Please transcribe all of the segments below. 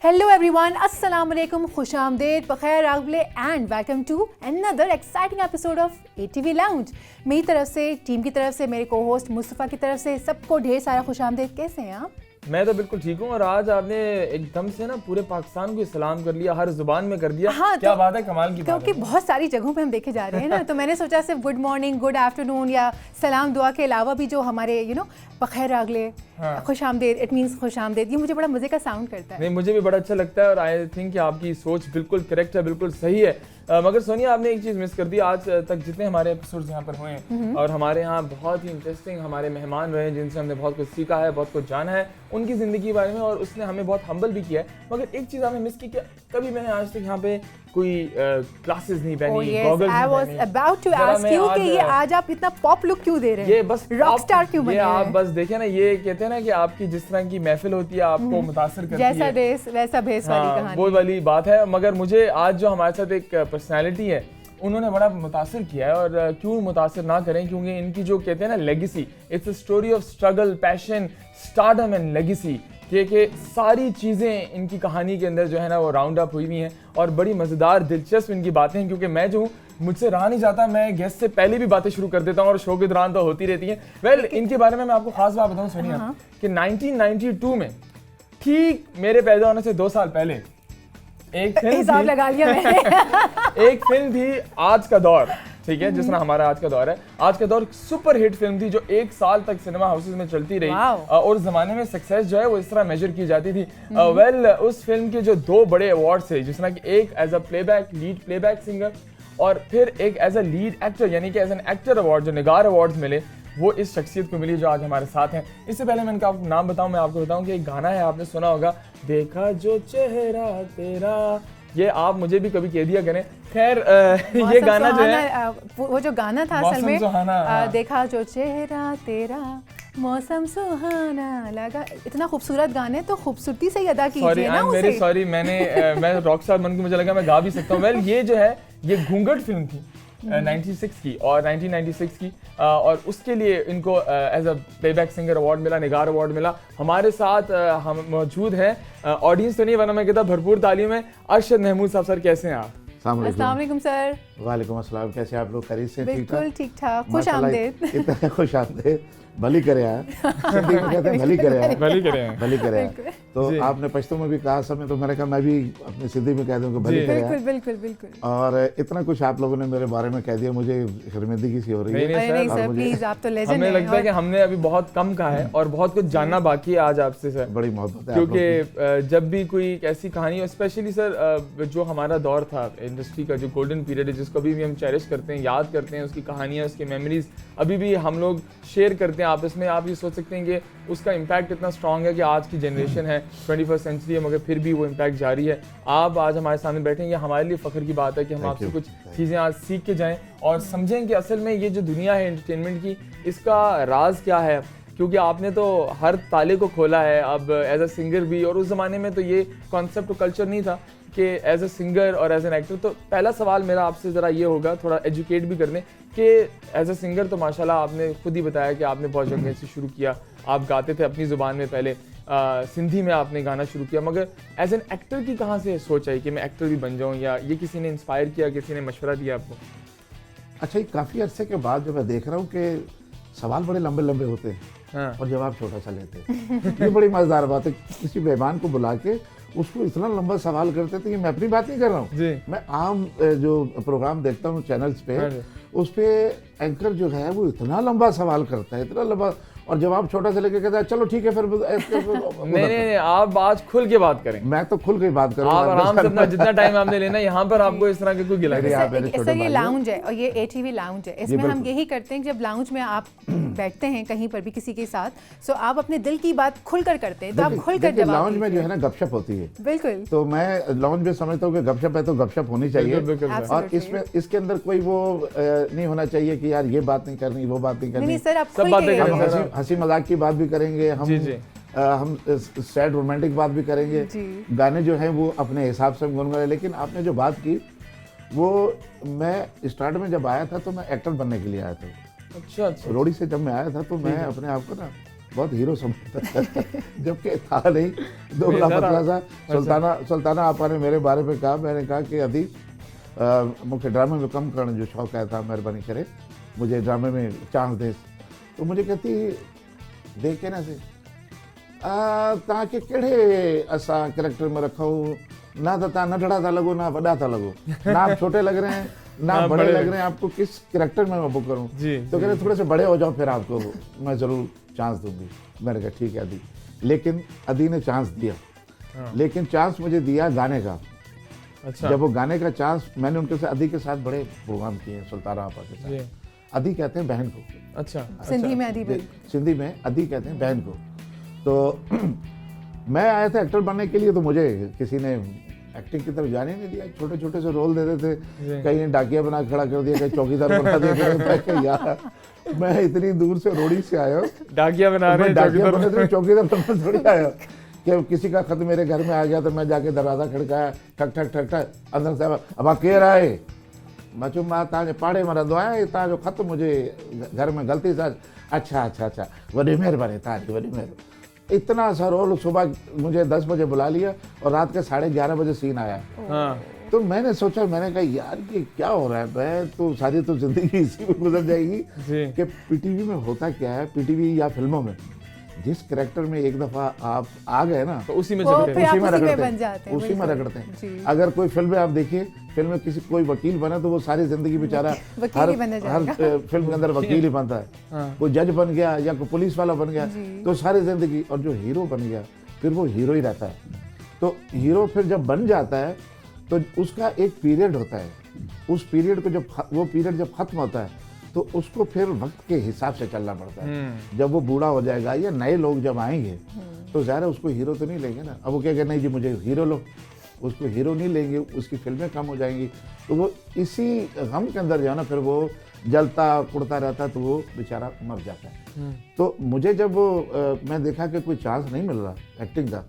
Hello everyone, Assalamu alaikum, खुश आमदेद, बखैर आगले and welcome to another exciting episode of ATV Lounge। मेरी तरफ से, team की तरफ से, मेरे को-होस्ट मुस्तफ़ा की तरफ से सबको ढेर सारा खुश आमदेद। कैसे हैं आप? मैं तो बिल्कुल ठीक हूँ और आज आपने एकदम से ना पूरे पाकिस्तान को सलाम कर लिया, हर जुबान में कर दिया। हाँ, क्या तो, बात है, कमाल की बात है। क्योंकि बहुत सारी जगहों पे हम देखे जा रहे हैं ना, तो मैंने सोचा सिर्फ गुड मॉर्निंग, गुड आफ्टरनून या सलाम दुआ के अलावा भी जो हमारे बखैर आगले, हाँ। खुश आमदेद, इट मीन्स खुश आमदेद, ये मुझे बड़ा मजे का साउंड करता है। नहीं, मुझे भी बड़ा अच्छा लगता है और आई थिंक कि आपकी सोच बिल्कुल करेक्ट है, बिल्कुल सही है। मगर सोनिया, आपने एक चीज़ मिस कर दी। आज तक जितने हमारे एपिसोड्स यहाँ पर हुए हैं और हमारे यहाँ बहुत ही इंटरेस्टिंग हमारे मेहमान रहे हैं जिनसे हमने बहुत कुछ सीखा है, बहुत कुछ जाना है उनकी ज़िंदगी के बारे में, और उसने हमें बहुत हम्बल भी किया है। मगर एक चीज़ आपने मिस की, क्या कभी मैंने आज तक यहाँ पे कोई ग्लासेस नहीं पहनी, गॉगल्स नहीं पहनी। I was about to ask you कि ये आज आप इतना पॉप लुक क्यों दे रहे हैं? ये बस रॉक स्टार क्यों बने हैं? हैं? आप बस देखें ना, ये कहते हैं ना कि आपकी जिस तरह की महफिल होती है आपको मुतासर करती है, जैसा देश वैसा भेस वाली कहानी, वो वाली बात है। मगर मुझे आज जो हमारे साथ एक पर्सनैलिटी है उन्होंने बड़ा मुतासर किया है, और क्यों मुतासर ना करें, क्योंकि इनकी जो कहते हैं ना legacy, it's a story of struggle, passion, stardom and legacy. कि सारी चीज़ें इनकी कहानी के अंदर जो है ना वो राउंड अप हुई हुई हैं और बड़ी मज़ेदार दिलचस्प इनकी बातें हैं। क्योंकि मैं जो हूँ, मुझसे रहा नहीं जाता, मैं गेस्ट से पहले भी बातें शुरू कर देता हूँ और शो के दौरान तो होती रहती हैं। वेल, इनके बारे में मैं आपको खास बात बताऊँ सोनिया, कि 1992 में ठीक मेरे पैदा होने से 2 साल पहले एक फिल्म हिसाब लगा लिया मैंने। एक फिल्म थी आज का दौर, ठीक है, जिस तरह हमारा आज का दौर है। आज का दौर सुपर हिट फिल्म थी जो 1 साल तक सिनेमा हाउसेस में चलती रही, और उस जमाने में सक्सेस जो है वो इस तरह मेजर की जाती थी। वेल, उस फिल्म के जो 2 बड़े अवार्ड्स थे, जिस तरह कि एक as a playback, lead playback singer, और फिर एक एज अ लीड एक्टर यानी कि एज एन एक्टर अवार्ड, जो निगार अवार्ड्स मिले, वो इस शख्सियत को मिली जो आज हमारे साथ हैं। इससे पहले मैं इनका आपको नाम बताऊं, मैं आपको बताऊं कि एक गाना है, आपने सुना होगा, देखा जो चेहरा तेरा, ये आप मुझे भी कभी कह दिया करें। खैर, ये गाना जो है, वो जो गाना था असल में, देखा जो चेहरा तेरा, मौसम सुहाना लगा, इतना खूबसूरत गाने, तो खूबसूरती से ही अदा कीजिए ना उसे। सॉरी, मैं रॉक स्टार बन के मुझे लगा मैं गा भी सकता हूँ। वेल, ये जो है ये घूंघट फिल्म थी 96 की और 1996 की, और उसके लिए इनको as a playback singer award मिला, निगार अवार्ड मिला। हमारे साथ हम मौजूद हैं, ऑडियंस तो नहीं, वरना मैं कहता भरपूर तालीम है, अरशद महमूद साहब। सर, कैसे हैं आप? अस्सलाम वालेकुम सर। वालेकुम अस्सलाम, कैसे आप लोग? खैरियत से? बिल्कुल ठीक ठाक, खुश आमदेद। इतना खुश आमदेद, भली करे हैं, सिंधी में कहते हैं भली करे हैं, भली करे हैं, भली करे हैं। तो आपने पश्तो में भी कहा समय, तो मैंने कहा मैं भी अपनी सिंधी में कह दूं कि भली करे हैं। बिल्कुल बिल्कुल बिल्कुल। और इतना कुछ आप लोगों ने मेरे बारे में कह दिया, मुझे शर्मिंदगी सी हो रही है। नहीं सर, प्लीज, आप तो लेजेंड हैं। हमें लगता है कि हमने अभी बहुत कम कहा है और बहुत कुछ जानना बाकी है आज आपसे सर। बड़ी मोहब्बत है, क्योंकि जब भी कोई ऐसी कहानी, स्पेशली सर जो हमारा दौर था इंडस्ट्री का, जो गोल्डन पीरियड है, जिसको अभी भी हम चेरिश करते हैं, याद करते हैं, उसकी कहानियाँ, उसकी मेमोरीज अभी भी हम लोग शेयर करते हैं आपस में। आप ये सोच सकते हैं कि उसका इम्पैक्ट इतना स्ट्रॉन्ग है कि आज की जनरेशन है, 21st सेंचुरी है, मगर फिर भी वो इम्पैक्ट जारी है। आप आज हमारे सामने बैठे हैं, ये हमारे लिए फ़ख्र की बात है कि हम आपसे कुछ चीज़ें आज सीख के जाएं और समझें कि असल में ये जो दुनिया है एंटरटेनमेंट की, इसका राज क्या है। क्योंकि आपने तो हर ताले को खोला है अब एज अ सिंगर भी, और उस ज़माने में तो ये कॉन्सेप्ट और कल्चर नहीं था कि एज अ सिंगर और एज एन एक्टर। तो पहला सवाल मेरा आपसे ज़रा ये होगा, थोड़ा एजुकेट भी करने, कि एज अ सिंगर तो माशाल्लाह आपने खुद ही बताया कि आपने बहुत जगह से शुरू किया, आप गाते थे अपनी ज़ुबान में, पहले सिंधी में आपने गाना शुरू किया, मगर एज एन एक्टर की कहाँ से सोच आई कि मैं एक्टर भी बन जाऊँ, या ये किसी ने इंस्पायर किया, किसी ने मशवरा दिया आपको? अच्छा, ये काफ़ी अरसे के बाद जो मैं देख रहा हूँ कि सवाल बड़े लंबे लंबे होते हैं और जवाब छोटा सा लेते हैं। ये बड़ी मज़ेदार बात है। किसी मेहमान को बुला के उसको इतना लंबा सवाल करते थे कि मैं अपनी बात नहीं कर रहा हूँ। मैं आम जो प्रोग्राम देखता हूँ चैनल्स पे, उस पे एंकर जो है वो इतना लंबा सवाल करता है, इतना लंबा, और जवाब छोटा सा लेके कहता है चलो ठीक है फिर। नहीं, आप आज खुल के बात करें। मैं तो खुल के बात करूँ, आप आराम से अपना जितना टाइम आपने लेना, यहाँ पर आपको इस तरह के कोई गिला नहीं। सर, ये लाउंज है और ये ATV लाउंज है, इसमें हम यही करते हैं कि जब लाउंज में आप बैठते हैं कहीं पर भी किसी के साथ, सो आप अपने दिल की बात खुलकर करते हैं, तो आप खुलकर जवाब। लाउंज में जो है ना गपशप होती है, बिल्कुल, तो मैं लाउंज में समझता हूँ कि गपशप है तो गपशप होनी चाहिए, और इसमें इसके अंदर कोई वो नहीं होना चाहिए कि यार ये बात नहीं करनी, वो बात नहीं करनी। नहीं सर, आप सब बातें करें, हंसी मजाक की बात भी करेंगे हम सैड रोमांटिक बात भी करेंगे, गाने जो हैं वो अपने हिसाब से हम गुनगुनाए। लेकिन आपने जो बात की, वो मैं स्टार्ट में जब आया था तो मैं एक्टर बनने के लिए आया था। अच्छा। रोड़ी से जब मैं आया था तो मैं अपने आप को ना बहुत हीरो समझता जबकि था नहीं, दुबला पतला सा। सुल्ताना आपा ने मेरे बारे में कहा, मैंने कहा कि अभी मुझे ड्रामे में कम करने जो शौक़ है था, मेहरबानी करे मुझे ड्रामे में चांस दे। तो मुझे कहती देख के ना से तव्हांखे कहिड़े असां कैरेक्टर में रखूं, ना तो तव्हां नंढड़ा था लगो ना वॾा था लगो, ना आप छोटे लग रहे हैं ना बड़े लग रहे हैं, आपको किस कैरेक्टर में मैं बुक करूं? तो कह रहे थोड़े से बड़े हो जाओ फिर आपको मैं ज़रूर चांस दूंगी। मैंने कहा ठीक है अदी। लेकिन अदी ने चांस दिया, लेकिन चांस मुझे दिया गाने का। अच्छा। जब वो गाने का चांस, मैंने उनके साथ अदी के साथ बड़े प्रोग्राम किए हैं, सुल्ताना आपा के साथ। अदी कहते हैं बहन को। अच्छा। सिंधी में अदी बहन, सिंधी में अदी कहते हैं बहन को। तो मैं आया था एक्टर बनने के लिए, तो मुझे किसी ने एक्टिंग की तरफ जाने नहीं दिया। छोटे छोटे से रोल देते थे, कहीं डाकिया बना खड़ा कर दिया, कहीं चौकीदार बना दिया। यार मैं इतनी दूर से रोड़ी से आया हूँ, डाकिया बना रहे, चौकीदार बनने थोड़ी आया कि किसी का खत मेरे घर में आ गया तो मैं जाके दरवाजा खड़काया, ठक ठक ठक ठक, अंदर से अब केर आए? मैं चुप, मां तव्हांजे पाड़े में रहंदो आहियां, तव्हांजो खत मुझे घर में ग़लती सां। अच्छा अच्छा अच्छा, वॾी महिरबानी, तव्हांजी वॾी महिरबानी। इतना सा रोल, सुबह मुझे 10 बजे बुला लिया और रात के 11:30 बजे सीन आया। तो मैंने सोचा, मैंने कहा यार ये क्या हो रहा है, मैं तो सारी तो जिंदगी इसी में गुजर जाएगी। कि पीटीवी में होता क्या है, पीटीवी या फिल्मों में जिस कैरेक्टर में एक दफा आप आ गए ना, तो उसी में रगड़ते हैं। अगर कोई फिल्म में आप देखिए, फिल्म में किसी कोई वकील बना तो वो सारी जिंदगी बेचारा हर फिल्म के अंदर वकील ही बनता है। कोई जज बन गया या कोई पुलिस वाला बन गया तो सारी जिंदगी, और जो हीरो बन गया फिर वो हीरो ही रहता है। तो हीरो फिर जब बन जाता है तो उसका एक पीरियड होता है, उस पीरियड को जब खत्म होता है तो उसको फिर वक्त के हिसाब से चलना पड़ता है। जब वो बूढ़ा हो जाएगा या नए लोग जब आएंगे तो ज़ाहिर है उसको हीरो तो नहीं लेंगे ना। अब वो कहेगा नहीं जी मुझे हीरो लो, उसको हीरो नहीं लेंगे, उसकी फिल्में कम हो जाएंगी। तो वो इसी गम के अंदर जो है ना, फिर वो जलता कुड़ता रहता तो वो बेचारा मर जाता है। तो मुझे जब मैं देखा कि कोई चांस नहीं मिल रहा एक्टिंग का,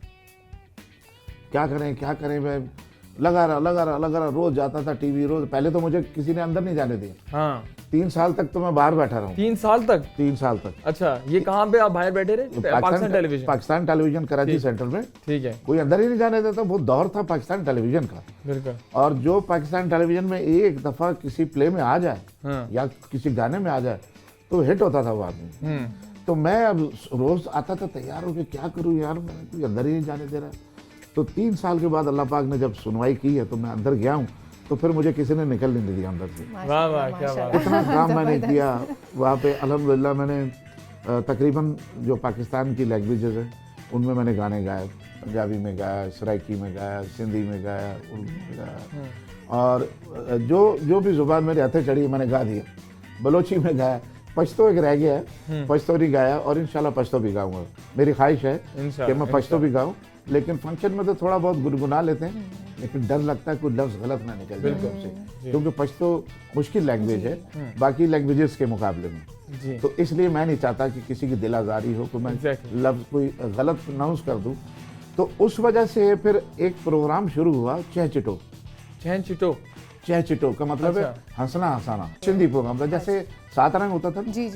क्या करें, मैं लगा रहा, रोज जाता था टीवी, रोज। पहले तो मुझे किसी ने अंदर नहीं जाने दिया। 3 साल तक तो मैं बाहर बैठा रहा हूँ। 3 साल तक? 3 साल तक। अच्छा, ये कहाँ पे आप बाहर बैठे रहे? पाकिस्तान टेलीविजन कराची सेंटर में। ठीक है। कोई अंदर ही नहीं जाने देता, वो दौर था पाकिस्तान टेलीविजन का। और जो पाकिस्तान टेलीविजन में एक दफा किसी प्ले में आ जाए या किसी गाने में आ जाए तो हिट होता था वो आदमी। तो मैं अब रोज आता था तैयार होकर, क्या करूँ यार, मैं कोई अंदर ही नहीं जाने दे रहा। तो 3 साल के बाद अल्लाह पाक ने जब सुनवाई की है तो मैं अंदर गया हूँ, तो फिर मुझे किसी ने निकलने नहीं दिया अंदर से। वाह वाह, क्या बात। इतना काम मैंने किया वहाँ पे, अल्हम्दुलिल्लाह। मैंने तकरीबन जो पाकिस्तान की लैंग्वेजेस हैं उनमें मैंने गाने गाए। पंजाबी में गाया, सराइकी में गाया, सिंधी में गाया, उर्दू में गाया, और जो भी ज़ुबान मेरे हथे चढ़ी मैंने गा दिया। बलोची में गाया, पश्तो एक रह गया है, पश्तो नहीं गाया, और इंशाल्लाह पश्तो भी गाऊंगा। मेरी ख्वाहिश है कि मैं पश्तो भी गाऊं। लेकिन फंक्शन में तो थोड़ा बहुत गुनगुना लेते हैं, लेकिन डर लगता है कोई लफ्ज़ गलत ना निकल जाए हमसे, क्योंकि पश्तो मुश्किल लैंग्वेज है बाकी लैंग्वेजेस के मुकाबले में। तो इसलिए मैं नहीं चाहता कि किसी की दिल आज़ारी हो, तो मैं लफ्ज़ कोई गलत प्रोनाउंस कर दूँ। तो उस वजह से फिर एक प्रोग्राम शुरू हुआ, चह चिटो का मतलब है हंसना हंसाना। सिंधी प्रोग्राम था, जैसे 7 रंग होता था। जी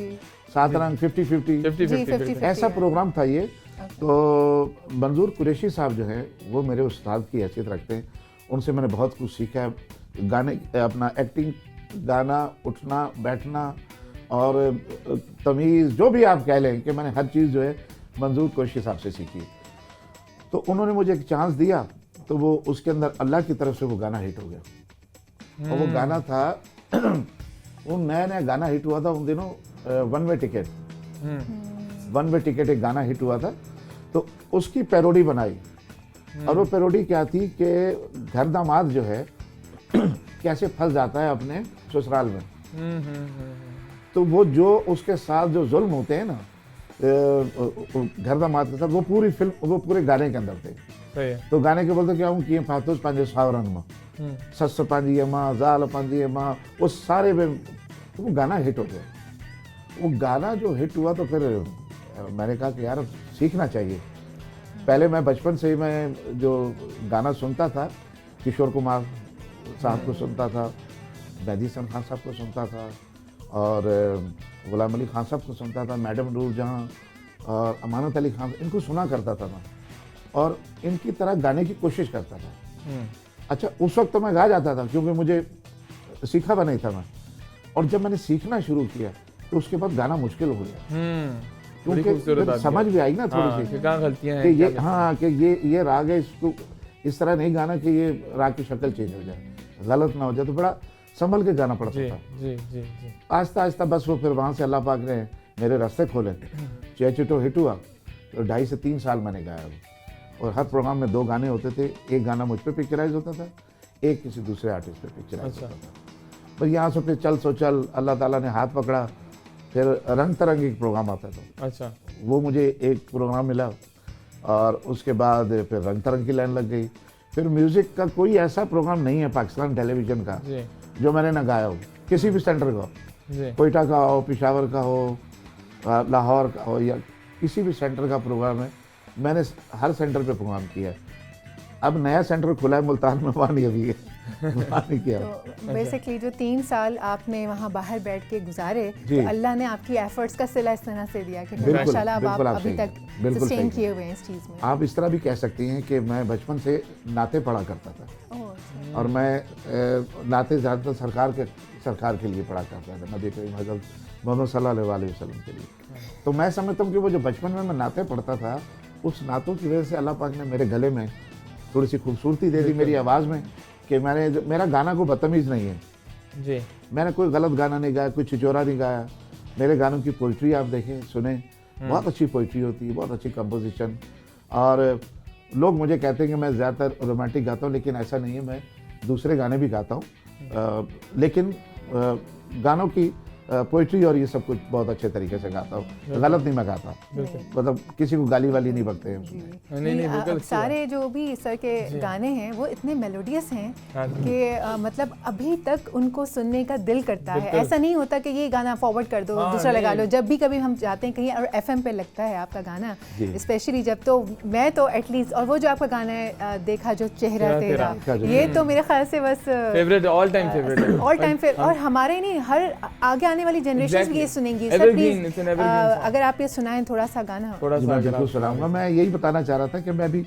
7 रंग 50-50 ऐसा प्रोग्राम था ये। तो मंजूर कुरैशी साहब जो हैं वो मेरे उस्ताद की हैसियत रखते हैं, उनसे मैंने बहुत कुछ सीखा है। गाने, अपना एक्टिंग, गाना, उठना बैठना और तमीज़, जो भी आप कह लें, कि मैंने हर चीज़ जो है मंजूर कुरैशी साहब से सीखी। तो उन्होंने मुझे एक चांस दिया, तो वो उसके अंदर अल्लाह की तरफ से वो गाना हिट हो गया। और वो गाना था वो नया गाना हिट हुआ था उन दिनों, वन वे टिकट एक गाना हिट हुआ था। तो उसकी पैरोडी बनाई, और वो पैरोडी क्या थी कि घर दामाद जो है कैसे फंस जाता है अपने ससुराल में। तो वो जो उसके साथ जो जुल्म होते हैं ना घर दामाद के साथ, वो पूरी फिल्म, वो पूरे गाने के अंदर थे। तो गाने के बोलते क्या हूँ कि फातोस पंहिंजे सावरन में, सस पंहिंजी माँ, ज़ाल पंहिंजी माँ, वो सारे में। तो वो गाना हिट हो गया। वो गाना जो हिट हुआ तो फिर मैंने कहा कि यार सीखना चाहिए। पहले मैं बचपन से ही मैं जो गाना सुनता था, किशोर कुमार साहब को सुनता था, मेहदी हसन खान साहब को सुनता था, और गुलाम अली खान साहब को सुनता था, मैडम नूरजहां, और अमानत अली खान, इनको सुना करता था मैं और इनकी तरह गाने की कोशिश करता था। अच्छा, उस वक्त तो मैं गा जाता था क्योंकि मुझे सीखा हुआ नहीं था मैं, और जब मैंने सीखना शुरू किया तो उसके बाद गाना मुश्किल हो गया क्योंकि फिर समझ भी आई ना थोड़ी सी क्या गलतियां कि हैं ये, हाँ, कि ये राग है, इसको इस तरह नहीं गाना कि ये राग की शक्ल चेंज हो जाए, गलत ना हो जाए, तो बड़ा संभल के गाना पड़ता था। जी जी जी। आहिस्ता आहिस्ता बस वो फिर वहाँ से अल्लाह पाक ने मेरे रास्ते खोले, चेचिटो हिट हुआ तो 2.5 से 3 साल मैंने गाया और हर प्रोग्राम में 2 गाने होते थे, एक गाना मुझ पे पिक्चराइज होता था, एक किसी दूसरे आर्टिस्ट पे पिक्चराइज होता था। पर यहाँ से फिर चल सो चल, अल्लाह ताला ने हाथ पकड़ा, फिर रंग तरंग एक प्रोग्राम आता था। अच्छा, वो मुझे एक प्रोग्राम मिला और उसके बाद फिर रंग तरंग की लाइन लग गई। फिर म्यूज़िक का कोई ऐसा प्रोग्राम नहीं है पाकिस्तान टेलीविज़न का जो मैंने ना गाया हो, किसी भी सेंटर का, कोयटा का हो, पेशावर का हो, लाहौर का हो, या किसी भी सेंटर का प्रोग्राम है, मैंने हर सेंटर पे प्रोग्राम किया है। अब नया सेंटर खुला है मुल्तान में, वहाँ नहीं अभी वहाँ नहीं किया। तो बेसिकली जो 3 साल आपने वहाँ बाहर बैठ के गुजारे, तो अल्लाह ने आपकी एफर्ट्स का सिला इस तरह से दिया कि माशाल्लाह अब आप अभी तक सस्टेन किए हुए हैं इस चीज़ में। आप इस तरह भी कह सकती हैं कि मैं बचपन से नाते पढ़ा करता था और मैं नाते ज़्यादातर सरकार के लिए पढ़ा करता था, नबी करीम हज़रत मोहम्मद सल्लल्लाहु अलैहि वसल्लम के लिए। तो मैं समझता हूँ कि वो जो बचपन में मैं नाते पढ़ता था, उस नातों की वजह से अल्लाह पाक ने मेरे गले में थोड़ी सी खूबसूरती दे दी, मेरी आवाज़ में, कि मेरा गाना कोई बदतमीज़ नहीं है जी। मैंने कोई गलत गाना नहीं गाया, कोई छिचोरा नहीं गाया। मेरे गानों की पोइट्री आप देखें, सुने, बहुत अच्छी पोइट्री होती है, बहुत अच्छी कंपोजिशन। और लोग मुझे कहते हैं कि मैं ज़्यादातर रोमांटिक गाता हूँ, लेकिन ऐसा नहीं है, मैं दूसरे गाने भी गाता हूँ, लेकिन गानों की पोइट्री और ये सब कुछ बहुत अच्छे तरीके से गाता हूँ, गलत नहीं मैं गाता, मतलब किसी को गाली वाली नहीं बकते हैं। नहीं, सारे जो भी सर के गाने हैं वो इतने मेलोडियस हैं कि मतलब अभी तक उनको सुनने का दिल करता है। ऐसा नहीं होता कि ये गाना फॉरवर्ड कर दो, दूसरा लगा लो। जब भी कभी हम जाते हैं कहीं और FM पे लगता है आपका गाना, स्पेशली जब, तो मैं तो एटलीस्ट, और वो जो आपका गाना है देखा जो चेहरा तेरा, ये तो मेरे ख्याल से बस फेवरेट, ऑल टाइम फेवरेट, और हमारे नहीं, हर आगे आने वाली जनरेशन भी ये सुनेंगी। सर प्लीज अगर आप ये सुनाएं थोड़ा सा गाना। मैं बिल्कुल सुनाऊंगा। मैं यही बताना चाह रहा था कि मैं अभी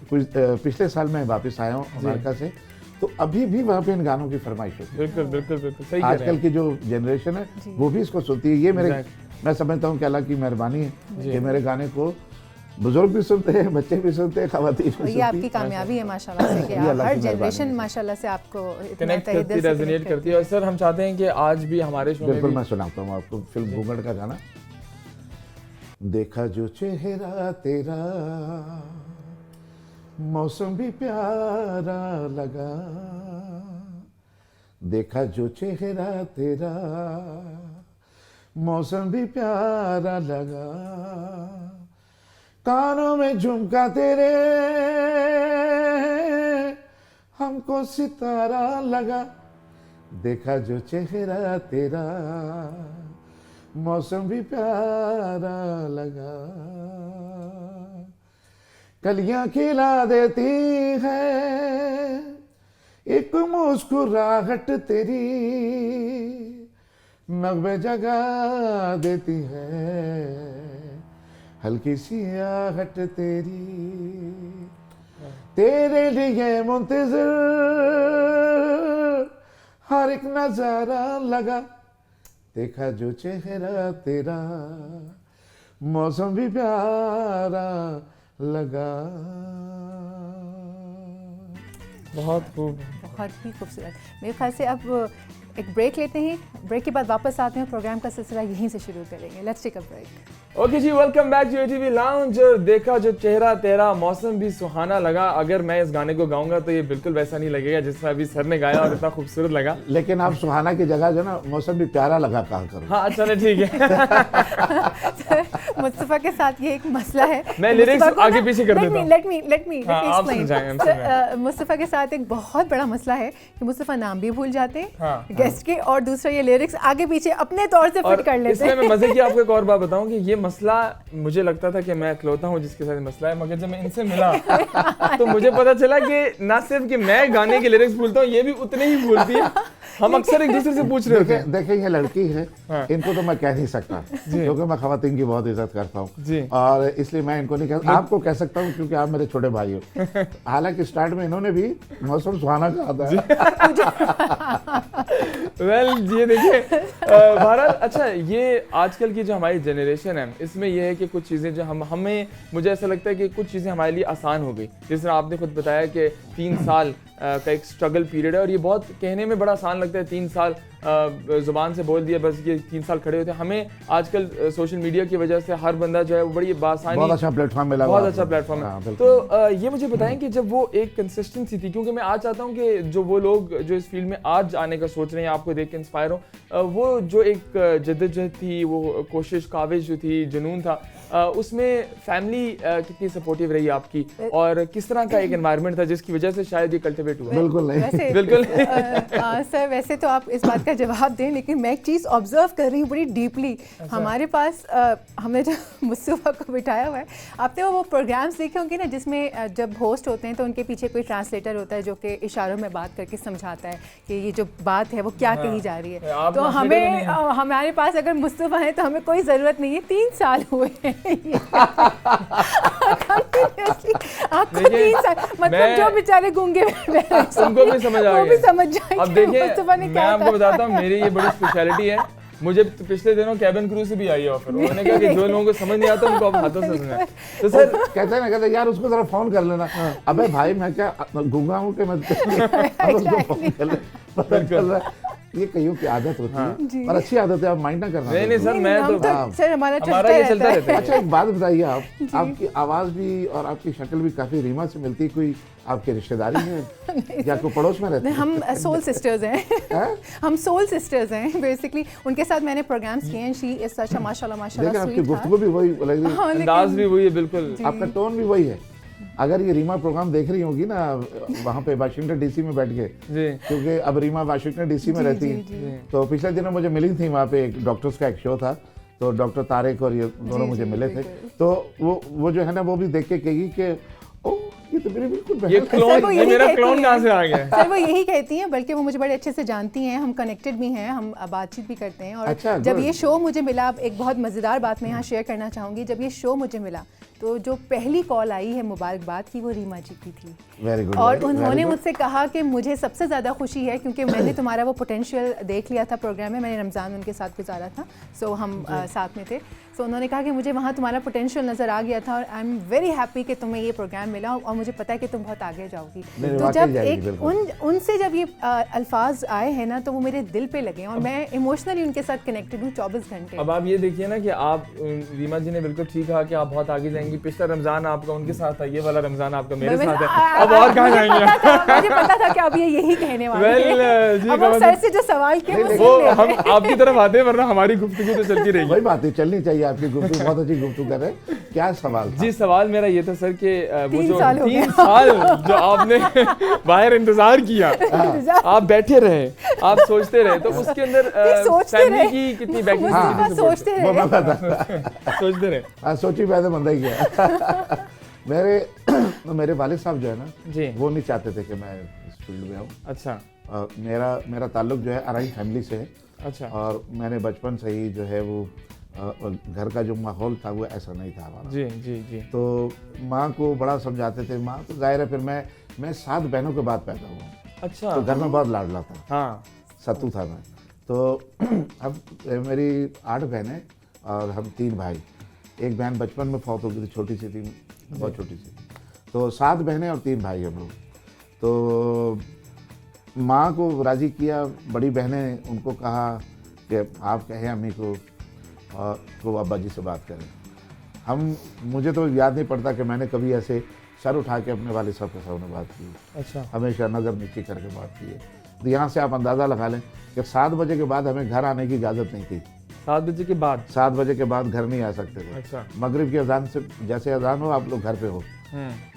कुछ पिछले साल मैं वापस आया हूँ अमेरिका से, तो अभी भी वहाँ पे इन गानों की फरमाइश होती है। बिल्कुल बिल्कुल बिल्कुल सही। आजकल की जो जनरेशन है वो भी इसको सुनती है। ये मैं समझता हूँ कि अल्लाह की मेहरबानी है कि मेरे गाने को बुजुर्ग भी सुनते हैं, बच्चे भी सुनते हैं, खवातीन भी सुनती हैं। ये आपकी कामयाबी है माशाल्लाह से कि हर जनरेशन माशाल्लाह से आपको कनेक्ट करती, रेजोनेट करती है। और सर हम चाहते हैं कि आज भी हमारे शो में बिल्कुल मैं सुनाता हूँ आपको फिल्म घूंघट का गाना। देखा जो चेहरा तेरा मौसम भी प्यारा लगा, देखा जो चेहरा तेरा मौसम भी प्यारा लगा, कानों में झुमका तेरे हमको सितारा लगा, देखा जो चेहरा तेरा मौसम भी प्यारा लगा, कलियां खिला देती है एक मुस्कुराहट तेरी, नगमे जगा देती है हल्की सी आहट तेरी, तेरे लिए मुंतज़िर हर एक नजारा लगा, देखा जो चेहरा तेरा मौसम भी प्यारा लगा। बहुत खूब, बहुत ही खूबसूरत। मेरे ख्याल से अब एक ब्रेक लेते हैं, ब्रेक के बाद वापस आते हैं, प्रोग्राम का सिलसिला यहीं से शुरू करेंगे। Let's take a break. Okay जी, welcome back to ATV lounge. देखा जो चेहरा तेरा मौसम भी सुहाना लगा। अगर मैं इस गाने को गाऊंगा तो ये बिल्कुल वैसा नहीं लगेगा जैसा अभी सर ने गाया और इतना खूबसूरत लगा। लेकिन आप सुहाना की जगह जो ना मौसम भी प्यारा लगा कहा करो। हाँ चलो ठीक है। मुस्तफा के साथ ये एक मसला है, मैं लिरिक्स आगे पीछे कर देता हूँ। Let me explain. मुस्तफा के साथ एक बहुत बड़ा मसला है कि मुस्तफा नाम भी भूल जाते हैं गेस्ट के, और दूसरा ये लिरिक्स आगे पीछे अपने तौर से फिट कर लेते हैं। इसमें मैं मजे की आपको एक और बात बताऊं कि ये मसला मुझे लगता था कि मैं अकेलौता हूँ जिसके साथ मसला है, मगर जब मैं इनसे मिला तो मुझे पता चला कि ना सिर्फ कि मैं गाने के लिरिक्स भूलता हूँ, ये भी उतने ही भूलती है। हम अक्सर एक दूसरे से पूछ रहे होते हैं। देखिए ये लड़की है, हाँ। इनको तो मैं कह नहीं सकता क्योंकि मैं खवातीन की बहुत इज्जत करता जी। हूँ, और इसलिए मैं इनको नहीं कह, आपको कह सकता हूँ क्योंकि आप मेरे छोटे भाई हो। हालांकि स्टार्ट में इन्होंने भी मौसम सुहाना कहा था। वेल ये देखिए भारत, अच्छा ये आजकल की जो हमारी जनरेशन है इसमें ये है कि कुछ चीज़ें जो हमें मुझे ऐसा लगता है कि कुछ चीज़ें हमारे लिए आसान हो गई। जिस तरह आपने खुद बताया कि 3 साल का एक स्ट्रगल पीरियड है, और ये बहुत कहने में बड़ा आसान लगता है, 3 साल ज़ुबान से बोल दिया बस, ये 3 साल खड़े होते हैं। हमें आजकल सोशल मीडिया की वजह से हर बंदा जो है वो बड़ी बासानी, बहुत अच्छा प्लेटफॉर्म मिला, बहुत अच्छा प्लेटफॉर्म है। हाँ, तो ये मुझे बताएं कि जब वो एक कंसिस्टेंसी थी, क्योंकि मैं आज चाहता हूँ कि जो वो लोग जो इस फील्ड में आज आने का सोच रहे हैं, आपको देख के इंस्पायर हो, वो जो एक जद्दोजहद थी, वो कोशिश, काविश जो थी, जुनून था, उसमें फैमिली कितनी सपोर्टिव रही आपकी, और किस तरह का एक एनवायरनमेंट था जिसकी वजह से शायद ये कल्टिवेट हुआ? बिल्कुल नहीं, वैसे बिल्कुल सर वैसे तो आप इस बात का जवाब दें, लेकिन मैं एक चीज़ ऑब्जर्व कर रही हूँ बड़ी डीपली। हमारे पास हमने जो मुस्तफा को बिठाया हुआ है, आपने वो प्रोग्राम्स देखे होंगे ना जिसमें जब होस्ट होते हैं तो उनके पीछे कोई ट्रांसलेटर होता है जो कि इशारों में बात करके समझाता है कि ये जो बात है वो क्या कही जा रही है। तो हमें हमारे पास अगर मुस्तफा है तो हमें कोई ज़रूरत नहीं है, 3 साल हुए हैं आपको 3 साल, मतलब जो बेचारे गूंगे उनको भी समझ आ गया, समझ जाएंगे। अब देखिए मैं आपको बताता हूँ, मेरी ये बड़ी स्पेशलिटी है, मुझे पिछले दिनों कैबिन क्रू से भी आई है ऑफर, उन्होंने कहा कि जो लोगों को समझ नहीं आता उनको आप हाथों से सुनाएं। तो सर कहते हैं यार उसको जरा फोन कर लेना। अबे भाई मैं क्या गूंगा हूँ कि मैं उसको फोन कर ले, पता चल रहा है। ये कईयों की आदत होती है, और अच्छी आदत है, आप माइंड ना करना। नहीं सर, मैं तो सर हमारा ये चलता रहता है। अच्छा एक बात बताइए, आपकी आवाज भी और आपकी शक्ल भी काफी रीमा से मिलती है, कोई आपकी रिश्तेदारी है या कोई पड़ोस में रहते हैं? हम सोल सिस्टर्स हैं। हम सोल सिस्टर्स हैं बेसिकली, उनके साथ मैंने प्रोग्राम्स किए हैं। शी इज सच अ माशाल्लाह लेकिन आपकी गुफ्तगू भी वही लग रही है, अंदाज भी वही है, बिल्कुल आपका टोन भी वही है। अगर ये रीमा प्रोग्राम देख रही होगी ना वहाँ पे वाशिंगटन डीसी में बैठ के, क्योंकि अब रीमा वाशिंगटन डीसी में रहती है, तो पिछले दिनों मुझे मिली थी वहाँ पे, एक डॉक्टर्स का एक शो था, तो डॉक्टर तारिक और ये दोनों मुझे मिले थे, तो वो जो है ना वो भी देख के कहेगी कि ओ ये तो मेरे बिल्कुल ये क्लोन, ये मेरा क्लोन कहाँ से आ गया? सर वो यही कहती हैं, बल्कि वो मुझे बड़े अच्छे से जानती हैं, हम कनेक्टेड भी हैं, हम बातचीत भी करते हैं। और अच्छा, जब ये शो मुझे मिला, एक बहुत मज़ेदार बात मैं यहाँ शेयर करना चाहूँगी, जब ये शो मुझे मिला तो जो पहली कॉल आई है मुबारकबाद की, वो रीमा जी की थी। Very good. और उन्होंने मुझसे कहा कि मुझे सबसे ज़्यादा खुशी है क्योंकि मैंने तुम्हारा वो पोटेंशियल देख लिया था प्रोग्राम में, मैंने रमज़ान उनके साथ गुजारा था, सो हम साथ में थे। सो उन्होंने कहा कि मुझे वहाँ तुम्हारा पोटेंशियल नज़र आ गया था, और आई एम वेरी हैप्पी कि तुम्हें ये प्रोग्राम मिला, और मुझे पता है कि तुम बहुत आगे जाओगी। तो जब एक उनसे जब ये अल्फाज आए हैं ना, तो वो मेरे दिल पे लगे, और मैं इमोशनली उनके साथ कनेक्टेड हूँ 24 घंटे। अब आप ये देखिए ना कि आप, रीमा जी ने बिल्कुल ठीक कहा कि आप बहुत आगे जाएंगी। पिछला रमजान आपका उनके साथ था, ये वाला रमजान आपका मेरे साथ है, अब और कहाँ जाएंगे? मुझे पता था कि अब ये यही कहने वाले हैं। अब हम सर से जो सवाल किए वो हम आपकी तरफ आते हैं, वरना हमारी गुफ्तगू तो चलती रहेगी। वही बात है, चलनी चाहिए आपकी गुफ्तगू, बहुत अच्छी गुफ्तगू कर रहे हैं। क्या सवाल था? जी सवाल मेरा ये था सर कि वो जो 3 साल जो आपने बाहर इंतजार किया, आप बैठे रहे, आप सोचते रहे, तो उसके अंदर फैमिली की कितनी बैकिंग? सोचते रहे, हाँ सोची पैदा बंदा ही किया। मेरे वालिद साहब जो है ना जी, वो नहीं चाहते थे कि मैं इस फील्ड में आऊँ। अच्छा। मेरा ताल्लुक जो है अराई फैमिली से है। अच्छा। और मैंने बचपन से ही जो है वो घर का जो माहौल था वो ऐसा नहीं था हमारा। जी जी जी। तो माँ को बड़ा समझाते थे, माँ तो जाहिर है, फिर मैं 7 बहनों के बाद पैदा हुआ। अच्छा। तो घर में बहुत लाडला था। हाँ, सत्तू था मैं। तो अब मेरी 8 बहनें और हम 3 भाई। एक बहन बचपन में फौत हो गई थी, छोटी सी थी, बहुत छोटी सी। तो 7 बहनें और 3 भाई हम लोग। तो माँ को राज़ी किया, बड़ी बहनें उनको कहा कि आप कहें अम्मी को और तो अब्बा जी से बात करें। मुझे तो याद नहीं पड़ता कि मैंने कभी ऐसे सर उठा के अपने वालिद साहब के सामने बात की। अच्छा। हमेशा नज़र नीचे करके बात की है। तो यहाँ से आप अंदाज़ा लगा लें कि 7 बजे के बाद हमें घर आने की इजाज़त नहीं थी। 7 बजे के बाद? 7 बजे के बाद घर नहीं आ सकते थे। अच्छा। मगरिब की अजान से जैसे अजान हो आप लोग घर पे हो।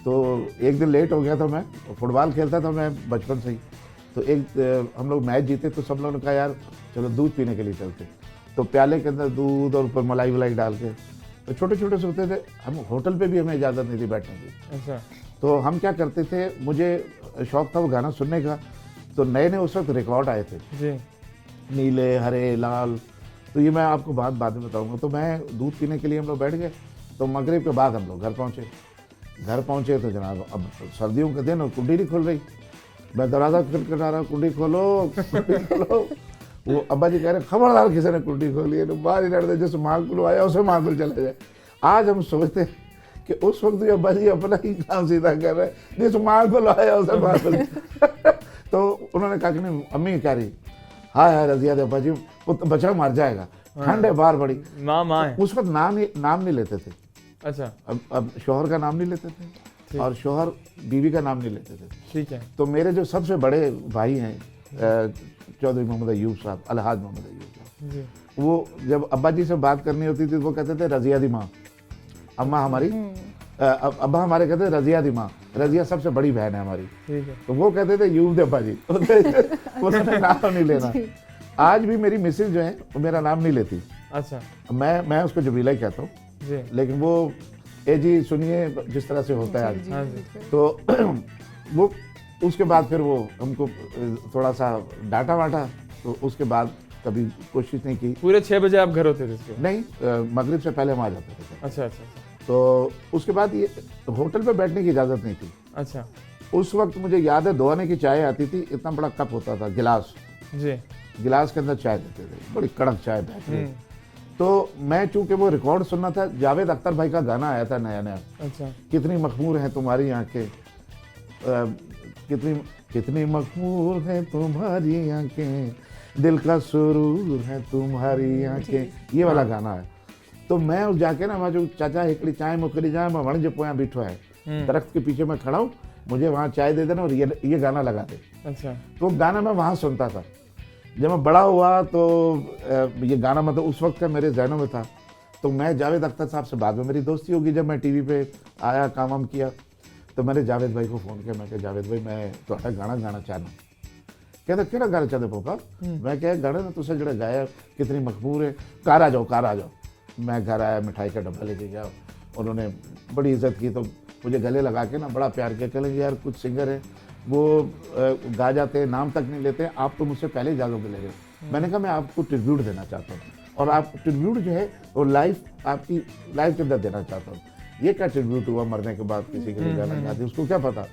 तो एक दिन लेट हो गया था, मैं फुटबॉल खेलता था मैं बचपन से ही। तो एक हम लोग मैच जीते तो सब लोगों ने कहा यार चलो दूध पीने के लिए चलते। तो प्याले के अंदर दूध और ऊपर मलाई वलाई डाल के तो छोटे छोटे से होते थे, हम होटल पे भी हमें इजाज़त नहीं थी बैठने की। अच्छा। तो हम क्या करते थे, मुझे शौक था वो गाना सुनने का, तो नए नए उस वक्त रिकॉर्ड आए थे जी। नीले हरे लाल, तो ये मैं आपको बाद में बताऊंगा। तो मैं दूध पीने के लिए हम लोग बैठ गए, तो मगरिब के बाद हम लोग घर पहुंचे तो जनाब अब सर्दियों के दिन और कुंडी नहीं खुल रही, मैं दरवाज़ा खटखटा रहा, कुंडी खोलो कुंडी खोलो। वो अब्बा जी कह रहे खबरदार किसी ने कुंडी खोली है तो बाहर ही लड़ दे, जिस मांगुल आया उसे मांगुल चले जाए। आज हम सोचते हैं कि उस वक्त ये अब्बा जी अपना ही काम सीधा कर रहे हैं, जिस मांगुल आया उसे मांगुल। तो उन्होंने कहा कि नहीं, अम्मी कह रही हाँ यार रजिया दे अब्बा जी, वो तो बच्चा मर जाएगा, ठंड है बाहर बड़ी। माँ है। उस वक्त नाम नहीं लेते थे। अच्छा। अब शौहर का नाम नहीं लेते थे और शौहर बीवी का नाम नहीं लेते थे। ठीक है। तो मेरे जो सबसे बड़े भाई हैं चौधरी मोहम्मद अयूब साहब, अलहाज मोहम्मद अयूब साहब, जी। वो जब अब्बा जी से बात करनी होती थी वो कहते थे रजिया दी माँ, अम्मा हमारी, अब्बा हमारे कहते थे रजिया दी माँ, रजिया सबसे बड़ी बहन है हमारी। ठीक है। तो वो कहते थे यूब दे अब्बा जी, उन्होंने नाम नहीं लेना। आज भी मेरी मिसेज जो है वो मेरा नाम नहीं लेती। अच्छा। मैं उसको जबीला ही कहता हूँ, जी। लेकिन वो ए जी सुनिए जिस तरह से होता है आज। हाँ जी। तो वो उसके बाद फिर वो हमको थोड़ा सा डांटा वाटा, तो उसके बाद कभी कोशिश नहीं की। पूरे 6 बजे आप घर होते थे इसके? नहीं, मगरिब से पहले हम आ जाते थे। अच्छा अच्छा। तो उसके बाद ये होटल पे बैठने की इजाज़त नहीं थी। अच्छा। उस वक्त मुझे याद है दोआने की चाय आती थी, इतना बड़ा कप होता था, गिलास, जी। गिलास के अंदर चाय देते थे, बड़ी कड़क चाय बेहतरीन। तो मैं चूंकि वो रिकॉर्ड सुनना था, जावेद अख्तर भाई का गाना आया था नया नया, अच्छा। कितनी मखमूर हैं तुम्हारी आंखें, कितनी मखमूर हैं तुम्हारी आंखें, दिल का सुरूर है तुम्हारी आंखें, ये वाला गाना है। तो मैं उस जाके ना, मैं जो चाचा हिकड़ी चाय मुकरी जाए, मैं वण जो पोया बैठो है दरख्त के पीछे मैं खड़ा हूँ, मुझे वहाँ चाय दे देना और ये गाना लगा दे। अच्छा। तो गाना मैं वहाँ सुनता था। जब मैं बड़ा हुआ तो ये गाना मतलब उस वक्त का मेरे जहनों में था। तो मैं जावेद अख्तर साहब से बाद में मेरी दोस्ती होगी, जब मैं टीवी पे आया काम वाम किया, तो मैंने जावेद भाई को फ़ोन किया, मैं कहा जावेद भाई मैं थोड़ा गाना गाना चाहना। कहते केड़ा गाना चाहते पोपा? मैं क्या गाना ना तुझे जड़ा गाया कितनी मखबूर है, कार आ जाओ। मैं घर आया, मिठाई का डब्बा लेके गया, उन्होंने बड़ी इज्जत की, तो मुझे गले लगा के ना बड़ा प्यार किया। कहेंगे यार कुछ सिंगर है वो गा जाते हैं, नाम तक नहीं लेते, आप तो मुझसे पहले इजाज़त ले रहे हो। मैंने कहा मैं आपको ट्रिब्यूट देना चाहता हूँ, और आप ट्रिब्यूट जो है वो आपकी लाइफ के अंदर देना चाहता हूँ। ये क्या ट्रिब्यूट हुआ मरने के बाद किसी के लिए गाना गाते, उसको क्या पता।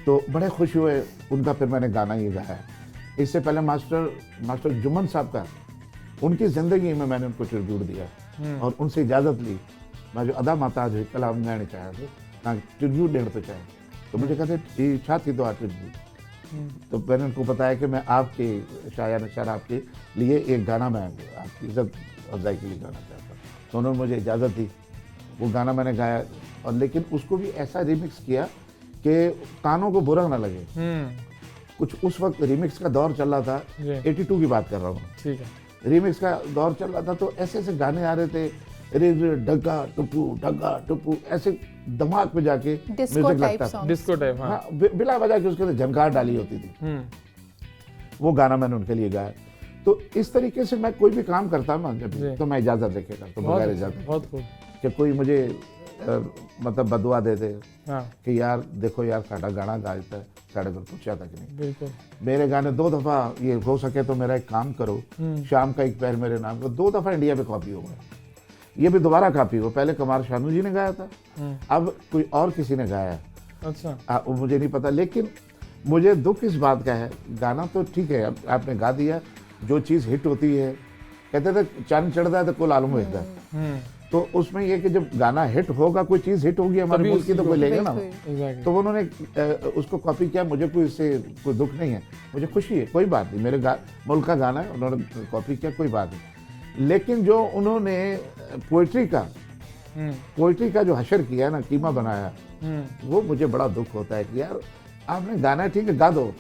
तो बड़े खुश हुए उनका, फिर मैंने गाना ये गाया। इससे पहले मास्टर जुम्मन साहब का, उनकी ज़िंदगी में मैंने उनको ट्रिब्यूट दिया और उनसे इजाज़त ली। मैं जो अदा माता जो कलाम गाने चाहे थे ना, ट्रिब्यूट देना तो चाहे, तो मुझे कहते इच्छा थी तो ट्रिब्यूट। तो मैंने उनको बताया कि मैं आपके शायर नशार आपके लिए एक गाना मैं आपकी इज्जत अफजाई के लिए गाना चाहता हूँ। तो उन्होंने मुझे इजाज़त दी, वो गाना मैंने गाया, और लेकिन उसको भी ऐसा रिमिक्स किया कि कानों को बुरा ना लगे। कुछ उस वक्त रिमिक्स का दौर चल रहा था, 82 की बात कर रहा हूँ। ठीक है। रिमिक्स का दौर चल रहा था, तो ऐसे ऐसे गाने आ रहे थे, रे ढग्गा टुप्पू ऐसे दिमाग पे जाके म्यूजिक लगता था, डिस्को टाइप। हाँ, बिला वजह के उसके झनकार डाली होती थी। वो गाना मैंने उनके लिए गाया। तो इस तरीके से मैं कोई भी काम करता हूँ जब, तो मैं इजाज़त लेके करता हूँ, बगैर इजाज़त। बहुत खूब। कि कोई मुझे मतलब बदुआ दे दे कि यार देखो यार साडा गाना गाता है, साढ़े को पूछा तक नहीं। बिल्कुल। मेरे गाने 2 दफ़ा, ये हो सके तो मेरा एक काम करो, शाम का एक पैर मेरे नाम को 2 दफ़ा इंडिया पे कॉपी हो गया। ये भी दोबारा कॉपी हो, पहले कुमार शानू जी ने गाया था, अब कोई और किसी ने गाया। अच्छा। वो मुझे नहीं पता, लेकिन मुझे दुख इस बात का है, गाना तो ठीक है आपने गा दिया, जो चीज़ हिट होती है, कहते थे चंद चढ़ता है तो कुल आलम होता है। तो उसमें ये कि जब गाना हिट होगा, कोई चीज़ हिट होगी हमारे मुल्क की, तो कोई लेगा ना। तो उन्होंने उसको कॉपी किया, मुझे कोई इससे कोई दुख नहीं है, मुझे खुशी है, कोई बात नहीं, मेरे मुल्क का गाना है, उन्होंने कॉपी किया, कोई बात नहीं। लेकिन जो उन्होंने पोइट्री का जो हशर किया ना, कीमा बनाया, वो मुझे बड़ा दुख होता है कि यार आपने गाना ठीक है गा दो,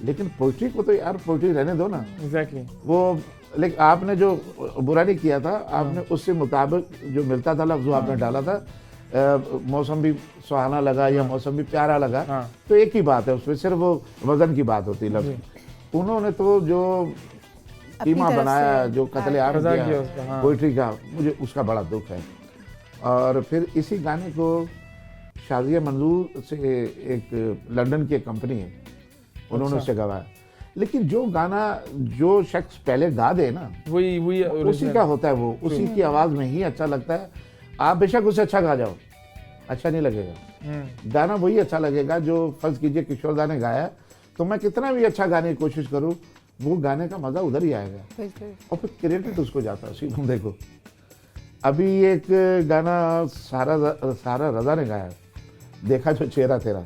लेकिन पोइट्री को तो यार पोइट्री रहने दो ना। एग्जैक्टली। वो लेकिन आपने जो बुरा नहीं किया था, आपने उससे मुताबिक जो मिलता था लफ्ज़ वो आपने डाला था। मौसम भी सुहाना लगा या मौसम भी प्यारा लगा, तो एक ही बात है, उसमें सिर्फ वो वज़न की बात होती है लफ्ज़। उन्होंने तो जो कीमा बनाया, जो कत्ले आम किया पोइट्री का, मुझे उसका बड़ा दुख है। और फिर इसी गाने को शाजिया मंजूर से एक लंदन की एक कंपनी है, उन्होंने उससे गवाया। लेकिन जो गाना जो शख्स पहले गा दे ना, वही उसी का होता है, वो उसी की आवाज़ में ही अच्छा लगता है। आप बेशक उसे अच्छा गा जाओ, अच्छा नहीं लगेगा। गाना वही अच्छा लगेगा जो फर्ज कीजिए किशोर दा ने गाया, तो मैं कितना भी अच्छा गाने की कोशिश करूँ, वो गाने का मज़ा उधर ही आएगा और फिर क्रेडिट उसको जाता है उसी बंदे को। अभी एक गाना सारा रज़ा ने गाया, देखा जो चेहरा तेरा।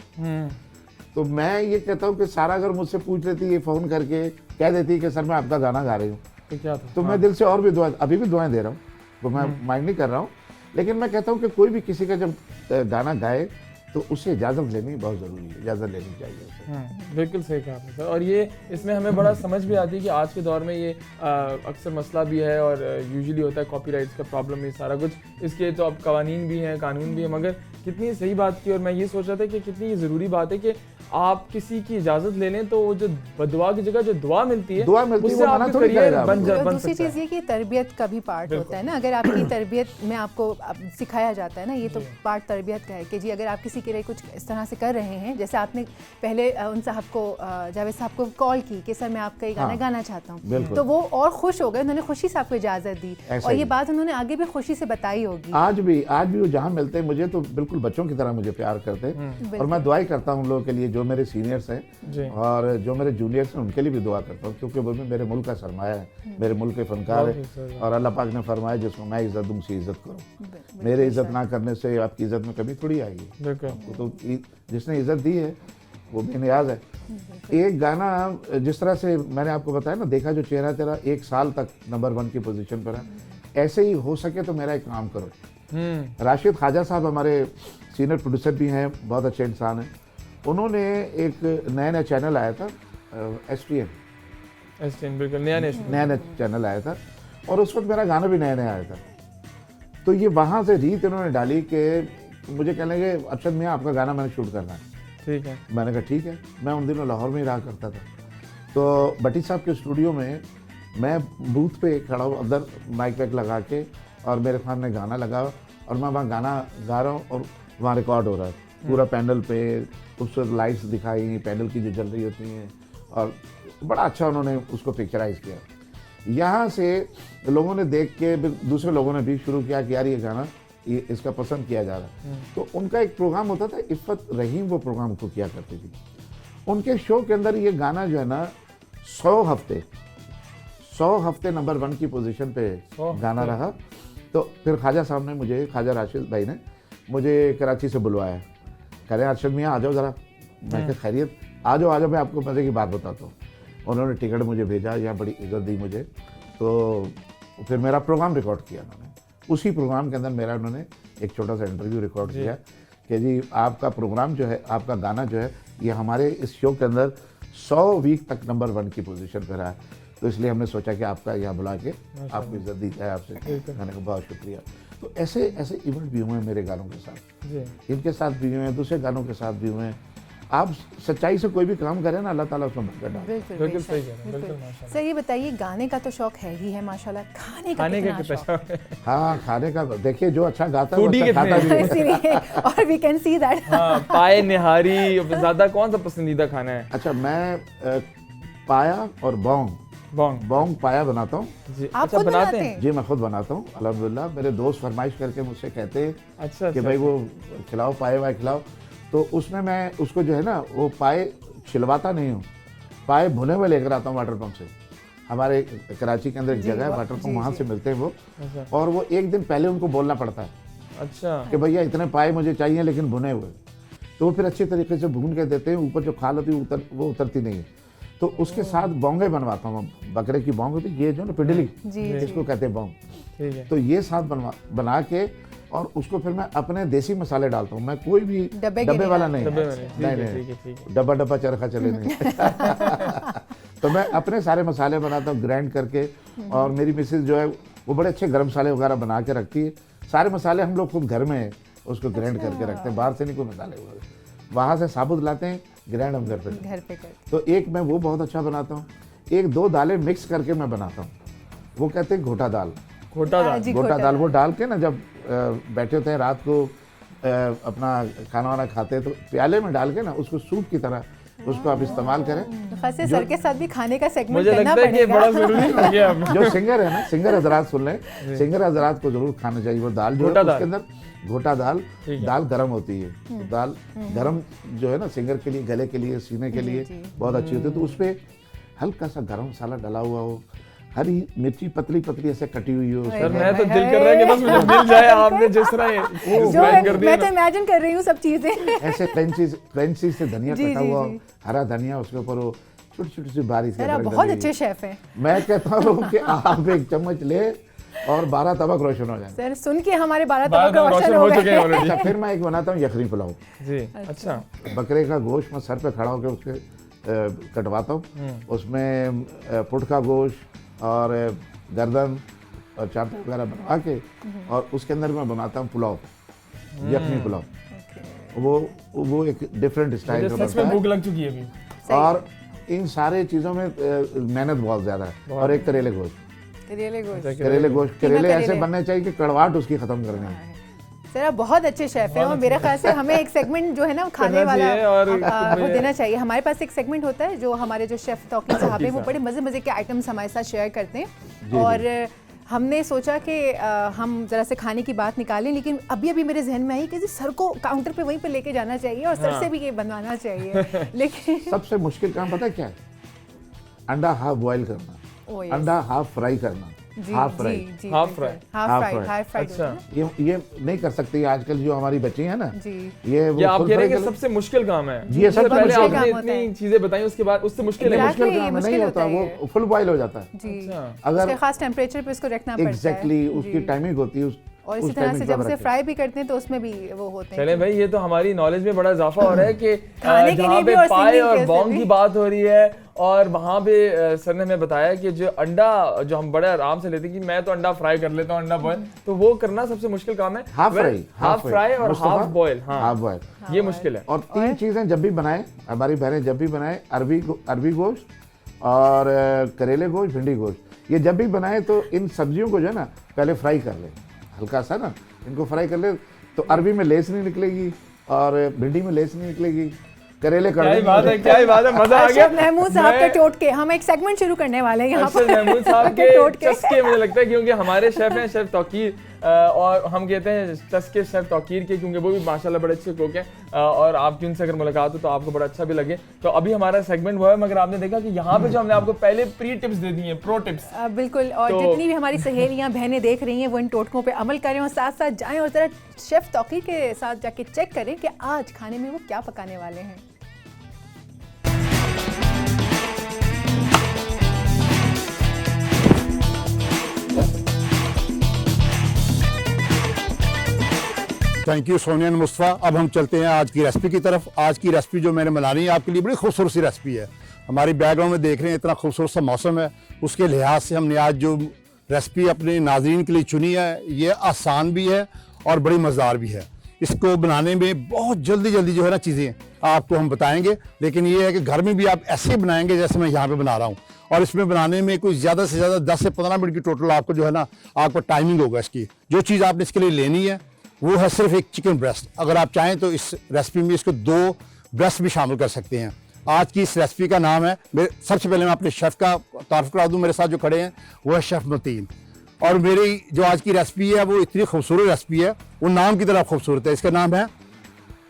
तो मैं ये कहता हूँ कि सारा अगर मुझसे पूछ लेती, ये फ़ोन करके कह देती कि सर मैं आपका गाना गा रही हूँ, तो क्या था? तो मैं दिल से और भी दुआ, अभी भी दुआएं दे रहा हूँ, तो मैं माइंड नहीं कर रहा हूँ। लेकिन मैं कहता हूँ कि कोई भी किसी का जब गाना गाए तो उससे इजाज़त लेनी बहुत ज़रूरी है, इजाज़त लेनी चाहिए उसे। बिल्कुल सही कहा आपने सर। और ये इसमें हमें बड़ा समझ भी आती है कि आज के दौर में ये अक्सर मसला भी है और यूजुअली होता है कॉपीराइट्स का प्रॉब्लम, ये सारा कुछ, इसके तो अब कवानीन भी हैं, कानून भी हैं, मगर कितनी सही बात की। और मैं ये सोच रहा था कि कितनी ज़रूरी बात है कि आप किसी की इजाज़त ले लें तो वो जो बदुआ की जगह जो दुआ मिलती है, उससे आपका करियर बन सकता है। दूसरी चीज़ ये कि तरबियत का भी पार्ट होता है ना, अगर आपकी तरबियत में आपको सिखाया जाता है ना, ये तो पार्ट तरबियत का है कि जी अगर आप किसी के लिए कुछ इस तरह से कर रहे हैं, जैसे आपने पहले उन साहब को, जावेद साहब को कॉल की कि सर मैं आपका ये गाना गाना चाहता हूँ, तो वो और खुश हो गए, उन्होंने खुशी से आपको इजाज़त दी और ये बात उन्होंने आगे भी खुशी से बताई होगी। आज भी वो जहाँ मिलते हैं मुझे तो बिल्कुल बच्चों की तरह मुझे प्यार करते हैं। और मैं दुआई करता हूँ उन लोगों के लिए, जो मेरे सीनियर्स हैं और जो मेरे जूनियर्स हैं, उनके लिए भी दुआ करता हूँ, क्योंकि वो भी मेरे मुल्क का सरमाया है, मेरे मुल्क के फनकार है। और अल्लाह पाक ने फरमाया जिसको मैं इज्जत दूँ उसी इज्जत करो। मेरे इज्जत ना करने से आपकी इज्जत में कभी थोड़ी आएगी। तो जिसने इज्जत दी है वो बेनियाज है। एक गाना जिस तरह से मैंने आपको बताया ना, देखा जो चेहरा तेरा 1 साल तक नंबर 1 की पोजीशन पर है, ऐसे ही हो सके तो मेरा एक काम करो। राशिद ख्वाजा साहब हमारे सीनियर प्रोड्यूसर भी हैं, बहुत अच्छे इंसान हैं। उन्होंने एक नया चैनल आया था, STN, बिल्कुल नया चैनल आया था, और उस वक्त मेरा गाना भी नया आया था। तो ये वहाँ से रीत इन्होंने डाली कि मुझे कहने लगे अरशद मियाँ आपका गाना मैंने शूट करना है। ठीक है, मैंने कहा ठीक है। मैं उन दिनों लाहौर में ही रहा करता था, तो भट्टी साहब के स्टूडियो में मैं बूथ पे खड़ा हूँ, अंदर माइक वैक लगा के, और मेरे सामने गाना लगा और मैं वहाँ गाना गा रहा हूँ और वहाँ रिकॉर्ड हो रहा है पूरा पैनल पे। उस वक्त लाइट्स दिखाई पैनल की जो जल रही होती हैं, और बड़ा अच्छा उन्होंने उसको पिक्चराइज किया। यहाँ से लोगों ने देख के, दूसरे लोगों ने भी शुरू किया कि यार ये गाना ये इसका पसंद किया जा रहा है। तो उनका एक प्रोग्राम होता था, इफ़त रहीम वो प्रोग्राम को किया करती थी। उनके शो के अंदर ये गाना जो है ना 100 हफ्ते नंबर 1 की पोजीशन पे गाना रहा। तो फिर ख्वाजा साहब ने मुझे, ख्वाजा राशिद भाई ने मुझे कराची से बुलवाया, कह रहे अरशद मियाँ आ जाओ ज़रा। मैं कहा खैरियत, आ जाओ, मैं आपको मज़े की बात बताता हूँ। उन्होंने टिकट मुझे भेजा, यहाँ बड़ी इज्जत दी मुझे। तो फिर मेरा प्रोग्राम रिकॉर्ड किया उन्होंने। उसी प्रोग्राम के अंदर मेरा उन्होंने एक छोटा सा इंटरव्यू रिकॉर्ड किया कि जी आपका प्रोग्राम जो है, आपका गाना जो है, ये हमारे इस शो के अंदर 100 वीक तक नंबर 1 की पोजीशन पर रहा है। तो इसलिए हमने सोचा कि आपका यहाँ बुला के आपको इज्जत दी जाए आपसे। मैंने कहा बहुत शुक्रिया। तो ऐसे इवेंट भी हुए हैं मेरे गानों के साथ, इनके साथ भी हुए हैं, दूसरे गानों के साथ भी हुए हैं। आप सच्चाई से कोई भी काम करें ना, अल्लाह ताला उसमें बरकत डाले। बिल्कुल सही कह रहे हैं, बिल्कुल माशाल्लाह। सर ये बताइए, गाने का तो शौक है ही है माशाल्लाह, खाने का कितना शौक है? हाँ, खाने का देखिए, जो अच्छा गाता है वो अच्छा खाता भी है। और वी कैन सी दैट। हाँ, पाए निहारी ज़्यादा कौन सा पसंदीदा खाना है? अच्छा, मैं पाया और बोंग पाया बनाता हूँ। आप खुद बनाते हैं? जी मैं खुद बनाता हूँ अल्हम्दुलिल्लाह। मेरे दोस्त फरमाइश करके मुझसे कहते हैं अच्छा, कि भाई वो खिलाओ, पाए वाए खिलाओ। तो उसमें मैं उसको जो है ना, वो पाए छिलवाता नहीं हूँ, पाए भुने हुए लेकर आता हूँ वाटर पंप से। हमारे कराची के अंदर एक जगह है वाटर पंप, वहाँ से मिलते हैं वो। और वो एक दिन पहले उनको बोलना पड़ता है, अच्छा, कि भैया इतने पाए मुझे चाहिए लेकिन भुने हुए। तो वो फिर अच्छे तरीके से भून के देते हैं। ऊपर जो खाल होती है वो उतरती नहीं है। तो उसके साथ बोंगे बनवाता हूँ, बकरे की बोंग होती है, ये जो ना पिंडली, इसको कहते हैं बोंग। तो ये साथ बना के, और उसको फिर मैं अपने देसी मसाले डालता हूँ। मैं कोई भी डब्बे वाला नहीं, डब्बा चरखा चले नहीं। तो मैं अपने सारे मसाले बनाता हूँ ग्राइंड करके। और मेरी मिसेज जो है वो बड़े अच्छे गरम मसाले वगैरह बना के रखती है। सारे मसाले हम लोग खुद घर में उसको ग्राइंड करके रखते हैं, बाहर से नहीं कोई मसाले वगैरह, वहाँ से साबुत लाते हैं, ग्राइंड हम घर पे करते। तो एक मैं वो बहुत अच्छा बनाता हूँ। 1-2 दालें मिक्स करके मैं बनाता हूँ, वो कहते हैं घोटा दाल। घोटा दाल। जी, गोटा दाल वो डाल के ना जब बैठे होते हैं रात को अपना खाना वाना खाते हैं तो प्याले में डाल के ना उसको सूप की तरह उसको आप इस्तेमाल करें। खासे सर के साथ भी खाने का सेगमेंट मुझे करना लगता है कि ये पड़ेगा। बड़ा जरूरी हो गया अब। जो सिंगर है ना, सिंगर हजरात सुन लें, सिंगर हजरात को जरूर खाना चाहिए वो दाल जो है घोटा दाल। उसके अंदर घोटा दाल, दाल गर्म होती है तो दाल गर्म जो है ना सिंगर के लिए, गले के लिए, सीने के लिए बहुत अच्छी होती है। तो उसपे हल्का सा गरम मसाला डाला हुआ हो, हरी मिर्ची पतली पतली ऐसे कटी हुई हो, सर मैं तो दिल कर रहा है कि बस मुझे मिल जाए, आपने जिस तरह जो explain कर दिया मैं तो ना। इमेजिन कर रही हूँ सब चीजें। ऐसे क्रंची से धनिया जी, कटा जी, हुआ, जी। हरा धनिया उसके ऊपर हो, छोटी छोटी सी बारीक सी सर आप अदरक बहुत डली अच्छे हुई। शेफ हैं। मैं कहता हूँ कि आप एक चम्मच ले और 12 तबक रोशन हो जाए। सर सुन के हमारे 12 बारह तबक तो रोशन रोशन हो हो चुके हैं गए। ऑलरेडी। अच्छा फिर मैं एक बनाता हूँ यखनी पुलाव। जी अच्छा। बकरे का गोश्त मैं सर पे खड़ा होकर उसके कटवाता हूँ, उसमें पुट का गोश्त और गर्दन और चाप वगैरह बना के और उसके अंदर मैं बनाता हूँ पुलाव, यखनी पुलाव। वो एक डिफरेंट स्टाइल मुझे का सच बनता में है भूख लग चुकी है अभी। और इन सारे चीज़ों में मेहनत बहुत ज़्यादा है। और एक करेले गोश्त, करेले गोश्त। करेले गोश्त, करेले ऐसे करेले। बनने चाहिए कि कड़वाहट उसकी ख़त्म करनी है। सर आप बहुत अच्छे शेफ हैं और मेरे ख्याल से हमें एक सेगमेंट जो है ना खाने करना वाला चाहिए और वो देना चाहिए। हमारे पास एक सेगमेंट होता है जो हमारे जो शेफ तौकीर साहब हैं वो बड़े मज़े मज़े के आइटम्स हमारे साथ शेयर करते हैं और हमने सोचा कि हम ज़रा से खाने की बात निकालें, लेकिन अभी अभी मेरे जहन में आई कि सर को काउंटर पे वहीं पे लेके जाना चाहिए और सर से भी ये बनवाना चाहिए। लेकिन सबसे मुश्किल काम पता है क्या है? अंडा हाफ बॉईल करना, ओ यस। अंडा हाफ फ्राई करना, जी हाफ जी फ्राई। जी हाफ बिल्कुल। Fry. Half half fry fry. Half fry अच्छा। ये नहीं कर सकती आजकल जो हमारी बच्ची है ना, जी। ये वो ये आप फुल कह रहे फ्राई हैं कि कर- सबसे मुश्किल काम है। ये सबसे पहले मुश्किल आपने काम होता इतनी है। चीजें बताई उसके बाद उससे मुश्किल है। Exactly, मुश्किल काम है, मुश्किल नहीं होता होता, है वो फुल बॉईल हो जाता है। जी अच्छा। अगर उसके खास टेम्परेचर पे इसको रखना पड़ता है। एग्जैक्टली उसकी जी। टाइमिंग होती है और इसी उस तरह timing से पे जब आप उसे रखें। फ्राई भी करते हैं तो उसमें भी वो होते हैं। चले भाई ये तो हमारी नॉलेज में बड़ा इजाफा हो रहा है कि खाने के जहाँ लिए भी पे और पाए singing और के बॉन्ग से की भी। बात हो रही है और वहाँ पे सर ने हमें बताया कि जो अंडा जो हम बड़े आराम से लेते हैं कि मैं तो अंडा फ्राई कर लेता हूँ, अंडा बॉयल, तो वो करना सबसे मुश्किल काम है। हाफ फ्राई, हाफ फ्राई और मुस्तफा, हाफ बॉयल। हाँ हाफ बॉयल। ये मुश्किल है। और 3 चीज़ें जब भी बनाए, हमारी बहनें जब भी बनाए, अरबी गोश्त और करेले गोश्त, भिंडी गोश्त, ये जब भी बनाए तो इन सब्जियों को जो है ना पहले फ्राई कर ले, हल्का सा ना इनको फ्राई कर ले तो अरबी में लेस नहीं निकलेगी और भिंडी में लेस नहीं निकलेगी, करेले क्या कड़वे ही नहीं बात है, निकलेंगे। क्या ही बात है, मजा आ गया। अरशद महमूद साहब का मैं- टोट के हम एक सेगमेंट शुरू करने वाले हैं यहाँ अरशद पर। महमूद साहब के के टोट के। चस्के मुझे लगता है क्योंकि हमारे शेफ हैं शेफ तौकीर और हम कहते हैं चस्के शेफ तौकीर के क्योंकि वो भी माशाल्लाह बड़े अच्छे कुक हैं और आपकी उनसे अगर मुलाकात हो तो आपको बड़ा अच्छा भी लगे। तो अभी हमारा सेगमेंट वो है, मगर आपने देखा कि यहाँ पे जो हमने आपको पहले प्री टिप्स दे दी हैं, प्रो टिप्स। बिल्कुल। और तो- जितनी भी हमारी सहेलियां बहनें देख रही हैं वो इन टोटकों पे अमल करें और साथ साथ जाएं और ज़रा शेफ तौकीर के साथ जाके चेक करें कि आज खाने में वो क्या पकाने वाले हैं। Thank you Sonia and Mustafa. अब हम चलते हैं आज की रेसिपी की तरफ। आज की रेसिपी जो मैंने बना रही है आपके लिए बड़ी खूबसूरत सी रेसिपी है। हमारी बैकग्राउंड में देख रहे हैं इतना खूबसूरत सा मौसम है, उसके लिहाज से हमने आज जो रेसिपी अपने नाज़रीन के लिए चुनी है ये आसान भी है और बड़ी मज़ेदार भी है। इसको बनाने में बहुत जल्दी जल्दी जो है ना चीज़ें आपको हम बताएंगे, लेकिन ये है कि घर में भी आप ऐसे ही बनाएंगे जैसे मैं यहाँ पे बना रहा हूँ। और इसमें बनाने में कोई ज़्यादा से ज़्यादा 10 से 15 मिनट की टोटल आपको जो है ना आपको टाइमिंग होगा इसकी। जो चीज़ आपने इसके लिए लेनी है वो है सिर्फ एक चिकन ब्रेस्ट। अगर आप चाहें तो इस रेसिपी में इसको 2 ब्रेस्ट भी शामिल कर सकते हैं। आज की इस रेसिपी का नाम है, सबसे पहले मैं अपने शेफ़ का तारुफ करा दूं। मेरे साथ जो खड़े हैं वो है शेफ़ मतीन, और मेरी जो आज की रेसिपी है वो इतनी खूबसूरत रेसिपी है, वो नाम की तरह खूबसूरत है। इसका नाम है,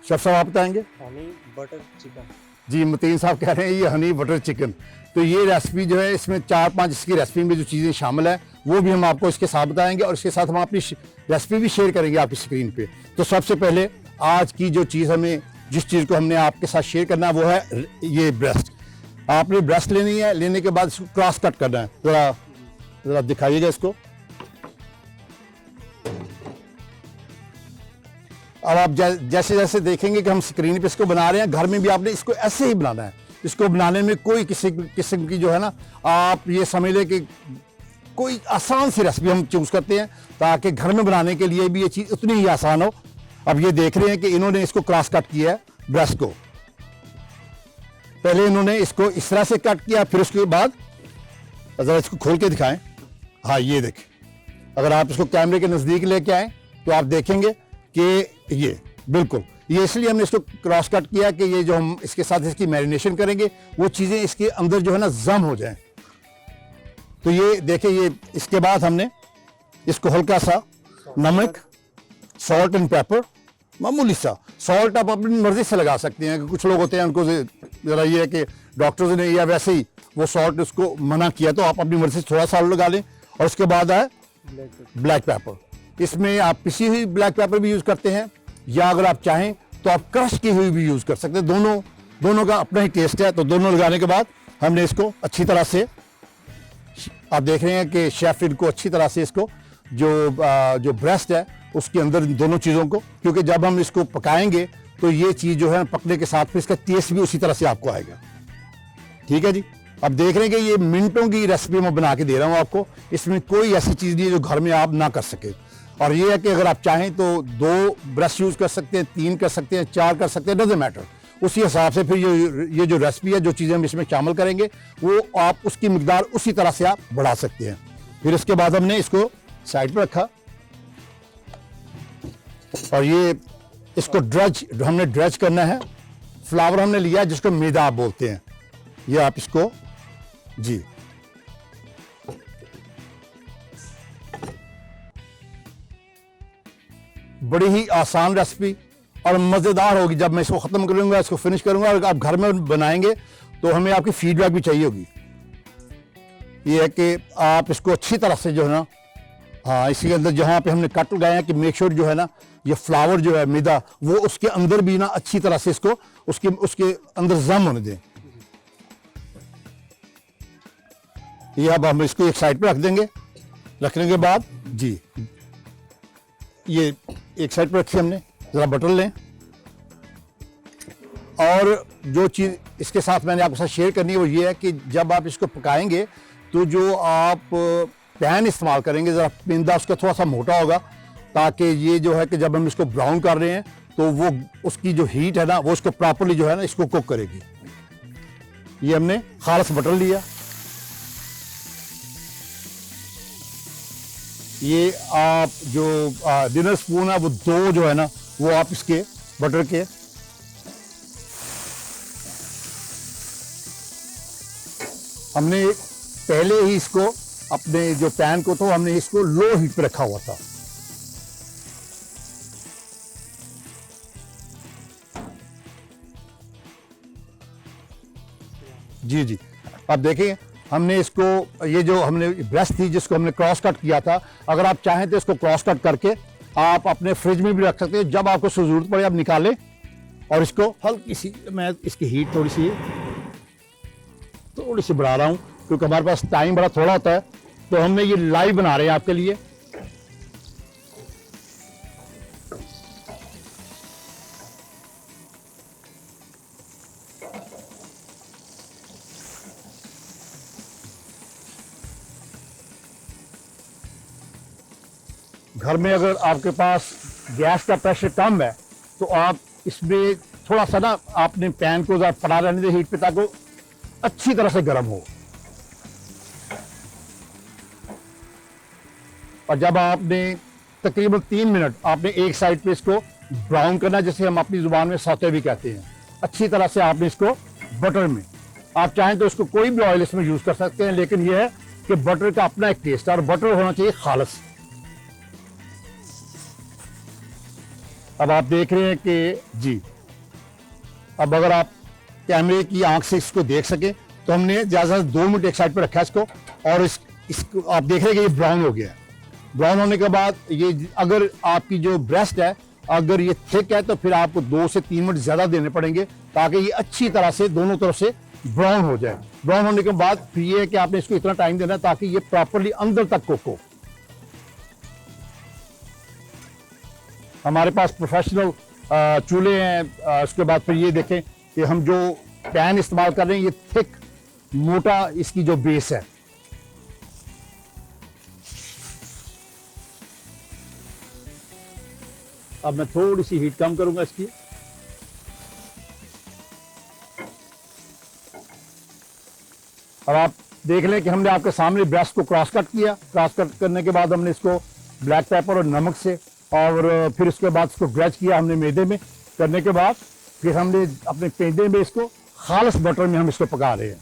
शेफ़ साहब आप बताएंगे? Honey butter chicken. जी, मतीन साहब कह रहे हैं ये हनी बटर चिकन। तो ये रेसिपी जो है इसमें 4-5 इसकी रेसिपी में जो चीज़ें शामिल है वो भी हम आपको इसके साथ बताएंगे और इसके साथ हम अपनी रेसिपी भी शेयर करेंगे आपकी स्क्रीन पे। तो सबसे पहले आज की जो चीज़ हमें, जिस चीज़ को हमने आपके साथ शेयर करना है वो है ये ब्रेस्ट। आपने ब्रेस्ट लेनी है, लेने के बाद इसको क्रॉस कट करना है। ज़रा दिखाइएगा इसको। अब आप जैसे जैसे देखेंगे कि हम स्क्रीन पे इसको बना रहे हैं, घर में भी आपने इसको ऐसे ही बनाना है। इसको बनाने में कोई किसी किस्म की जो है ना, आप ये समझ लें कि कोई आसान सी रेसिपी हम चूज़ करते हैं ताकि घर में बनाने के लिए भी ये चीज़ उतनी ही आसान हो। अब ये देख रहे हैं कि इन्होंने इसको क्रॉस कट किया है ब्रेस्ट को। पहले इन्होंने इसको इस तरह से कट किया, फिर उसके बाद ज़रा इसको खोल के दिखाएं। हाँ, ये देखें, अगर आप इसको कैमरे के नज़दीक लेके आए तो आप देखेंगे कि ये बिल्कुल, ये इसलिए हमने इसको क्रॉस कट किया कि ये जो हम इसके साथ इसकी मैरिनेशन करेंगे वो चीज़ें इसके अंदर जो है ना जम हो जाएं। तो ये देखिए, ये इसके बाद हमने इसको हल्का सा नमक, सॉल्ट एंड पेपर, मामूली सा सॉल्ट आप अपनी मर्जी से लगा सकते हैं। कुछ लोग होते हैं उनको ज़रा ये है कि डॉक्टर्स ने या वैसे ही वो सॉल्ट उसको मना किया, तो आप अपनी मर्जी से थोड़ा सॉल्ट लगा लें। और उसके बाद है ब्लैक पेपर। इसमें आप पिसी हुई ब्लैक पेपर भी यूज़ करते हैं, या अगर आप चाहें तो आप क्रश की हुई भी यूज़ कर सकते हैं। दोनों का अपना ही टेस्ट है। तो दोनों लगाने के बाद हमने इसको अच्छी तरह से, आप देख रहे हैं कि शेफ इनको अच्छी तरह से इसको जो ब्रेस्ट है उसके अंदर दोनों चीज़ों को, क्योंकि जब हम इसको पकाएंगे तो ये चीज़ जो है पकने के साथ फिर इसका टेस्ट भी उसी तरह से आपको आएगा। ठीक है जी। अब देख रहे हैं कि ये मिनटों की रेसिपी मैं बना के दे रहा हूँ आपको, इसमें कोई ऐसी चीज़ नहीं है जो घर में आप ना कर सके। और ये है कि अगर आप चाहें तो 2 ब्रश यूज़ कर सकते हैं, 3 कर सकते हैं, 4 कर सकते हैं, डजंट मैटर। उसी हिसाब से फिर ये जो रेसिपी है, जो चीज़ें हम इसमें शामिल करेंगे वो आप उसकी मिकदार उसी तरह से आप बढ़ा सकते हैं। फिर इसके बाद हमने इसको साइड पर रखा और ये इसको हमने ड्रज करना है। फ्लावर हमने लिया जिसको मैदा आप बोलते हैं। ये आप इसको जी बड़ी ही आसान रेसिपी और मज़ेदार होगी। जब मैं इसको ख़त्म करूंगा, इसको फिनिश करूंगा, और आप घर में बनाएंगे तो हमें आपकी फीडबैक भी चाहिए होगी। ये है कि आप इसको अच्छी तरह से जो है ना, हाँ, इसके अंदर जहाँ पे हमने कट लगाए हैं कि मेक श्योर जो है ना ये फ्लावर जो है मैदा वो उसके अंदर भी ना अच्छी तरह से इसको उसके अंदर जम होने दें। ये अब हम इसको एक साइड पे रख देंगे। रखने के बाद जी ये एक साइड पे रखी हमने। ज़रा बटर लें और जो चीज़ इसके साथ मैंने आपके साथ शेयर करनी है वो ये है कि जब आप इसको पकाएंगे तो जो आप पैन इस्तेमाल करेंगे, ज़रा पिंदा उसका थोड़ा सा मोटा होगा, ताकि ये जो है कि जब हम इसको ब्राउन कर रहे हैं तो वो उसकी जो हीट है ना वो उसको प्रॉपरली जो है ना इसको कुक करेगी। ये हमने खालिस बटर लिया। ये आप जो डिनर स्पून है वो 2 जो है ना वो आप इसके बटर के हमने पहले ही इसको अपने जो पैन को तो हमने इसको लो हीट पे रखा हुआ था। जी जी, आप देखिए हमने इसको, ये जो हमने ब्रेस्ट थी जिसको हमने क्रॉस कट किया था, अगर आप चाहें तो इसको क्रॉस कट करके आप अपने फ्रिज में भी रख सकते हैं। जब आपको जरूरत पड़े आप निकालें और इसको हल्की सी, मैं इसकी हीट थोड़ी सी बढ़ा रहा हूँ क्योंकि हमारे पास टाइम बड़ा थोड़ा होता है, तो हमने ये लाइव बना रहे हैं आपके लिए। घर में अगर आपके पास गैस का प्रेशर कम है तो आप इसमें थोड़ा सा ना आपने पैन को ज़रा पड़ा रहने दें हीट पे ताकि अच्छी तरह से गर्म हो। और जब आपने तकरीबन 3 मिनट आपने एक साइड पे इसको ब्राउन करना, जैसे हम अपनी जुबान में सौते भी कहते हैं, अच्छी तरह से आपने इसको बटर में, आप चाहें तो इसको कोई भी ऑयल इसमें यूज़ कर सकते हैं, लेकिन यह है कि बटर का अपना एक टेस्ट है और बटर होना चाहिए खालिस। अब आप देख रहे हैं कि जी, अब अगर आप कैमरे की आंख से इसको देख सके तो हमने ज़्यादा से 2 मिनट एक साइड पर रखा इसको, और इसको आप देख रहे हैं कि ये ब्राउन हो गया है। ब्राउन होने के बाद ये, अगर आपकी जो ब्रेस्ट है अगर ये थिक है तो फिर आपको 2 से 3 मिनट ज़्यादा देने पड़ेंगे ताकि ये अच्छी तरह से दोनों तरफ से ब्राउन हो जाए। ब्राउन होने के बाद फिर ये है कि आपने इसको इतना टाइम देना है ताकि ये प्रॉपरली अंदर तक कुक हो। हमारे पास प्रोफेशनल चूल्हे हैं। उसके बाद फिर ये देखें कि हम जो पैन इस्तेमाल कर रहे हैं ये थिक मोटा इसकी जो बेस है। अब मैं थोड़ी सी हीट कम करूंगा इसकी। अब आप देख लें कि हमने आपके सामने ब्रेस्ट को क्रॉस कट किया। क्रॉस कट करने के बाद हमने इसको ब्लैक पेपर और नमक से, और फिर उसके बाद इसको ग्रेज किया हमने मैदे में। करने के बाद फिर हमने अपने पेंदे में इसको खालिस बटर में हम इसको पका रहे हैं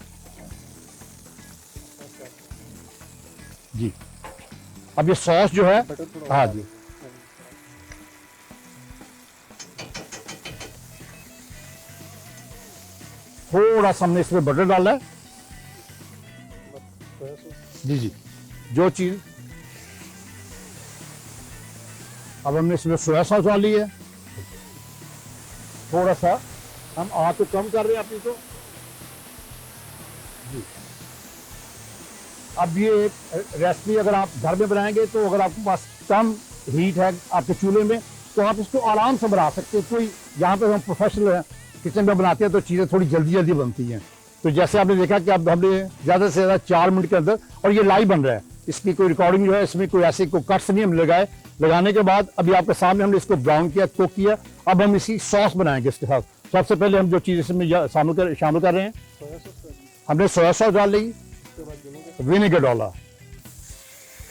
जी। अब ये सॉस जो है, हाँ जी, थोड़ा सा हमने इसमें बटर डाला है जी जी, जो चीज। अब हमने इसमें सोया सॉस डाली है, थोड़ा सा हम आग को कम कर रहे हैं अपनी को जी। अब ये रेसिपी अगर आप घर में बनाएंगे तो अगर आपके पास कम हीट है आपके चूल्हे में तो आप इसको आराम से बना सकते हैं। कोई यहाँ पे हम प्रोफेशनल हैं, किचन में बनाते हैं तो चीज़ें थोड़ी जल्दी जल्दी बनती हैं। तो जैसे आपने देखा कि अब हमने ज़्यादा से ज़्यादा 4 मिनट के अंदर, और ये लाइव बन रहा है, इसकी कोई रिकॉर्डिंग जो है इसमें कोई ऐसे कोई कट्स नहीं हम लगाए। लगाने के बाद अभी आपके सामने हमने इसको ब्राउन किया, कुक किया। अब हम इसी सॉस बनाएंगे इसके साथ। सबसे पहले हम जो चीज़ इसमें शामिल कर रहे हैं, हमने सोया सॉस डाल ली, विनेगर डाला,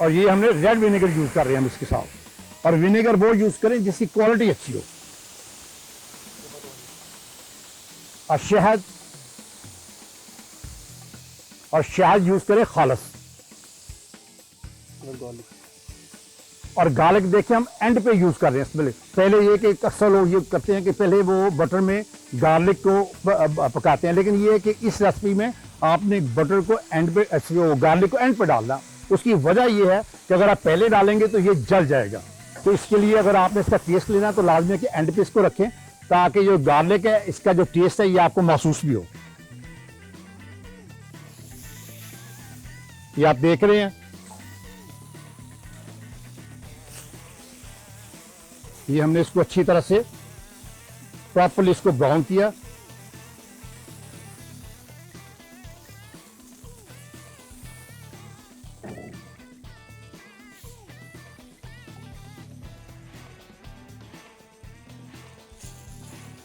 और ये हमने रेड विनेगर यूज़ कर रहे हैं हम इसके साथ। और विनेगर वो यूज़ करें जिसकी क्वालिटी अच्छी हो। और शहद यूज़ करें खालिस। और गार्लिक देखिए हम एंड पे यूज कर रहे हैं। पहले ये कि अक्सर लोग ये करते हैं कि पहले वो बटर में गार्लिक को पकाते हैं, लेकिन ये है कि इस रेसिपी में आपने बटर को एंड पे, गार्लिक को एंड पे डालना। उसकी वजह ये है कि अगर आप पहले डालेंगे तो ये जल जाएगा। तो इसके लिए अगर आपने इसका टेस्ट लेना है तो लाजमी है कि एंड पे इसको रखें, ताकि जो गार्लिक है इसका जो टेस्ट है ये आपको महसूस भी हो। ये आप देख रहे हैं, ये हमने इसको अच्छी तरह से प्रॉपर्ली इसको ब्राउन किया।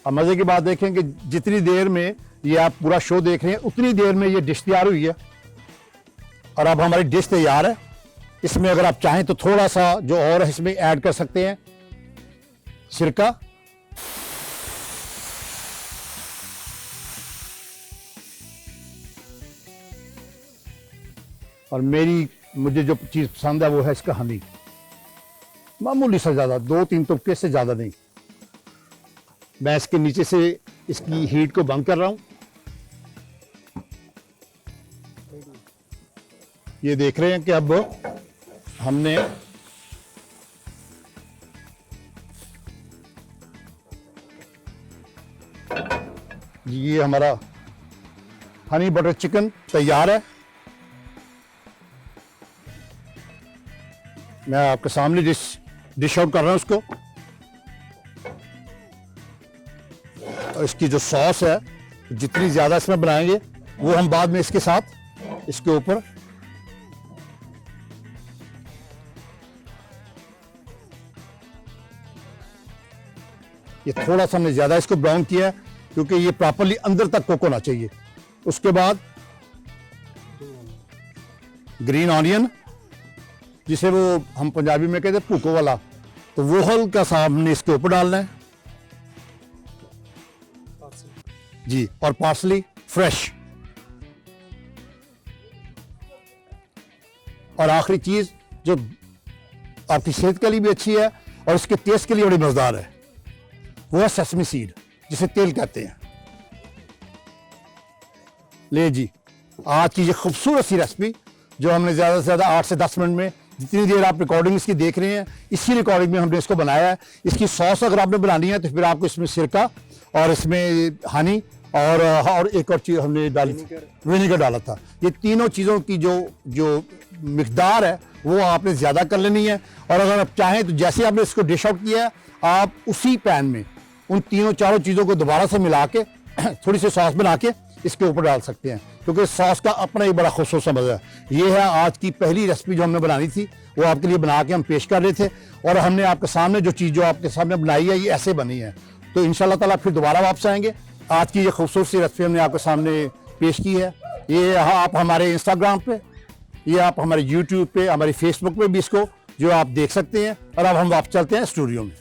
अब मजे की बात देखें कि जितनी देर में ये आप पूरा शो देख रहे हैं उतनी देर में ये डिश तैयार हुई है। और अब हमारी डिश तैयार है। इसमें अगर आप चाहें तो थोड़ा सा जो और है इसमें ऐड कर सकते हैं, सिरका। और मुझे जो चीज पसंद है वो है इसका हनी, मामूली सा, ज्यादा 2-3 तुपके से ज्यादा नहीं। मैं इसके नीचे से इसकी हीट को बंद कर रहा हूं। ये देख रहे हैं कि अब हमने ये हमारा हनी बटर चिकन तैयार है। मैं आपके सामने डिश आउट कर रहा हूं उसको। और इसकी जो सॉस है जितनी ज्यादा इसमें बनाएंगे वो हम बाद में इसके साथ इसके ऊपर ये थोड़ा सा हमने ज्यादा इसको ब्राउन किया है क्योंकि ये प्रॉपर्ली अंदर तक कुक होना चाहिए। उसके बाद ग्रीन ऑनियन, जिसे वो हम पंजाबी में कहते हैं भूको वाला, तो वो हल्का सा हमने इसके ऊपर डालना है जी। और पार्सली फ्रेश। और आखिरी चीज जो आपकी सेहत के लिए भी अच्छी है और इसके टेस्ट के लिए बड़ी मजेदार है, वो है सेसमी सीड, जिसे तेल कहते हैं। ले जी, आज की ये खूबसूरत सी रेसिपी जो हमने ज़्यादा से ज़्यादा 8 से 10 मिनट में, जितनी देर आप रिकॉर्डिंग इसकी देख रहे हैं, इसी रिकॉर्डिंग में हमने इसको बनाया है। इसकी सॉस अगर आपने बनानी है तो फिर आपको इसमें सिरका और इसमें हनी और एक और चीज़ हमने डाली, विनेगर डाला था। ये तीनों चीज़ों की जो मिकदार है वो आपने ज़्यादा कर लेनी है। और अगर आप चाहें तो जैसे आपने इसको डिश आउट किया है, आप उसी पैन में उन तीनों चारों चीज़ों को दोबारा से मिला के थोड़ी सी सॉस बना के इसके ऊपर डाल सकते हैं, क्योंकि सॉस का अपना ही बड़ा खूबसूरत मज़ा है। ये है आज की पहली रेसिपी जो हमने बनानी थी, वो आपके लिए बना के हम पेश कर रहे थे। और हमने आपके सामने जो चीज़ जो आपके सामने बनाई है ये ऐसे बनी है। तो इंशाल्लाह ताला फिर दोबारा वापस आएंगे। आज की ये खूबसूरत सी रेसिपी हमने आपके सामने पेश की है। ये आप हमारे इंस्टाग्राम पे, ये आप हमारे यूट्यूब पे, हमारे फेसबुक पे भी इसको जो आप देख सकते हैं। और अब हम वापस चलते हैं स्टूडियो में।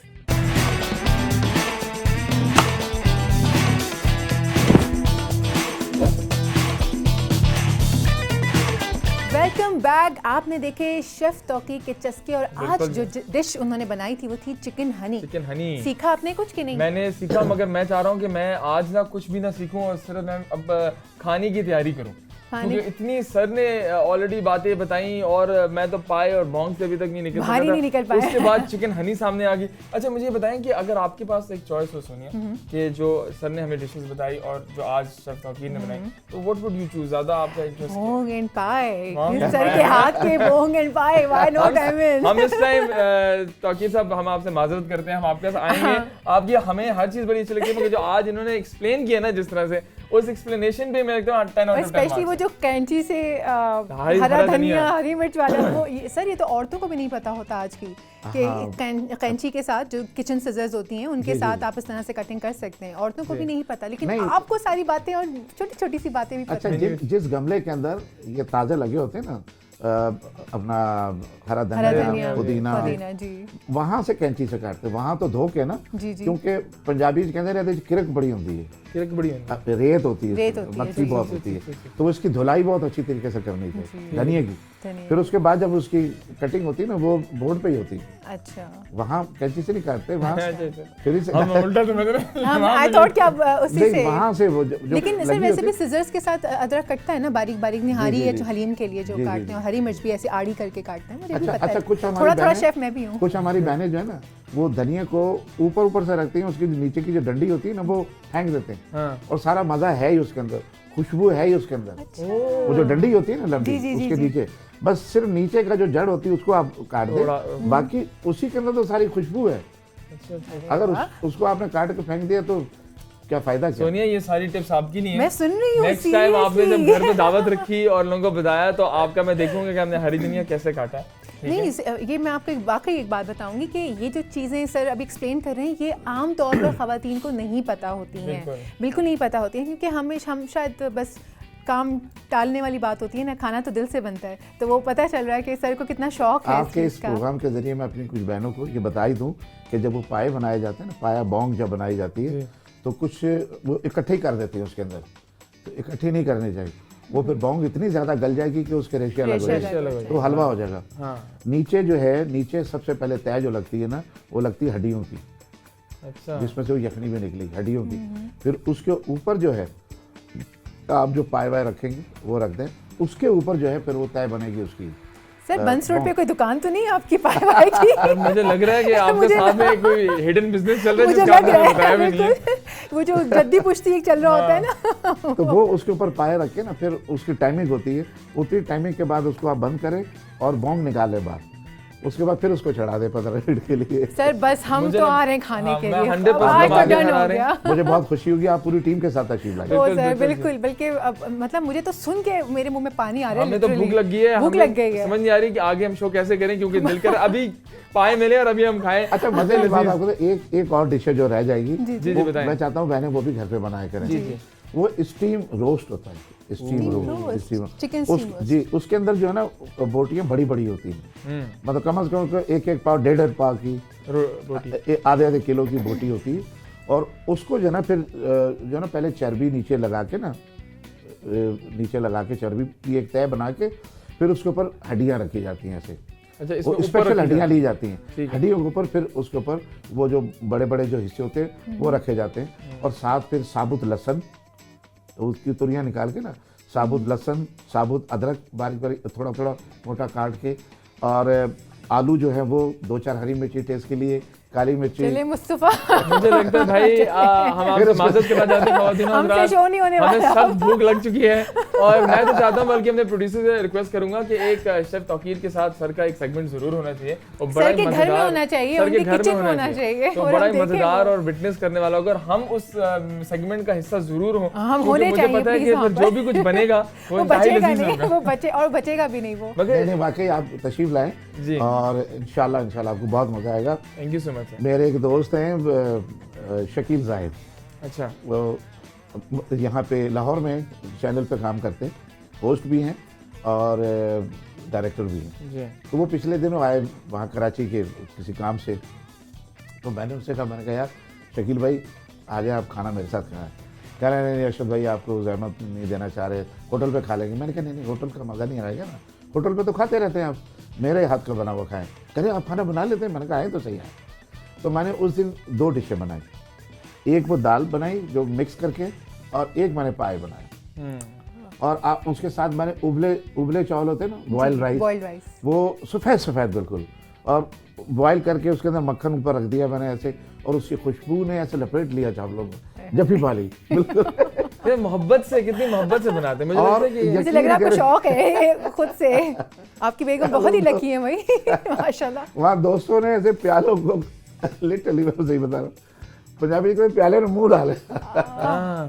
Welcome back. आपने देखे शेफ तौकीर के चस्के और आज जो डिश उन्होंने बनाई थी वो थी चिकन हनी। चिकन हनी सीखा आपने कुछ कि नहीं? मैंने सीखा, मगर मैं चाह रहा हूँ कि मैं आज ना कुछ भी ना सीखूं और सिर्फ मैं अब खाने की तैयारी करूँ, क्योंकि इतनी सर ने ऑलरेडी बातें बताई और मैं तो पाए और बॉन्ग से अभी तक नहीं निकल बाहर ही नहीं निकल पाया। उसके बाद चिकन हनी सामने आ गई। अच्छा मुझे बताएं कि अगर आपके पास एक चॉइस हो सोनिया कि जो सर ने हमें डिशेस बताई और जो आज शेफ तौकीर ने बनाई, तो व्हाट वुड यू चूज? ज्यादा आपका interest Bong and pi, Bong and sir के हाथ के Bong and pi, why not? I mean हम इस टाइम तौकीर साहब हम आपसे माजरत करते हैं, हम आपके पास आएंगे। आपकी हमें हर चीज बड़ी अच्छी लगी है, मगर जो आज इन्होंने एक्सप्लेन किया ना जिस तरह से, उस एक्सप्लेनेशन पे मैं लगता हूँ 10 आउट ऑफ 10 स्पेशली वो जो कैंची से हरा धनिया, हरी मिर्च वाला वो सर ये तो औरतों को भी नहीं पता होता आज की कि कैंची के साथ जो किचन सिजर्स होती हैं उनके साथ आप इस तरह से कटिंग कर सकते हैं। औरतों को भी नहीं पता, लेकिन आपको सारी बातें और छोटी छोटी सी बातें भी पता अच्छा, जिस गमले के अंदर ये ताजे लगे होते हैं ना, अपना हरा धनिया, पुदीना, जी, वहां से कैंची से काटते, वहां तो धो के ना, क्योंकि पंजाबी कहते रहते किरक बड़ी होती है, किरक बड़ी है, रेत होती है, मक्खी बहुत होती है, तो उसकी धुलाई बहुत अच्छी तरीके से करनी चाहिए धनिया की। फिर उसके बाद जब उसकी कटिंग होती है ना, वो बोर्ड पे ही होती है। अच्छा, वहाँ कैंची से नहीं काटते, वहाँ हम उल्टा समझ रहे हैं। आई थॉट कि आप उसी से वहाँ से वो लेकिन सर वैसे भी सिजर्स के साथ अदरक कटता है ना, बारीक बारीक निहारी या हलीम के लिए जो काटते हैं, हरी मिर्च भी ऐसे आड़ी करके काटते हैं, मुझे भी पता है। कुछ थोड़ा थोड़ा शेफ मैं भी हूँ। कुछ हमारी बहनें जो है ना, वो धनिया को ऊपर ऊपर से रखती हैं, उसकी नीचे की जो डंडी होती है ना वो फेंक देते हैं, और सारा मजा है ही उसके अंदर, खुशबू है ही उसके अंदर। वो जो डंडी होती है ना लंबी, उसके नीचे बस सिर्फ नीचे का जो जड़ होती है उसको आप काट दें, बाकी उसी के अंदर तो सारी खुशबू है। अगर उसको आपने काट के फेंक दिया तो क्या फायदा? सोनिया ये सारी टिप्स आपकी नहीं है, मैं सुन रही हूँ। नेक्स्ट टाइम आपने जब घर में दावत रखी और लोगों को बताया तो आपका मैं देखूंगा कि हमने हरी धनिया कैसे काटा है। नहीं, ये मैं आपको वाकई एक बात बताऊंगी कि ये जो चीज़ें सर अभी एक्सप्लेन कर रहे हैं ये आम तौर पर ख़वातीन को नहीं पता होती हैं, बिल्कुल नहीं पता होती हैं, क्योंकि हम शायद बस काम टालने वाली बात होती है ना, खाना तो दिल से बनता है। तो वो पता चल रहा है कि सर को कितना शौक है आपके इस प्रोग्राम के जरिए मैं अपनी कुछ बहनों को ये बता ही दूं कि जब वो पाए बनाए जाते हैं ना, पाया बॉन्ग जब बनाई जाती है तो कुछ वो इकट्ठे ही कर देते हैं उसके अंदर, तो इकट्ठे नहीं करने चाहिए। वो फिर बॉन्ग इतनी ज़्यादा गल जाएगी कि उसके रेशे अलग हो जाएंगे, तो हलवा हो जाएगा। नीचे जो है, नीचे सबसे पहले तय जो लगती है ना, वो लगती है हड्डियों की, अच्छा, जिसमें से वो यखनी भी निकली हड्डियों की। फिर उसके ऊपर जो है आप जो पाए वाए रखेंगे वो रख दें, उसके ऊपर जो है फिर वो तय बनेगी उसकी। सर बंस रोड पे कोई दुकान तो नहीं आपकी पाए वाए की? मुझे लग रहा है कि आपके साथ में कोई हिडन बिजनेस चल रहा है, मुझे लग रहा है बिल्कुल वो जो जद्दी पुश्ती चल रहा होता है ना, तो वो उसके ऊपर पाए रख के ना, फिर उसकी टाइमिंग होती है, उतनी टाइमिंग के बाद उसको आप बंद करें और बॉन्ग निकाले बाहर, उसके बाद फिर उसको चढ़ा दे 15 मिनट के लिए। सर बस हम तो आ रहे हैं खाने के लिए, 100% मुझे बहुत खुशी होगी, आप पूरी टीम के साथ तशरीफ लाइए। ओ सर बिल्कुल, बल्कि मतलब मुझे तो सुन के मेरे मुंह में पानी आ रहा है। हमें तो भूख लग गई है, भूख लग गई है, समझ नहीं आ रही कि आगे हम शो कैसे करें, क्योंकि दिल कर अभी पाए मिले और अभी हम खाएं। अच्छा, मजे की बात आपको एक और डिश है जो रह जाएगी, जी बताएं। मैं चाहता हूँ बहनें वो भी घर पे बनाया करें। वो स्टीम रोस्ट होता है, स्टीम रोस्ट, चिकन जी, उसके अंदर जो है ना बोटियां बड़ी बड़ी होती हैं, मतलब कम से कम एक पाव 1.5 पाव की बोटी, आधे किलो की बोटी होती है, और उसको जो है ना फिर जो है ना पहले चर्बी नीचे लगा के ना, नीचे लगा के चर्बी की एक तय बना के फिर उसके ऊपर हड्डियां रखी जाती हैं ऐसे। अच्छा, स्पेशल हड्डियां ली जाती हैं, हड्डियों के ऊपर फिर उसके ऊपर वो जो बड़े बड़े जो हिस्से होते हैं वो रखे जाते हैं, और साथ फिर साबुत लहसुन, उसकी तुरियां निकाल के ना, साबुत लहसुन, साबुत अदरक बारीक बारीक थोड़ा थोड़ा मोटा काट के, और आलू जो है वो 2-4 हरी मिर्ची टेस्ट के लिए, काली मिर्ची। चलिए मुस्तफा, मुझे लगता है भाई हम आपसे माजरत करना चाहते हैं ख़वातीन हज़रात, शो नहीं होने वाला, हमें सब भूख लग चुकी है, और मैं तो चाहता हूँ बल्कि अपने प्रोड्यूसर से रिक्वेस्ट करूंगा कि एक शेफ तौकीर के साथ सर का एक सेगमेंट जरूर होना चाहिए, और बड़ा सर के घर में होना चाहिए, सर के उनके घर में किचन में होना चाहिए, तो बड़ा ही मजेदार और विटनेस करने वाला होगा, और हम उस सेगमेंट का हिस्सा जरूर हों, हम होने चाहिए। मुझे पता है कि जो भी कुछ बनेगा वो बचेगा नहीं, वो बचेगा भी नहीं, वो नहीं, वाकई आप तशरीफ लाएं जी, और इंशाल्लाह आपको बहुत मजा आएगा। Thank you so much. मेरे एक दोस्त हैं शकील जाहिद, अच्छा, वो यहाँ पे लाहौर में चैनल पे काम करते हैं, होस्ट भी हैं और डायरेक्टर भी हैं। जी तो वो पिछले दिनों आए वहाँ कराची के किसी काम से, तो मैंने उनसे कहा, मैंने कहा यार शकील भाई आ जाए, आप खाना मेरे साथ खाएं। कह रहे नहीं अरशद भाई आपको जहमत नहीं देना चाह रहे, होटल पे खा लेंगे। मैंने कहा नहीं होटल का मज़ा नहीं आएगा ना, होटल पे तो खाते रहते हैं आप, मेरे हाथ का बना हुआ खाएं। कह रहे आप खाना बना लेते हैं। मैंने कहा आए तो सही आए। तो मैंने उस दिन 2 डिशें बनाई, एक वो दाल बनाई जो मिक्स करके, और एक मैंने पाए बनाए। और आप उसके साथ मैंने उबले चावल होते हैं ना, बॉयल राइस, वो सफ़ेद बिल्कुल, और बॉयल करके उसके अंदर मक्खन ऊपर रख दिया मैंने ऐसे, और उसकी खुशबू ने ऐसे लपेट लिया चावलों में, जब भी पाली बिल्कुल। ये मोहब्बत से, कितनी मोहब्बत से बनाते हैं। मुझे लगता है कि मुझे लग रहा है आपको शौक है खुद से। आपकी बेगम बहुत ही लकी है भाई माशाल्लाह। वहाँ दोस्तों ने ऐसे प्यालों को लिटरली मैं सही बता रहा हूँ, पंजाबी के प्याले में मुंह डाले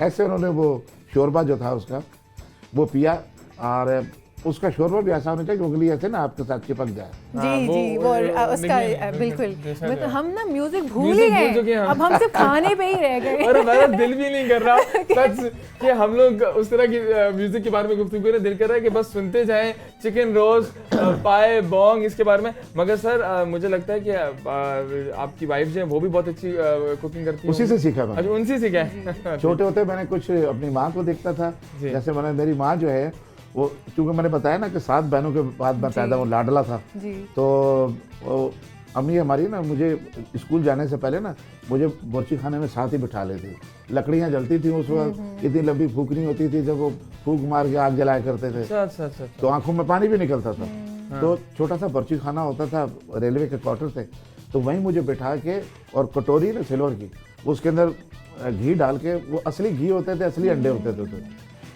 ऐसे उन्होंने वो शोरबा जो था उसका वो पिया, और उसका शोरबा भी ऐसा होना चाहिए कि उंगली ऐसे ना आपके साथ चिपक जाए। जी वो उसका बिल्कुल, मतलब हम ना म्यूजिक भूल ही गए, अब हम सिर्फ खाने पे ही रह गए। और हमारा दिल भी नहीं कर रहा सच कि हम लोग उस तरह की म्यूजिक के बारे में गुफ्तगू करें, दिल कर रहा है कि बस सुनते जाएं, चिकन रोस्ट, पाए, बोंग, इसके बारे में। मगर सर मुझे लगता है कि आपकी वाइफ जो है वो भी बहुत अच्छी कुकिंग करती है। उसी से सीखा मैंने। अच्छा उनसे सीखा है। छोटे होते मैंने कुछ अपनी माँ को देखता था, जैसे मैंने मेरी माँ जो है वो, क्योंकि मैंने बताया ना कि 7 बहनों के बाद मैं पैदा हूँ, लाडला था, तो अम्मी हमारी ना मुझे स्कूल जाने से पहले ना मुझे बोर्ची खाने में साथ ही बिठा लेती। लकड़ियाँ जलती थी उस वक्त, इतनी लंबी फूकनी होती थी जब वो फूक मार के आग जलाया करते थे। अच्छा। तो आंखों में पानी भी निकलता था। तो छोटा सा बोर्ची खाना होता था, रेलवे के क्वार्टर थे, तो वहीं मुझे बिठा के, और कटोरी ना सिल्वर की, उसके अंदर घी डाल के, वो असली घी होते थे, असली अंडे होते थे,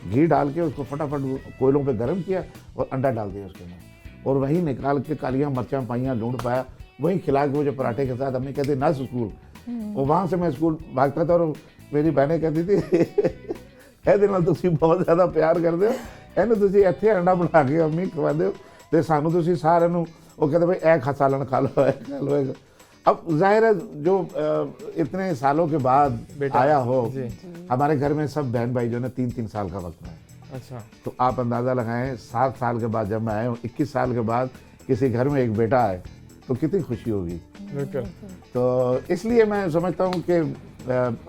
घी डाल के उसको फटाफट कोयलों पे गर्म किया और अंडा डाल दिया उसके अंदर, और वहीं निकाल के कालियाँ मिर्चाँ पाइयाँ लूण पाया, वहीं खिला के मुझे पराठे के साथ। अम्मी कहती ना स्कूल, और वहाँ से मैं स्कूल भागता था, और मेरी बहनें कहती थी कहते ना तुसी बहुत ज़्यादा प्यार करते हो, ਇਹਨੂੰ ਤੁਸੀਂ ਇੱਥੇ ਅੰਡਾ ਬਣਾ ਕੇ ਅੰਮੀ ਖਵਾਉਂਦੇ ਹੋ, ਤੇ ਸਾਨੂੰ ਤੁਸੀਂ ਸਾਰਿਆਂ ਨੂੰ ਉਹ ਕਹਿੰਦੇ भाई ਇਹ सालन खा लो, खा लो। अब जाहिर है जो इतने सालों के बाद आया हो, हमारे घर में सब बहन भाई जो है 3-3 साल का वक्त है। अच्छा, तो आप अंदाज़ा लगाएं 7 साल के बाद जब मैं आया हूँ, 21 साल के बाद किसी घर में एक बेटा आए तो कितनी खुशी होगी। तो इसलिए मैं समझता हूँ कि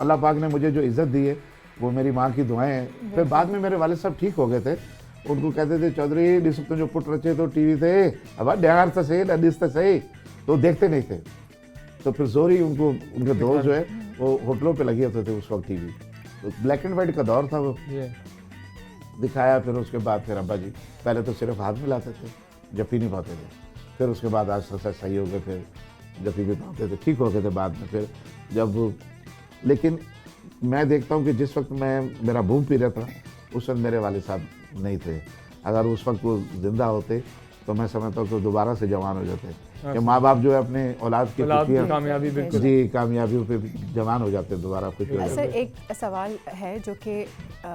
अल्लाह पाक ने मुझे जो इज़्ज़त दी है वो मेरी माँ की दुआएं हैं। फिर बाद में मेरे वालिद साहब ठीक हो गए थे, उनको कहते थे चौधरी डिस तो जो पुट रचे तो टीवी थे, अब ड्यार तो सही डिस तो सही, तो देखते नहीं थे। तो फिर जोरी उनको, उनके दोस्त जो है वो होटलों पे लगे होते थे उस वक्त टीवी, तो ब्लैक एंड वाइट का दौर था वो। दिखाया, फिर उसके बाद फिर अब्बा जी पहले तो सिर्फ हाथ मिलाते थे, जप्पी नहीं पाते थे, फिर उसके बाद आस्ते आस्ते सही हो गए, फिर जप्पी भी पाते थे, ठीक हो गए थे बाद में। फिर जब, लेकिन मैं देखता हूँ कि जिस वक्त मेरा बूम पीरियड था उस वक्त मेरे वालिद साहब नहीं थे। अगर उस वक्त वो जिंदा होते तो मैं समझता हूँ कि दोबारा से जवान हो जाते, कि माँ बाप जो है अपने औलाद की कामयाबी, बिल्कुल जी कामयाबियों पे जवान हो जाते, दोबारा खुश हो जाते। सर एक सवाल है जो कि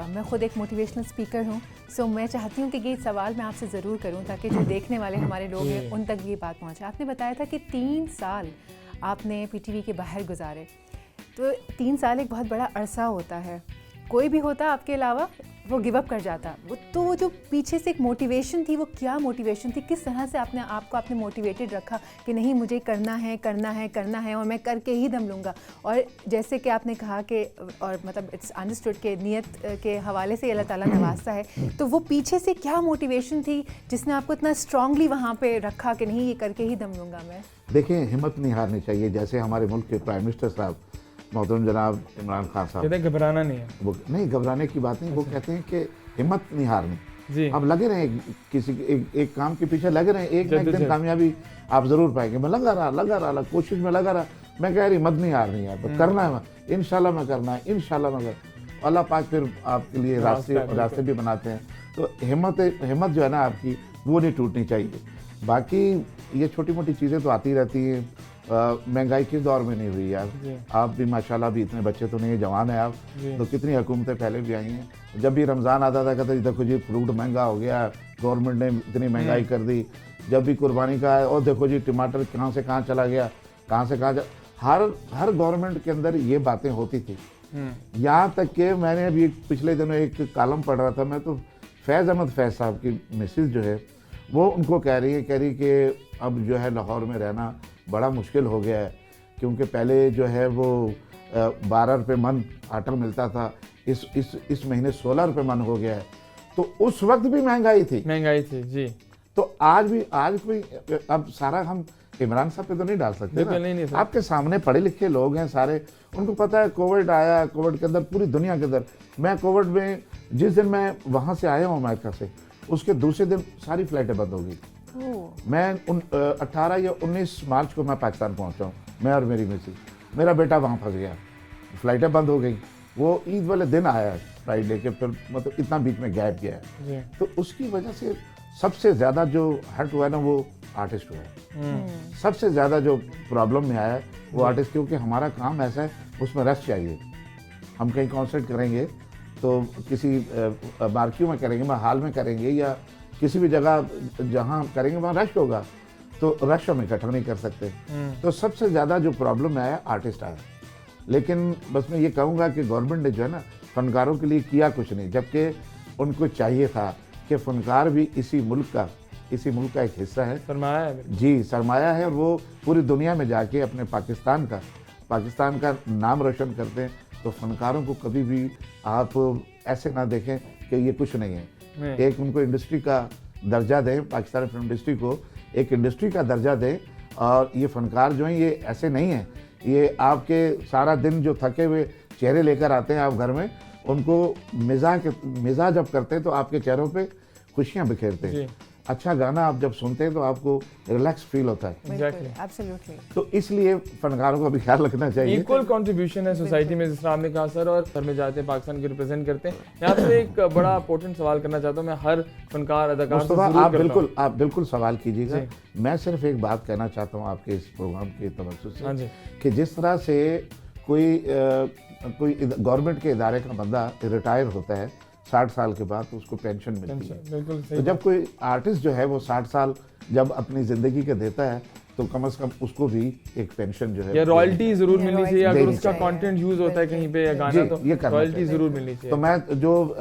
मैं खुद एक मोटिवेशनल स्पीकर हूँ, सो मैं चाहती हूँ कि ये सवाल मैं आपसे ज़रूर करूँ ताकि जो देखने वाले हमारे लोग हैं उन तक ये बात पहुँचे। आपने बताया था कि 3 साल आपने पीटीवी के बाहर गुजारे, तो 3 साल एक बहुत बड़ा अरसा होता है, कोई भी होता आपके अलावा वो गिव अप कर जाता। वो जो पीछे से एक मोटिवेशन थी, वो क्या मोटिवेशन थी, किस तरह से आपने मोटिवेटेड रखा कि नहीं मुझे करना है और मैं करके ही दम लूँगा। और जैसे कि आपने कहा कि, और मतलब इट्स अंडरस्टूड कि नियत के हवाले से अल्लाह ताला नवाजता है, तो वो पीछे से क्या मोटिवेशन थी जिसने आपको इतना स्ट्रांगली वहाँ पे रखा कि नहीं ये करके ही दम लूँगा मैं? देखिए, हिम्मत नहीं हारनी चाहिए। जैसे हमारे मुल्क के प्राइम मिनिस्टर साहब मोहतरम जनाब इमरान खान साहब कहते हैं घबराना नहीं है, वो नहीं घबराने की बात नहीं, वो कहते हैं कि हिम्मत नहीं हारनी जी। आप लगे रहे किसी एक काम के पीछे लगे रहे, एक ना एक दिन कामयाबी आप जरूर पाएंगे। मैं लगा रहा कोशिश में लगा रहा, मैं कह रही हिम्मत नहीं हारनी है, तो करना है, इंशाल्लाह मैं करना है, इंशाल्लाह मैं अल्लाह पाक फिर आपके लिए रास्ते भी बनाते हैं। तो हिम्मत जो है ना आपकी, वो नहीं टूटनी चाहिए। बाकी ये छोटी मोटी चीज़ें तो आती रहती हैं। महंगाई किस दौर में नहीं हुई यार, आप भी माशाल्लाह भी इतने बच्चे तो नहीं, जवान है आप, तो कितनी हुकूमतें पहले भी आई हैं। जब भी रमज़ान आता था कहते देखो जी फ्रूट महंगा हो गया, गवर्नमेंट ने इतनी महंगाई कर दी। जब भी कुर्बानी का है, और देखो जी टमाटर कहाँ से कहाँ चला गया, कहाँ से कहाँ हर गवर्नमेंट के अंदर ये बातें होती थी। यहाँ तक कि मैंने अभी पिछले दिनों एक कॉलम पढ़ रहा था मैं, तो फैज़ अहमद फैज़ साहब की मिसेज जो है वो उनको कह रही कि अब जो है लाहौर में रहना बड़ा मुश्किल हो गया है, क्योंकि पहले जो है वो 12 रुपये मन आटा मिलता था, इस महीने 16 रुपये मन हो गया है। तो उस वक्त भी महंगाई थी जी। तो आज कोई अब सारा हम इमरान साहब पे तो नहीं डाल सकते ना। नहीं आपके सामने पढ़े लिखे लोग हैं सारे, उनको पता है कोविड आया, कोविड के अंदर पूरी दुनिया के अंदर, मैं कोविड में जिस दिन मैं वहाँ से आया हूँ अमेरिका से, उसके दूसरे दिन सारी फ्लाइटें बंद हो गई। मैं 18 या 19 मार्च को मैं पाकिस्तान पहुँचा हूँ, मैं और मेरी मिसेज, मेरा बेटा वहाँ फंस गया, फ्लाइटें बंद हो गई। वो ईद वाले दिन आया फ्लाइट लेके, फिर मतलब इतना बीच में गैप गया है। तो उसकी वजह से सबसे ज़्यादा जो हर्ट हुआ है ना वो आर्टिस्ट हुआ है। सबसे ज़्यादा जो प्रॉब्लम में आया है वो आर्टिस्ट, क्योंकि हमारा काम ऐसा है उसमें रश चाहिए। हम कहीं कॉन्सर्ट करेंगे तो किसी मार्क्यू में करेंगे, मैं हॉल में करेंगे या किसी भी जगह जहाँ हम करेंगे वहाँ रश होगा, तो रश हम इकट्ठा नहीं कर सकते। तो सबसे ज़्यादा जो प्रॉब्लम में आया आर्टिस्ट आया। लेकिन बस मैं ये कहूँगा कि गवर्नमेंट ने जो है ना फनकारों के लिए किया कुछ नहीं, जबकि उनको चाहिए था कि फनकार भी इसी मुल्क का एक हिस्सा है, सरमाया है। जी, सरमाया है, और वो पूरी दुनिया में जाके अपने पाकिस्तान का नाम रोशन करते हैं। तो फनकारों को कभी भी आप ऐसे ना देखें कि ये कुछ नहीं है। एक उनको इंडस्ट्री का दर्जा दें, पाकिस्तानी फिल्म इंडस्ट्री को एक इंडस्ट्री का दर्जा दें। और ये फनकार जो हैं ये ऐसे नहीं हैं, ये आपके सारा दिन जो थके हुए चेहरे लेकर आते हैं आप घर में, उनको मिजाज जब करते हैं तो आपके चेहरों पे खुशियाँ बिखेरते हैं। अच्छा गाना आप जब सुनते हैं तो आपको रिलैक्स फील होता है। एब्सोल्युटली। तो इसलिए फनकारों का भी ख्याल रखना चाहिए। इक्वल कंट्रीब्यूशन है सोसाइटी में, जिस तरह आपने कहा सर, और घर में जाते हैं पाकिस्तान के रिप्रेजेंट करते हैं। यहाँ पे एक बड़ा इंपॉर्टेंट सवाल करना चाहता हूँ मैं हर फनकार अदाकार से, आप बिल्कुल सवाल कीजिएगा। मैं सिर्फ एक बात कहना चाहता हूँ आपके इस प्रोग्राम के तवज्जुह से कि जिस तरह से कोई गवर्नमेंट के इदारे का बंदा रिटायर होता है 60 साल के बाद, तो उसको पेंशन मिलती है। तो जब कोई आर्टिस्ट जो है वो 60 साल जब अपनी ज़िंदगी के देता है तो कम से कम उसको भी एक पेंशन जो है, या रॉयल्टी जरूर मिलनी चाहिए। अगर उसका कंटेंट यूज होता है कहीं पे या गाना, तो रॉयल्टी जरूर मिलनी चाहिए। तो मैं जो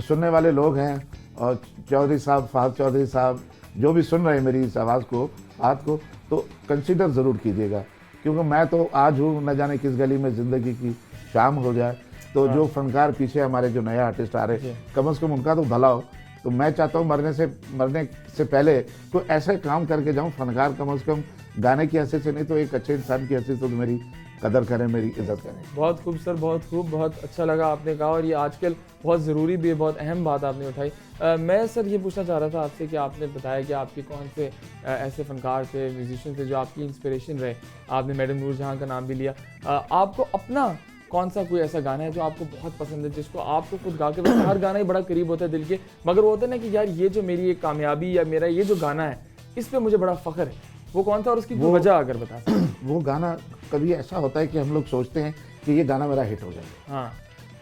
सुनने वाले लोग हैं, और चौधरी साहब, फहद चौधरी साहब, जो भी सुन रहे हैं मेरी इस आवाज़ को, बात को, तो कंसीडर ज़रूर कीजिएगा। क्योंकि मैं तो आज हूँ, न जाने किस गली में ज़िंदगी की शाम हो जाए। तो जो फनकार पीछे हमारे जो नए आर्टिस्ट आ रहे हैं, कम से कम उनका तो भला हो। तो मैं चाहता हूँ मरने से पहले कोई ऐसे काम करके जाऊँ, फनकार कम से कम गाने की हैसियत से नहीं तो एक अच्छे इंसान की हैसियत से तो मेरी कदर करें, मेरी इज्जत करें। बहुत खूब सर, बहुत खूब, बहुत अच्छा लगा आपने कहा, और ये आजकल बहुत ज़रूरी भी है, बहुत अहम बात आपने उठाई। मैं सर ये पूछना चाह रहा था आपसे कि आपने बताया कि आपके कौन से ऐसे फनकार थे, म्यूजिशियन थे जो आपकी इंस्पिरेशन रहे। आपने मैडम नूर जहाँ का नाम भी लिया। आपको अपना कौन सा कोई ऐसा गाना है जो आपको बहुत पसंद है, जिसको आपको खुद गा के, हर गाना ही बड़ा करीब होता है दिल के, मगर वो होता है ना कि यार ये जो मेरी एक कामयाबी या मेरा ये जो गाना है इस पर मुझे बड़ा फ़ख्र है, वो कौन था और उसकी वजह अगर बता सकते? वो गाना कभी ऐसा होता है कि हम लोग सोचते हैं कि ये गाना मेरा हिट हो जाएगा, हाँ,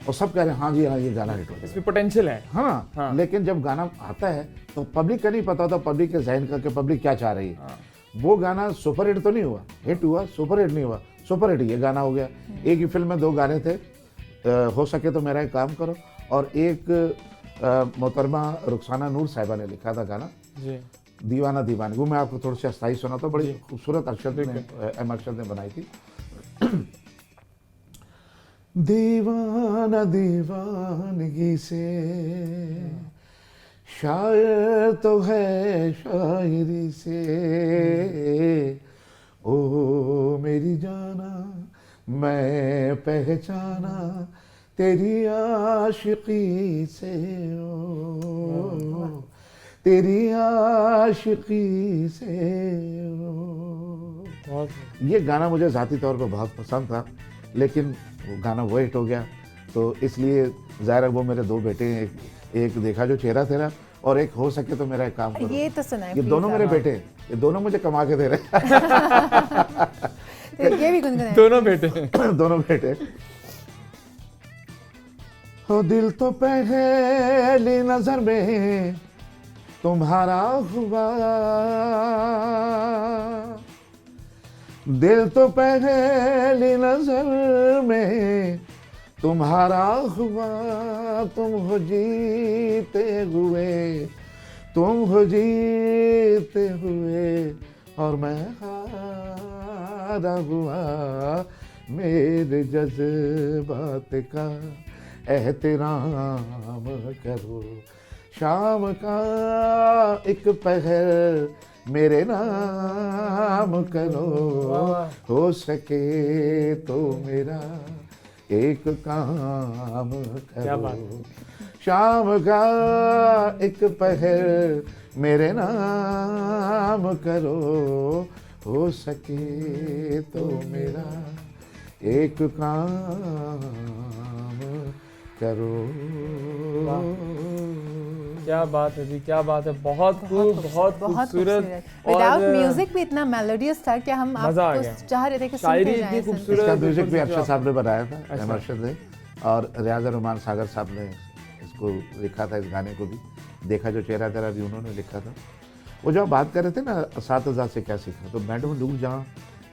और सब कह रहे हैं हाँ जी हाँ ये गाना हिट हो जाएगा, इसमें पोटेंशियल है। हाँ, लेकिन जब गाना आता है तो पब्लिक का नहीं पता होता, पब्लिक के जहन का कि पब्लिक क्या चाह रही है। वो गाना सुपर हिट तो नहीं हुआ, हिट हुआ, सुपर हिट नहीं हुआ, सुपर हिट ये गाना हो गया। एक ही फिल्म में 2 गाने थे, हो सके तो मेरा एक काम करो, और एक मोहतरमा रुखसाना नूर साहिबा ने लिखा था गाना जी, दीवाना दीवानी। वो मैं आपको थोड़ी सी अस्थाई सुनाता हूँ, बड़ी खूबसूरत अरशद ने बनाई थी। दीवाना दीवानगी से शायर तो है शायरी से, ओ मेरी जाना मैं पहचाना तेरी आशिकी से, ओ तेरी आशिकी से, ओ। ये गाना मुझे ज़ाती तौर पर बहुत पसंद था, लेकिन वो गाना वो हिट हो गया। तो इसलिए ज़ाहिर है वो मेरे 2 बेटे हैं, एक देखा जो चेहरा तेरा, और एक हो सके तो मेरा एक काम करो। ये तो सुना है, ये दोनों मेरे बेटे, ये दोनों मुझे कमा के दे रहे तो ये भी गुनगुनाए। दोनों बेटे दोनों बेटे। हो दिल तो पहली नजर में तुम्हारा हुआ, दिल तो पहली नजर में तुम्हारा हुआ तुम हो जीते हुए, तुम हो जीते हुए और मैं हारा हुआ, मेरे जज्बात का एहतराम करो, शाम का एक पहर मेरे नाम करो, हो सके तो मेरा एक काम करो, शाम का एक पहर मेरे नाम करो, हो सके तो मेरा एक काम करो। क्या बात है जी, क्या बात है, बहुत खूब, बहुत खूबसूरत। विदाउट म्यूजिक भी इतना मेलोडियस था कि हम आपको चाह रहे थे कि शायरी सुनते जाएं। इतनी खूबसूरत। इसका म्यूजिक भी अरशद साहब ने बनाया था, अरशद ने, और रियाज रहमान सागर साहब ने इसको लिखा था, इस गाने को भी। देखा जो चेहरा तेरा भी उन्होंने लिखा था। वो जब बात कर रहे थे ना असातिज़ा से क्या सीखा, तो मैडम नूरजहां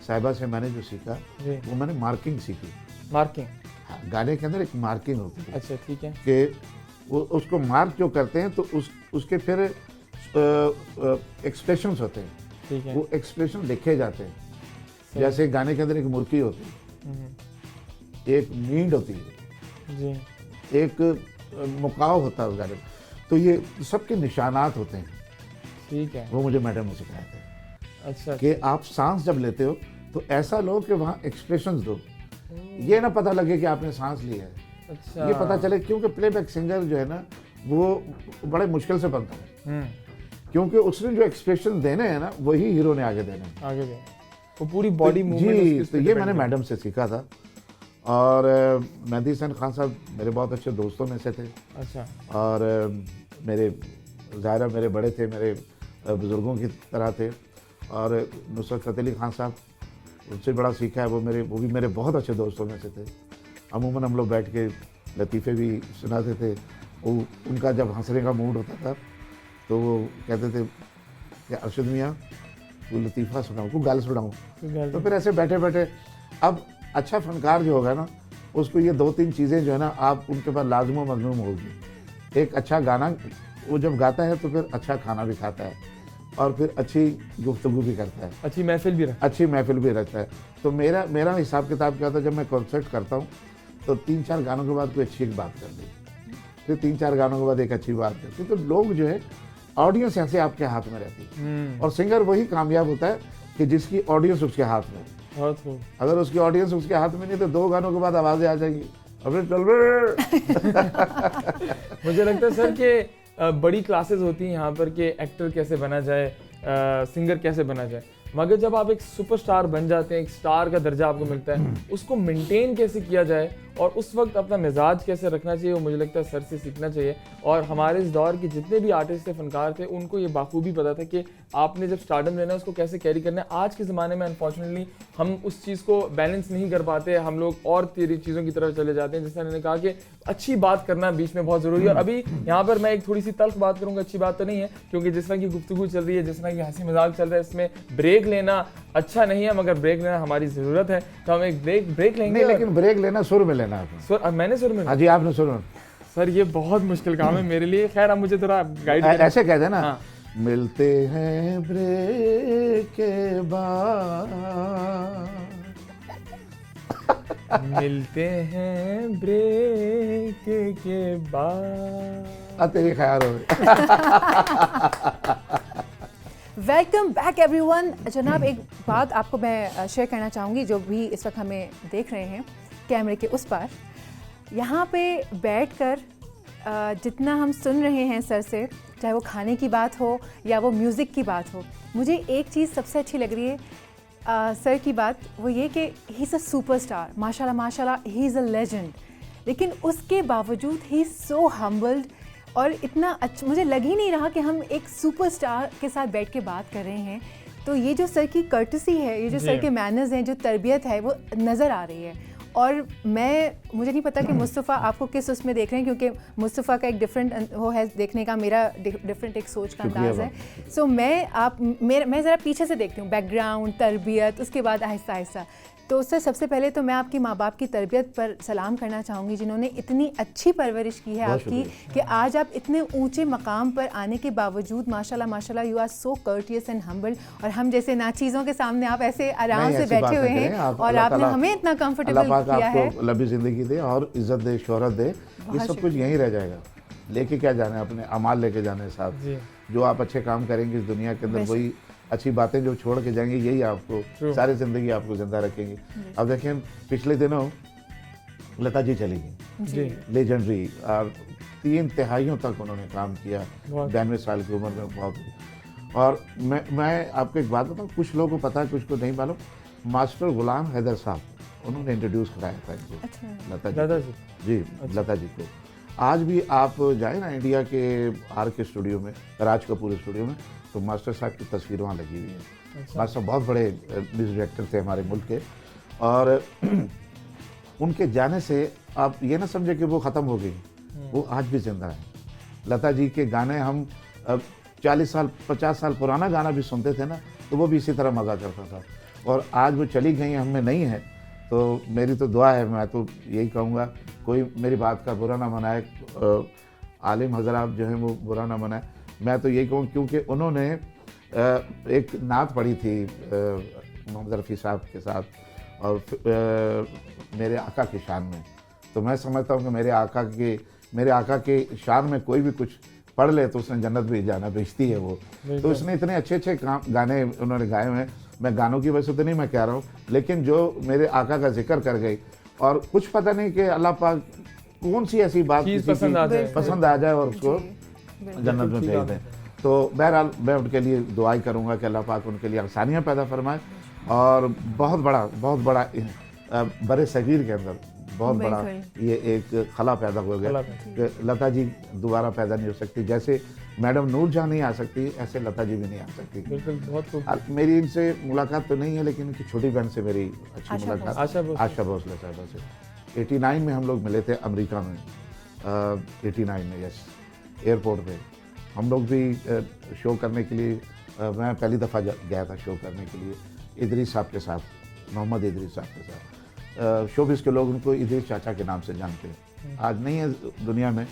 साहिबा से मैंने जो सीखा वो मैंने मार्किंग सीखी। मार्किंग? हाँ, गाने के अंदर एक मार्किंग होती है। अच्छा, ठीक है। कि वो उसको मार्क जो करते हैं तो उसके फिर एक्सप्रेशंस होते हैं, ठीक है। वो एक्सप्रेशन लिखे जाते हैं। जैसे गाने के अंदर एक मुर्की होती है, एक नींद होती है जी, एक मुकाव होता है उस गाने में, तो ये सबके निशानात होते हैं। ठीक है। वो मुझे मैडम ने सिखाया था अच्छा, कि आप सांस जब लेते हो तो ऐसा लो कि वहाँ एक्सप्रेशंस दो, ये ना पता लगे कि आपने सांस ली है। अच्छा, ये पता चले, क्योंकि प्लेबैक सिंगर जो है ना वो बड़े मुश्किल से बनता है, क्योंकि उसने जो एक्सप्रेशन देने हैं ना वही हीरो ने आगे देने हैं। आगे दे वो पूरी बॉडी मूवमेंट। जी, तो ये मैंने मैडम से सीखा था। और मेहदी हसन खान साहब मेरे बहुत अच्छे दोस्तों में से थे। अच्छा। और मेरे ज़ाहिर मेरे बड़े थे, मेरे बुज़ुर्गों की तरह थे। और नुसरत फ़तेह अली खान साहब, उनसे बड़ा सीखा है। वो भी मेरे बहुत अच्छे दोस्तों में से थे। अमूमन हम लोग बैठ के लतीफ़े भी सुनाते थे। वो उनका जब हंसने का मूड होता था तो वो कहते थे कि अरशद मियाँ वो लतीफ़ा सुनाऊँ, को गाल सुनाऊँ। तो फिर ऐसे बैठे बैठे, अब अच्छा फनकार जो होगा ना उसको ये 2-3 चीज़ें जो है ना आप उनके पास लाजमो मजलूम होगी। एक अच्छा गाना वो जब गाता है तो फिर अच्छा खाना भी खाता है और फिर अच्छी गुफ्तगू भी करता है, अच्छी महफिल भी रखता है। तो मेरा हिसाब किताब क्या होता है, जब मैं कॉन्सर्ट करता हूँ तो 3-4 गानों के बाद कोई अच्छी एक बात कर दी, फिर 3-4 गानों के बाद एक अच्छी बात करती। तो लोग जो है ऑडियंस ऐसे आपके हाथ में रहती है। और सिंगर वही कामयाब होता है कि जिसकी ऑडियंस उसके हाथ में। अगर उसकी ऑडियंस उसके हाथ में नहीं तो 2 गानों के बाद आवाज़ें आ जाएंगी, अबे चल बे। मुझे लगता है सर कि बड़ी क्लासेस होती हैं यहाँ पर कि एक्टर कैसे बना जाए, सिंगर कैसे बना जाए, मगर जब आप एक सुपरस्टार बन जाते हैं, एक स्टार का दर्जा आपको मिलता है, उसको मेंटेन कैसे किया जाए और उस वक्त अपना मिजाज कैसे रखना चाहिए, वो मुझे लगता है सर से सीखना चाहिए। और हमारे इस दौर के जितने भी आर्टिस्ट थे, फनकार थे, उनको ये बाखूबी पता था कि आपने जब स्टारडम लेना है उसको कैसे कैरी करना है। आज के ज़माने में अनफॉर्चुनेटली हम उस चीज़ को बैलेंस नहीं कर पाते, हम लोग और तेरी चीज़ों की तरफ चले जाते हैं। जैसे मैंने कहा कि अच्छी बात करना बीच में बहुत ज़रूरी है। और अभी यहाँ पर मैं एक थोड़ी सी तल्ख बात करूँगा, अच्छी बात तो नहीं है, क्योंकि जिस तरह की गुफ्तगू चल रही है, जिस तरह की हंसी मजाक चल रहा है, इसमें ब्रेक लेना अच्छा नहीं है, मगर ब्रेक लेना हमारी ज़रूरत है। तो हम एक ब्रेक लेंगे। नहीं, लेकिन ब्रेक लेना सुर में लेना है। मैंने सुर में? हाँ जी, आपने सुर में। सर ये बहुत मुश्किल काम है मेरे लिए। खैर आप मुझे थोड़ा गाइड ऐसे कहते हैं ना। हाँ। मिलते हैं ब्रेक के बाद, मिलते हैं ब्रेक के बाद। तेरी ख्याल हो। Welcome back everyone. जनाब, एक बात आपको मैं शेयर करना चाहूँगी, जो भी इस वक्त हमें देख रहे हैं कैमरे के उस पार, यहाँ पे बैठकर जितना हम सुन रहे हैं सर से, चाहे वो खाने की बात हो या वो म्यूज़िक की बात हो, मुझे एक चीज़ सबसे अच्छी लग रही है सर की बात, वो ये कि ही इज़ अ सुपरस्टार, माशाल्लाह माशाल्लाह, ही इज़ अ लेजेंड, लेकिन उसके बावजूद ही सो हम्बल्ड। और इतना अच्छा मुझे लग ही नहीं रहा कि हम एक सुपरस्टार के साथ बैठ के बात कर रहे हैं। तो ये जो सर की कर्टसी है, ये जो सर के मैनर्स हैं, जो तरबियत है, वो नज़र आ रही है। और मुझे नहीं पता कि मुस्तफ़ा आपको किस उसमें देख रहे हैं, क्योंकि मुस्तफ़ा का एक डिफरेंट वो है देखने का, मेरा डिफरेंट एक सोच का अंदाज़ है। सो मैं ज़रा पीछे से देखती हूँ, बैकग्राउंड, तरबियत, उसके बाद आहिस्ता आहिस्ता। तो सर सबसे पहले तो मैं आपकी माँ बाप की तरबियत पर सलाम करना चाहूँगी, जिन्होंने इतनी अच्छी परवरिश की है आपकी कि आज आप इतने ऊंचे मकाम पर आने के बावजूद माशाल्लाह माशाल्लाह you are so courteous and humble, और हम जैसे नाचीज़ों के सामने आप ऐसे आराम से बैठे हुए हैं और आपने हमें इतना कंफर्टेबल किया है। लंबी जिंदगी दे और इज्जत दे, शोहरत दे, ये सब कुछ यहीं रह जाएगा। लेके क्या जाना है, अपने अमाल लेके जाने साथ। जो आप अच्छे काम करेंगे इस दुनिया के अंदर, वही अच्छी बातें जो छोड़ के जाएंगे, यही आपको सारी जिंदगी आपको जिंदा रखेंगी। अब देखिए पिछले दिनों लता जी चली गई, लेजेंडरी, और 3 तिहाइयों तक उन्होंने काम किया, 92 साल की उम्र में बहुत। और मैं आपको एक बात बताऊँ, कुछ लोगों को पता है, कुछ को नहीं मालूम। मास्टर गुलाम हैदर साहब, उन्होंने इंट्रोड्यूस कराया था इनको, लता जी, लता जी को। आज भी आप जाए ना इंडिया के आर के स्टूडियो में, राज कपूर स्टूडियो में, तो मास्टर साहब की तस्वीरें वहाँ लगी हुई हैं। मास्टर बहुत बड़े म्यूजिक डायरेक्टर थे हमारे मुल्क के, और उनके जाने से आप ये ना समझे कि वो ख़त्म हो गई, वो आज भी जिंदा है। लता जी के गाने हम 40 साल 50 साल पुराना गाना भी सुनते थे ना, तो वो भी इसी तरह मज़ा करता था। और आज वो चली गई, हमें नहीं है, तो मेरी तो दुआ है, मैं तो यही कहूँगा, कोई मेरी बात का बुरा ना मनाए, आलिम हजरात जो हैं वो बुरा ना मनाए। मैं तो यही कहूँ, क्योंकि उन्होंने एक नात पढ़ी थी मोहम्मद रफ़ी साहब के साथ, और मेरे आका की शान में। तो मैं समझता हूँ कि मेरे आका के शान में कोई भी कुछ पढ़ ले तो उसने जन्नत भी जाना बेचती है वो। तो उसने इतने अच्छे अच्छे गाने उन्होंने गाए हुए हैं। मैं गानों की वजह से तो नहीं मैं कह रहा हूँ, लेकिन जो मेरे आका का जिक्र कर गई, और कुछ पता नहीं कि अल्लाह पाक कौन सी ऐसी बात पसंद आ जाए और उसको जन्नत में भेज दें। तो बहरहाल मैं उनके लिए दुआई करूँगा कि अल्लाह पाक उनके लिए आसानियाँ पैदा फरमाए, और बहुत बड़ा बड़े सगीर के अंदर बहुत बड़ा ये एक खला पैदा हो गया कि लता जी दोबारा पैदा नहीं हो सकती। जैसे मैडम नूरजहां नहीं आ सकती, ऐसे लता जी भी नहीं आ सकती। बिल्कुल, बहुत मेरी इनसे मुलाकात तो नहीं है, लेकिन इनकी छोटी बहन से मेरी अच्छी मुलाकात, आशा भोसले साहबा से 89 में हम लोग मिले थे अमेरिका में, 89 में, यस, एयरपोर्ट पे। हम लोग भी शो करने के लिए, मैं पहली दफ़ा गया था शो करने के लिए इदरीस साहब के साथ, मोहम्मद इदरीस साहब के साथ। शोबिस के लोग उनको इदरीस चाचा के नाम से जानते हैं, आज नहीं है दुनिया में।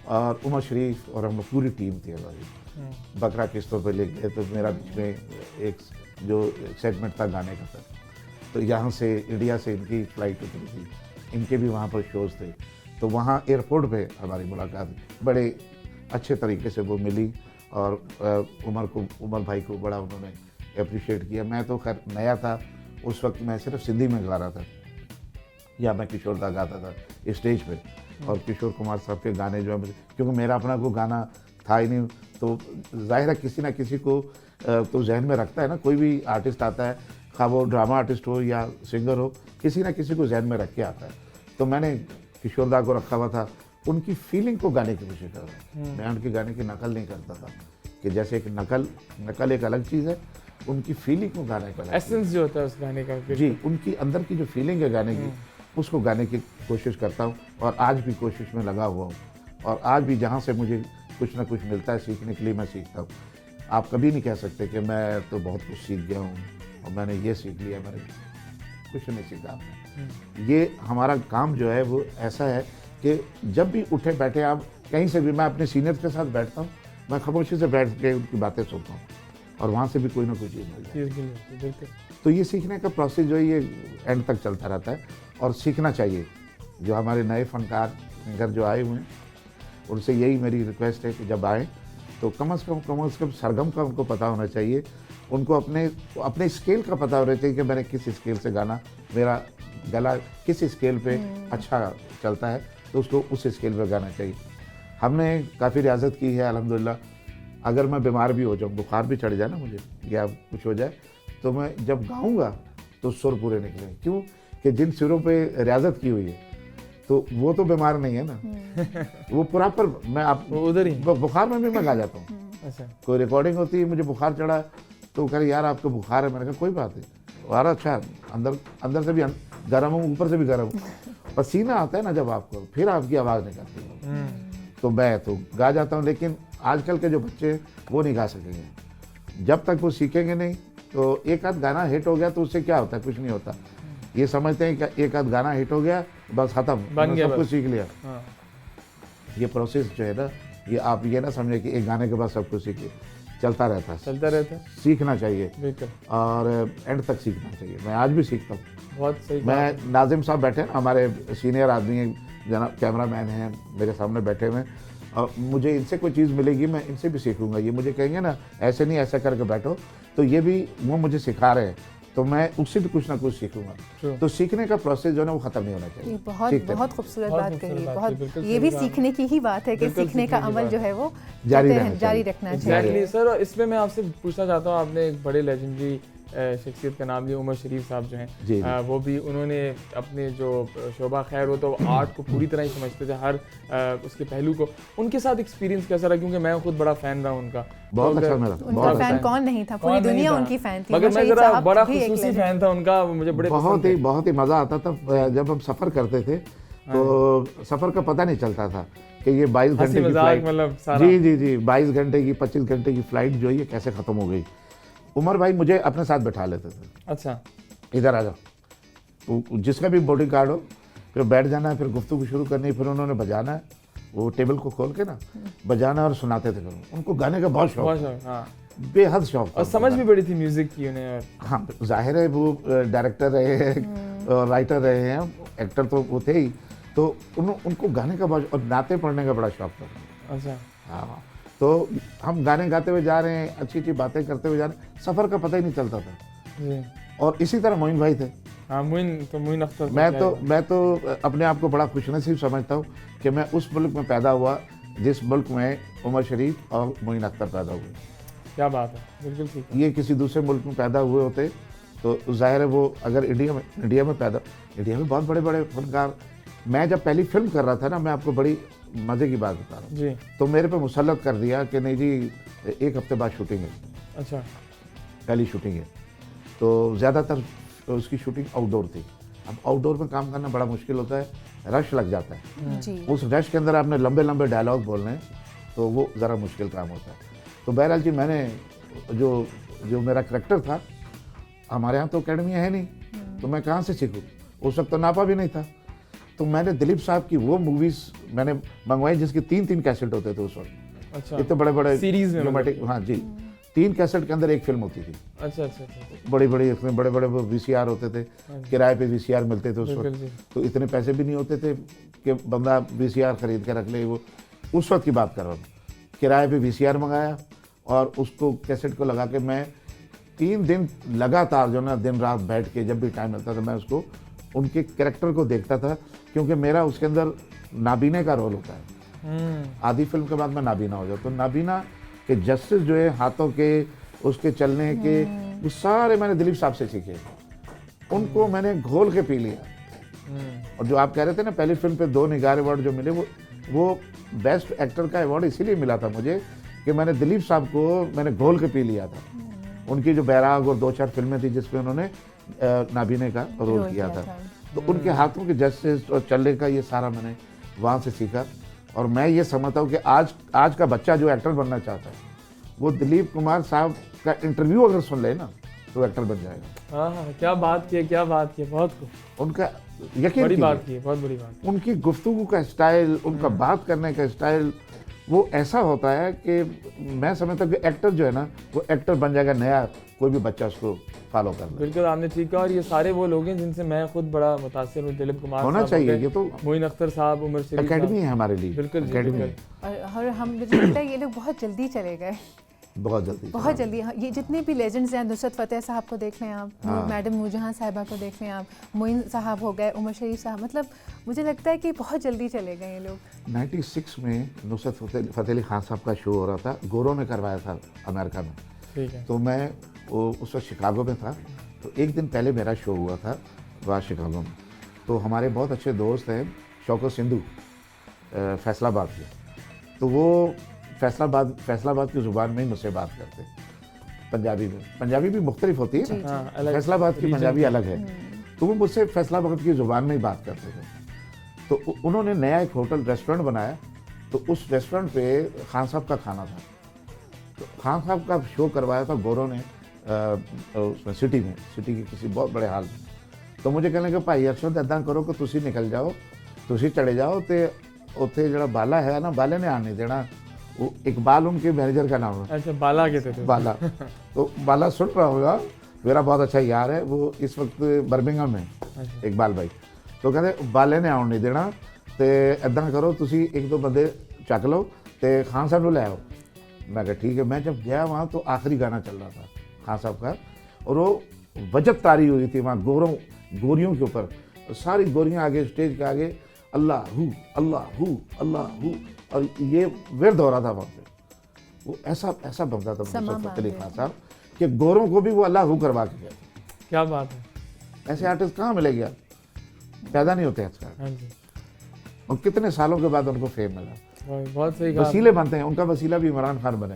और उमर शरीफ और हम लोग पूरी टीम थी हमारी, बकरा किस्तों पे ले गए। तो मेरा बीच में एक जो सेगमेंट था गाने का था, तो यहाँ से इंडिया से इनकी फ़्लाइट उतरी थी, इनके भी वहाँ पर शोज़ थे। तो वहाँ एयरपोर्ट पे हमारी मुलाकात बड़े अच्छे तरीके से वो मिली, और उमर भाई को बड़ा उन्होंने अप्रिशिएट किया। मैं तो खैर नया था उस वक्त, मैं सिर्फ सिंधी में गा रहा था, या मैं किशोर दा गाता था स्टेज पे, और किशोर कुमार साहब के गाने जो है मुझे, क्योंकि मेरा अपना कोई गाना था ही नहीं, तो जाहिर है किसी ना किसी को तो जहन में रखता है ना, कोई भी आर्टिस्ट आता है, खा वो ड्रामा आर्टिस्ट हो या सिंगर हो, किसी ना किसी को जहन में रख के आता है। तो मैंने किशोर दा को रखा हुआ था, उनकी फीलिंग को गाने की कोशिश कर रहा था। मैं उनके गाने की नकल नहीं करता था, कि जैसे एक नकल एक अलग चीज़ है, उनकी फीलिंग को गाने का एसेंस जो होता है उस गाने का, जी, उनकी अंदर की जो फीलिंग है गाने की, उसको गाने की कोशिश करता हूँ, और आज भी कोशिश में लगा हुआ हूँ। और आज भी जहाँ से मुझे कुछ ना कुछ मिलता है सीखने के लिए, मैं सीखता हूँ। आप कभी नहीं कह सकते कि मैं तो बहुत कुछ सीख गया हूँ और मैंने ये सीख लिया, मैंने कुछ नहीं सीखा आपने। ये हमारा काम जो है वो ऐसा है कि जब भी उठे बैठे आप कहीं से भी, मैं अपने सीनियर्स के साथ बैठता हूँ, मैं खामोशी से बैठ के उनकी बातें सुनता हूँ, और वहाँ से भी कोई ना कोई चीज़ मिल जाती है। तो ये सीखने का प्रोसेस जो है ये एंड तक चलता रहता है, और सीखना चाहिए। जो हमारे नए फनकार सिंगर जो आए हुए हैं, उनसे यही मेरी रिक्वेस्ट है कि जब आएँ तो कम से कम सरगम का उनको पता होना चाहिए, उनको अपने स्केल का पता होना चाहिए कि मैंने किस स्केल से गाना, मेरा गला किस स्केल पे अच्छा चलता है, तो उसको उस स्केल पे गाना चाहिए। हमने काफ़ी रियाजत की है अल्हम्दुलिल्लाह। अगर मैं बीमार भी हो जाऊँ, बुखार भी चढ़ जाए ना मुझे, या कुछ हो जाए, तो मैं जब गाऊंगा तो सुर पूरे निकलेंगे। क्यों कि जिन सुरों पे रियाजत की हुई है, तो वो तो बीमार नहीं है ना, वो प्रॉपर मैं आप उधर ही बुखार में भी मैं गा जाता हूँ। अच्छा, कोई रिकॉर्डिंग होती है, मुझे बुखार चढ़ा, तो कह रहे यार आपको बुखार है, मैंने कहा कोई बात नहीं, और अच्छा अंदर से भी गर्म हूँ, ऊपर से भी गर्म हूँ, पसीना आता है ना जब आपको, फिर आपकी आवाज़ निकलती है, तो मैं तो गा जाता हूँ। लेकिन आजकल के जो बच्चे वो नहीं गा सकेंगे, जब तक वो सीखेंगे नहीं। तो एक आध गाना हिट हो गया तो उससे क्या होता है, कुछ नहीं होता। ये समझते हैं कि एक आध गाना हिट हो गया बस खत्म, बन गया सब बस। कुछ सीख लिया। हाँ ये प्रोसेस जो है ना, ये आप ये ना समझे कि एक गाने के बाद सब कुछ सीख लिया, चलता रहता है, चलता रहता है, सीखना चाहिए बिल्कुल। और एंड तक सीखना चाहिए। मैं आज भी सीखता हूँ। बहुत सही कहा। मैं नाजिम साहब बैठे हैं, हमारे सीनियर आदमी हैं, जनाब कैमरामैन हैं मेरे सामने बैठे हुए हैं, और मुझे इनसे कोई चीज़ मिलेगी मैं इनसे भी सीखूंगा। ये मुझे कहेंगे ना ऐसे नहीं ऐसा करके बैठो, तो ये भी वो मुझे सिखा रहे हैं, तो मैं उससे भी कुछ ना कुछ सीखूंगा। True. तो सीखने का प्रोसेस जो है ना वो खत्म नहीं होना चाहिए। ये बहुत सीखते बहुत खूबसूरत बहुत बात खूबसूरत कही है, बात बहुत है, बिल्कुल ये सही भी बात। सीखने की ही बात है कि बिल्कुल सीखने का सीखने की अमल बात जो है वो जारी कहते हैं, रहना जारी चाहिए। रखना चाहिए। Exactly sir. और इसमें मैं आपसे पूछना चाहता हूँ, आपने एक बड़े लेजेंडरी शख्सियत का नाम लिया, उमर शरीफ साहब जो हैं, जी, जी। वो भी उन्होंने अपने जो शोभा, खैर वो तो आर्ट को पूरी तरह ही समझते थे, हर उसके पहलू को। उनके साथ एक्सपीरियंस कैसा रहा, क्योंकि मैं खुद बड़ा फ़ैन रहा उनका। बहुत तो अच्छा अगर- मेरा, उनका बहुत फैन अच्छा। कौन नहीं था, पूरी कौन नहीं दुनिया था? उनकी फैन थी। मगर उमर मैं शरीफ ज़रा साहब बड़ा भी एक खुसूसी legend फ़ैन था उनका, मुझे बड़े बहुत ही मज़ा आता था जब हम सफ़र करते थे, तो सफ़र का पता नहीं चलता था कि ये 22 हंसी घंटे की मजाक फ्लाइट, मतलब सारा। जी 22 घंटे की 25 घंटे की फ्लाइट जो है ये कैसे ख़त्म हो गई। उमर भाई मुझे अपने साथ बैठा लेते थे, अच्छा, इधर आ जाओ, तो जिसका भी बोर्डिंग कार्ड हो, फिर बैठ जाना है, फिर गुफ्तगू शुरू करनी है, फिर उन्होंने बजाना है, वो टेबल को खोल के ना बजाना और सुनाते थे। फिर उनको गाने का बहुत बहुत शौक, शौक, हाँ। बेहद शौक था और समझ भी बड़ी थी म्यूजिक की उन्हें। और हाँ जाहिर है वो डायरेक्टर रहे हैं और राइटर रहे हैं, एक्टर तो वो थे ही, तो उनको गाने का बहुत और नाते पढ़ने का बड़ा शौक था। अच्छा, हाँ, तो हम गाने गाते हुए जा रहे हैं, अच्छी अच्छी बातें करते हुए जा रहे हैं, सफ़र का पता ही नहीं चलता था। जी और इसी तरह मोइन भाई थे। हाँ, मोइन अख्तर। मैं तो अपने आप को बड़ा खुशनसीब समझता हूँ कि मैं उस मुल्क में पैदा हुआ जिस मुल्क में उमर शरीफ और मोइन अख्तर पैदा हुए। क्या बात है, बिल्कुल ठीक है। ये किसी दूसरे मुल्क में पैदा हुए होते तो जाहिर है वो अगर इंडिया में बहुत बड़े बड़े फनकार। मैं जब पहली फिल्म कर रहा था ना, मैं आपको बड़ी मज़े की बात बता रहा हूँ, जी, तो मेरे पे मुसल्लत कर दिया कि नहीं जी 1 हफ्ते बाद शूटिंग है, अच्छा, पहली शूटिंग है। तो ज़्यादातर उसकी शूटिंग आउटडोर थी। अब आउटडोर में काम करना बड़ा मुश्किल होता है, रश लग जाता है। जी। उस रश के अंदर आपने लंबे लंबे डायलॉग बोलने हैं, तो वो ज़रा मुश्किल काम होता है। तो बहरहाल जी मैंने जो मेरा करैक्टर था, हमारे यहाँ तो अकेडमी है नहीं, तो मैं कहाँ से सीखूँ, उस वक्त तो नापा भी नहीं था। तो मैंने दिलीप साहब की वो मूवीज़ मैंने मंगवाई जिसके 3-3 कैसेट होते थे उस वक्त। अच्छा, इतने बड़े बड़े सीरीज में ड्रामेटिक, हाँ जी, 3 कैसेट के अंदर एक फिल्म होती थी। अच्छा अच्छा अच्छा, बड़ी बड़ी इसमें बड़े बड़े वो VCR होते थे, किराए पे VCR मिलते थे उस बिल्कुल वक्त। जी। तो इतने पैसे भी नहीं होते थे कि बंदा VCR खरीद के रख ले। वो उस वक्त की बात कर रहा हूँ। किराए पे VCR मंगाया और उसको कैसेट को लगा के मैं 3 दिन लगातार जो ना दिन रात बैठ के जब भी टाइम मिलता था मैं उसको उनके कैरेक्टर को देखता था, क्योंकि मेरा उसके अंदर नाबीने का रोल होता है। आधी फिल्म के बाद मैं नाबीना हो जाता, तो नाबीना के जस्टिस जो है हाथों के, उसके चलने के, वो सारे मैंने दिलीप साहब से सीखे। उनको मैंने घोल के पी लिया। और जो आप कह रहे थे ना पहली फिल्म पे 2 निगार अवार्ड जो मिले, वो बेस्ट एक्टर का अवार्ड इसीलिए मिला था मुझे कि मैंने दिलीप साहब को मैंने घोल के पी लिया था। उनकी जो बैराग और 2-4 फिल्में थी जिसमें उन्होंने नाबीने का रोल किया था, तो उनके हाथों के जस्टिस और चलने का ये सारा मैंने वहाँ से सीखा। और मैं ये समझता हूँ कि आज का बच्चा जो एक्टर बनना चाहता है, वो दिलीप कुमार साहब का इंटरव्यू अगर सुन ले ना तो एक्टर बन जाएगा। हाँ, क्या बात की, क्या बात की, बहुत उनका यकीन बड़ी कीजिए, बात की, बहुत बड़ी बात। उनकी गुफ्तगू का स्टाइल, उनका बात करने का स्टाइल वो ऐसा होता है कि मैं समझता हूँ कि एक्टर जो है ना वो एक्टर बन जाएगा, नया कोई भी बच्चा उसको फॉलो कर ले। बिल्कुल आपने ठीक कहा। और ये सारे वो लोग हैं जिनसे मैं खुद बड़ा मुतासिर हूँ। दिलीप कुमार होना साहब चाहिए, हो गए, ये तो मोइन अख्तर साहब, उमर शरीफ एकेडमी है हमारे लिए। बिल्कुल जी, एकेडमी है, बिल्कुल। और हम मुझे लगता है ये लोग बहुत जल्दी चले गए, बहुत जल्दी। बहुत जल्दी। हाँ, ये जितने भी लेजेंड्स हैं, नुसरत फ़तेह साहब को देख लें आप, मैडम नूरजहां साहिबा को देख लें आप, मोइन साहब हो गए, उमर शरीफ साहब, मतलब मुझे लगता है कि बहुत जल्दी चले गए ये लोग। 96 में नुसरत फ़तेह अली खान साहब का शो हो रहा था, गोरों ने करवाया था अमेरिका में। ठीक है। तो मैं उस वक्त शिकागो में था, तो एक दिन पहले मेरा शो हुआ था वहाँ शिकागो में। तो हमारे बहुत अच्छे दोस्त हैं शौकत सिंधु फैसलाबाद के, तो वो फैसलाबाद की ज़ुबान में ही मुझसे बात करते, पंजाबी में। पंजाबी भी मुख्तलिफ होती है ना, हाँ, अलग फैसलाबाद की region पंजाबी अलग है, तो वो मुझसे फैसलाबाद की ज़ुबान में ही बात करते थे। तो उन्होंने नया एक होटल रेस्टोरेंट बनाया, तो उस रेस्टोरेंट पे खान साहब का खाना था। तो खान साहब का शो करवाया था गोरों ने उसमें सिटी के किसी बहुत बड़े हाल में। तो मुझे कहने लगे भाई अरशद इदा करो कि तुसी निकल जाओ, तुसी चले जाओ, तो उत्थे जड़ा बाला है ना, बाले ने आने नहीं देना। वो इकबाल उनके मैनेजर का नाम है। अच्छा, बाला कहते थे। बाला। तो बाला सुन रहा होगा, मेरा बहुत अच्छा यार है, वो इस वक्त बर्मिंघम में, इकबाल भाई। तो कहते बाले ने आने नहीं देना, तो इदा करो तुसी एक दो बंदे चक लो तो खान साहब को ले आओ। मैं कहा ठीक है। मैं जब गया वहाँ तो आखिरी गाना चल रहा था खान साहब का, और वो वजत तारी हुई थी वहाँ गोरियों के ऊपर, सारी गोरियाँ आगे स्टेज के आगे अल्लाह हू अल्लाह हू अल्लाह हू, और ये विरद हो रहा था वहाँ पे। वो ऐसा बंदा था मुशर्रफ अली खान साहब कि गोरों को भी वो अल्लाह हू करवा के गया। क्या बात है। ऐसे आर्टिस्ट कहाँ मिलेंगे यार, पैदा नहीं होते आजकल। हाँ जी। और कितने सालों के बाद उनको फेम मिला। बहुत सही कहा। वसीले बनते हैं, उनका वसीला भी इमरान खान बने।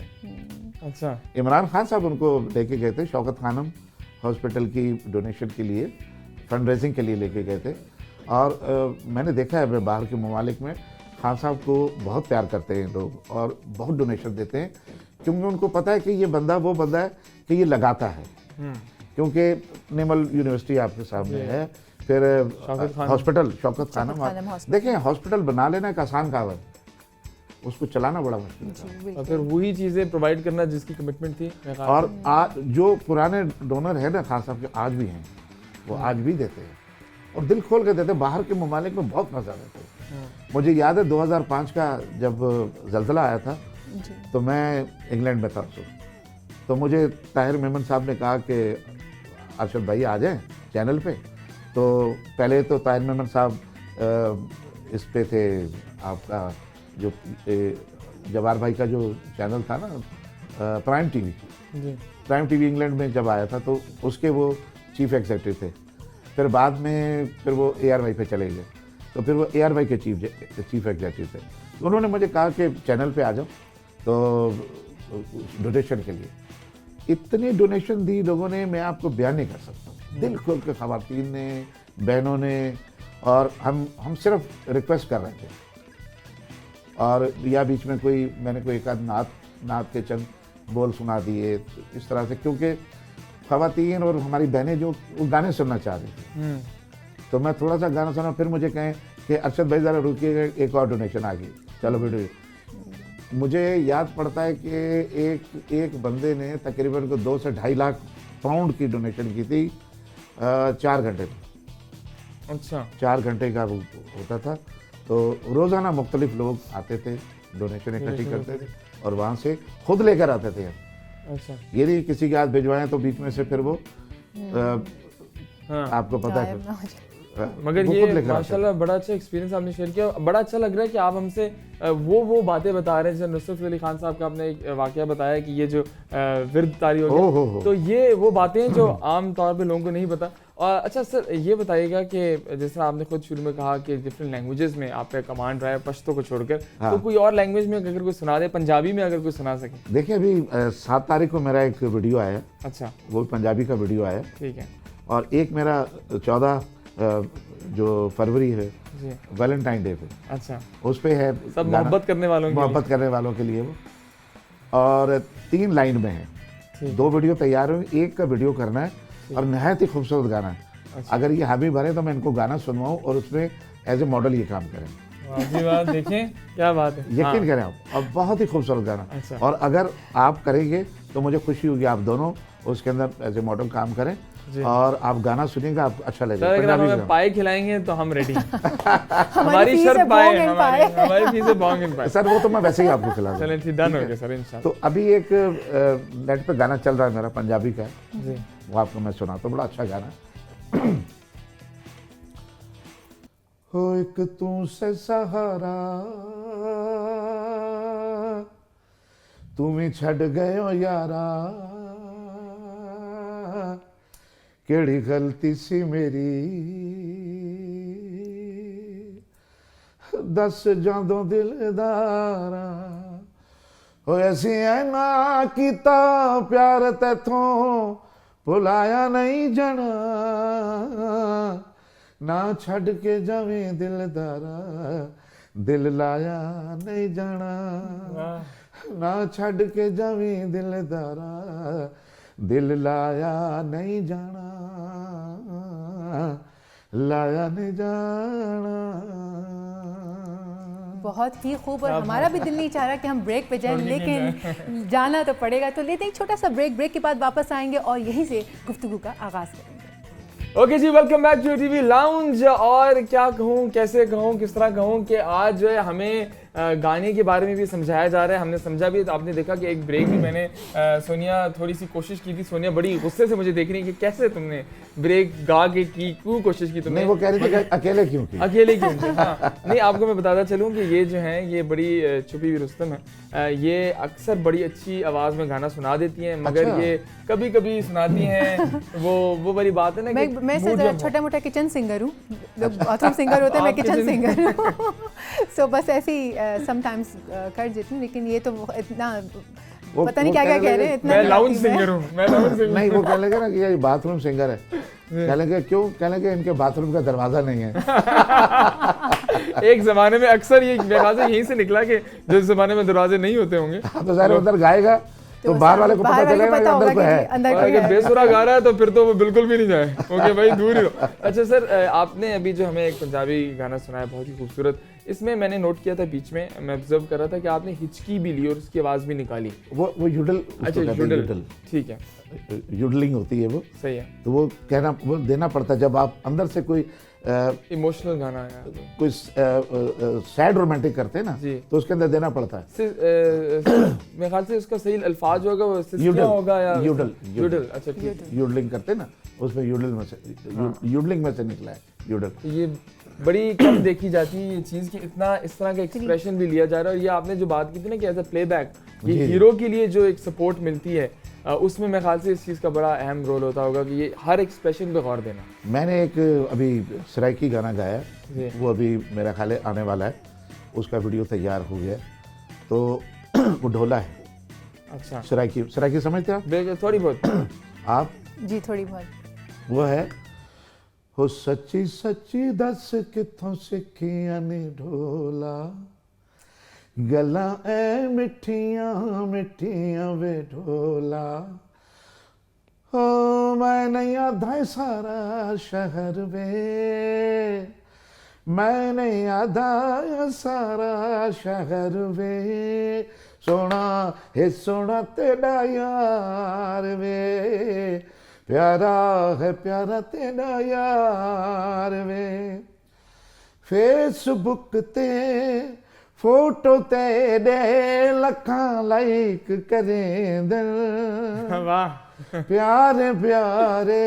अच्छा। इमरान खान साहब उनको लेके गए थे शौकत खानम हॉस्पिटल की डोनेशन के लिए, फंड रेजिंग के लिए लेके गए थे। और मैंने देखा है बाहर के ममालिक में खान साहब को बहुत प्यार करते हैं लोग और बहुत डोनेशन देते हैं, क्योंकि उनको पता है कि ये बंदा वो बंदा है कि ये लगाता है। क्योंकि नेमल यूनिवर्सिटी आपके सामने है, फिर हॉस्पिटल शौकत खानम, देखें हॉस्पिटल बना लेना एक आसान काम है, उसको चलाना बड़ा मुश्किल है। और फिर वही चीज़ें प्रोवाइड करना जिसकी कमिटमेंट थी। और आज जो पुराने डोनर है ना खान साहब के, आज भी हैं, वो आज भी देते हैं और दिल खोल के देते हैं। बाहर के ममालिक में बहुत मजा देते हैं। मुझे याद है 2005 का जब जल्जला आया था, तो मैं इंग्लैंड में था तो मुझे ताहिर मेमन साहब ने कहा कि अरशद भाई आ जाएं चैनल पे। तो पहले तो ताहिर मेमन साहब इस पे थे, आपका जो जवार भाई का जो चैनल था ना प्राइम टीवी इंग्लैंड में जब आया था तो उसके वो चीफ एग्जीक्यूटिव थे। फिर बाद में फिर वो AR भाई पे चले गए, तो फिर वो AR भाई के चीफ एग्जीक्यूटिव थे। तो उन्होंने मुझे कहा कि चैनल पे आ जाओ तो डोनेशन के लिए। इतनी डोनेशन दी लोगों ने, मैं आपको बयान नहीं कर सकता। दिल खोल के ख़वातीन ने, बहनों ने, और हम सिर्फ रिक्वेस्ट कर रहे थे। और या बीच में मैंने कोई एक आध नात के चंद बोल सुना दिए इस तरह से, क्योंकि ख़वातीन और हमारी बहनें जो वो गाने सुनना चाह रही थी। तो मैं थोड़ा सा गाना सुना, फिर मुझे कहें कि अरशद भाई ज़रा रुकिएगा, एक और डोनेशन आ गई, चलो वीडियो। मुझे याद पड़ता है कि एक बंदे ने तकरीबन को 2 से 2.5 लाख पाउंड की डोनेशन की थी 4 घंटे में। अच्छा। 4 घंटे का वो होता था, तो रोज़ाना मुख्तलिफ लोग आते थे, डोनेशन इकट्ठी करते थे और वहाँ से खुद लेकर आते थे। अच्छा। ये नहीं किसी के हाथ भिजवाएं तो बीच में से फिर वो आपको पता है। मगर ये माशाल्लाह बड़ा अच्छा एक्सपीरियंस आपने शेयर किया। बड़ा अच्छा लग रहा है कि आप हमसे वो बातें बता रहे हैं। जैसे नुसरत अली खान साहब का आपने एक वाकया बताया कि ये जो विरद तारी हो गया, तो ये वो बातें हैं जो आम तौर पे लोगों को नहीं पता। और अच्छा सर ये बताइएगा कि जैसे आपने खुद शुरू में कहा कि डिफरेंट लैंग्वेजेस में आप पे कमांड रहा है पश्तो को छोड़कर, तो कोई और लैंग्वेज में अगर कोई सुना दे, पंजाबी में अगर कोई सुना सके। देखिए अभी 7 तारीख को मेरा एक वीडियो आया। अच्छा। वो पंजाबी का वीडियो आया। ठीक है। और एक मेरा 14 जो फरवरी है वैलेंटाइन डे पे। अच्छा। उस पे है सब मोहब्बत करने वालों के लिए वो, और 3 लाइन में है। 2 वीडियो तैयार हुए, एक का वीडियो करना है और नहायत ही खूबसूरत गाना है। अच्छा। अगर ये हामी भरे तो मैं इनको गाना सुनवाऊँ और उसमें एज ए मॉडल ये काम करें। देखें क्या बात है, यकीन करें आप, और बहुत ही खूबसूरत गाना। अच्छा। और अगर आप करेंगे तो मुझे खुशी होगी, आप दोनों उसके अंदर एज ए मॉडल काम करें और आप गाना सुनिएगा, आपको अच्छा लगेगा। अगर आप हमें पाए खिलाएंगे तो हम रेडी। हमारी शर्त पाए, हमारी फीस बोंग इन पाए। सर वो तो मैं वैसे ही आपको खिला दूंगा। चलें ठीक, डन हो गया सर इंशाल्लाह। तो अभी एक नेट पे गाना चल रहा है मेरा पंजाबी का जी, वो आपको मैं सुनाता हूँ, बड़ा अच्छा गाना। हो एक तू से सहारा तुम ही छड़ गए हो यारा, केड़ी गलती सी मेरी दस जादों दिलदारा, हो ऐसी है ना कीता प्यार तैथों भुलाया नहीं जाना, ना छड़ के जावें दिलदारा दिल लाया नहीं जाना, ना छड़ के जावें दिलदारा दिल लाया नहीं जाना, लाया ने जाना। बहुत ही खूब। और हमारा भी दिल नहीं चाह रहा कि हम ब्रेक पे जाएं, लेकिन जाना तो पड़ेगा। तो लेते हैं एक छोटा सा ब्रेक के बाद वापस आएंगे और यहीं से गुफ्तगू का आगाज करेंगे। ओके जी, welcome back to TV lounge. और क्या कहूँ, कैसे कहूँ, किस तरह कहूँ कि आज जो है हमें गाने के बारे में भी समझाया जा रहा है। हमने समझा भी, तो आपने देखा कि एक ब्रेक भी मैंने सोनिया थोड़ी सी कोशिश की थी। सोनिया बड़ी गुस्से से मुझे देख रही है कि कैसे तुमने ब्रेक गा के की, क्यों कोशिश की तुमने? नहीं, वो कह रही थी कि अकेले क्यों की? अकेले क्यों की? हाँ, नहीं, आपको मैं बताता चलूँ कि ये जो है, ये बड़ी छुपी हुई रुस्तम है। ये अक्सर बड़ी अच्छी आवाज़ में गाना सुना देती हैं, मगर अच्छा। ये कभी कभी सुनाती हैं वो वाली बात है ना कि मैं mood जब छोटा मोटा किचन सिंगर हूँ। लोग बाथरूम सिंगर होते हैं, मैं आप किचन kitchen सिंगर हूँ। सो बस ऐसे ही समटाइम्स कर देती हूँ, लेकिन ये तो इतना पता नहीं क्या क्या कह रहे हैं। इतना मैं नहीं लाउंज आती मैं। सिंगर हूँ, मैं लाउंज सिंगर। नहीं, वो कह लेगा ना कि ये बाथरूम सिंगर है। कह लेंगे क्यों? कह लेंगे इनके बाथरूम का दरवाजा नहीं है। एक जमाने में अक्सर ये मेरे ख्याल से यहीं से निकला कि जिस जमाने में दरवाजे नहीं होते होंगे, हाँ, तो ज़ाहिर उधर गाएगा तो बाहर वाले को पता चलेगा कि अंदर को है। अंदर और कोई अगर है। बेसुरा गा रहा है तो फिर तो वो बिल्कुल भी नहीं जाए। ओके भाई, दूर ही रहो। अच्छा सर, आपने अभी जो हमें एक पंजाबी गाना सुनाया, बहुत ही खूबसूरत। इसमें मैंने नोट किया था, बीच में मैं ऑब्जर्व कर रहा था कि आपने हिचकी भी ली और उसकी आवाज़ भी निकाली। वो यूडल, अच्छा, यूडल, ठीक है, यूडलिंग होती है वो। सही है। तो वो कहना, वो देना पड़ता है जब आप अंदर से कोई इमोशनल गाना है कोई सैड रोमांटिक करते हैं ना, जी। तो उसके अंदर देना पड़ता है। मेरे ख्याल से उसका सही अल्फाज होगा वो सिस्किया होगा या यूडल, यूडल। अच्छा, ठीक है। यूडलिंग करते हैं ना, उसमें यूडल में से, यूडलिंग में से निकला है यूडल। तो ये बड़ी कम देखी जाती है ये चीज़ कि इतना इस तरह का एक्सप्रेशन भी लिया जा रहा है। और ये आपने जो बात की थी ना कि एज अ प्लेबैक, ये जी। हीरो के लिए जो एक सपोर्ट मिलती है, उसमें मेरे ख्याल से इस चीज़ का बड़ा अहम रोल होता होगा कि ये हर एक्सप्रेशन पे गौर देना। मैंने एक अभी सराइकी गाना गाया, जी। वो अभी मेरा ख्याल है आने वाला है, उसका वीडियो तैयार हो गया। तो वो ढोला है, अच्छा, सराइकी समझते हैं थोड़ी बहुत आप? जी, थोड़ी बहुत। वो है, हो सच्ची सच्ची दस किथों सिखियां ने ढोला, गल्लां ऐ मिठियां मिठियां वे ढोला, हो मैं नहीं आधा सारा शहर वे, मैं नहीं आधा सारा शहर वे, सोना है सोना तेरा यार वे, प्यारा है प्यारा तेरा यार वे, फेसबुक ते फोटो तेरे लखां लाइक करें दे, वाह, प्यारे प्यारे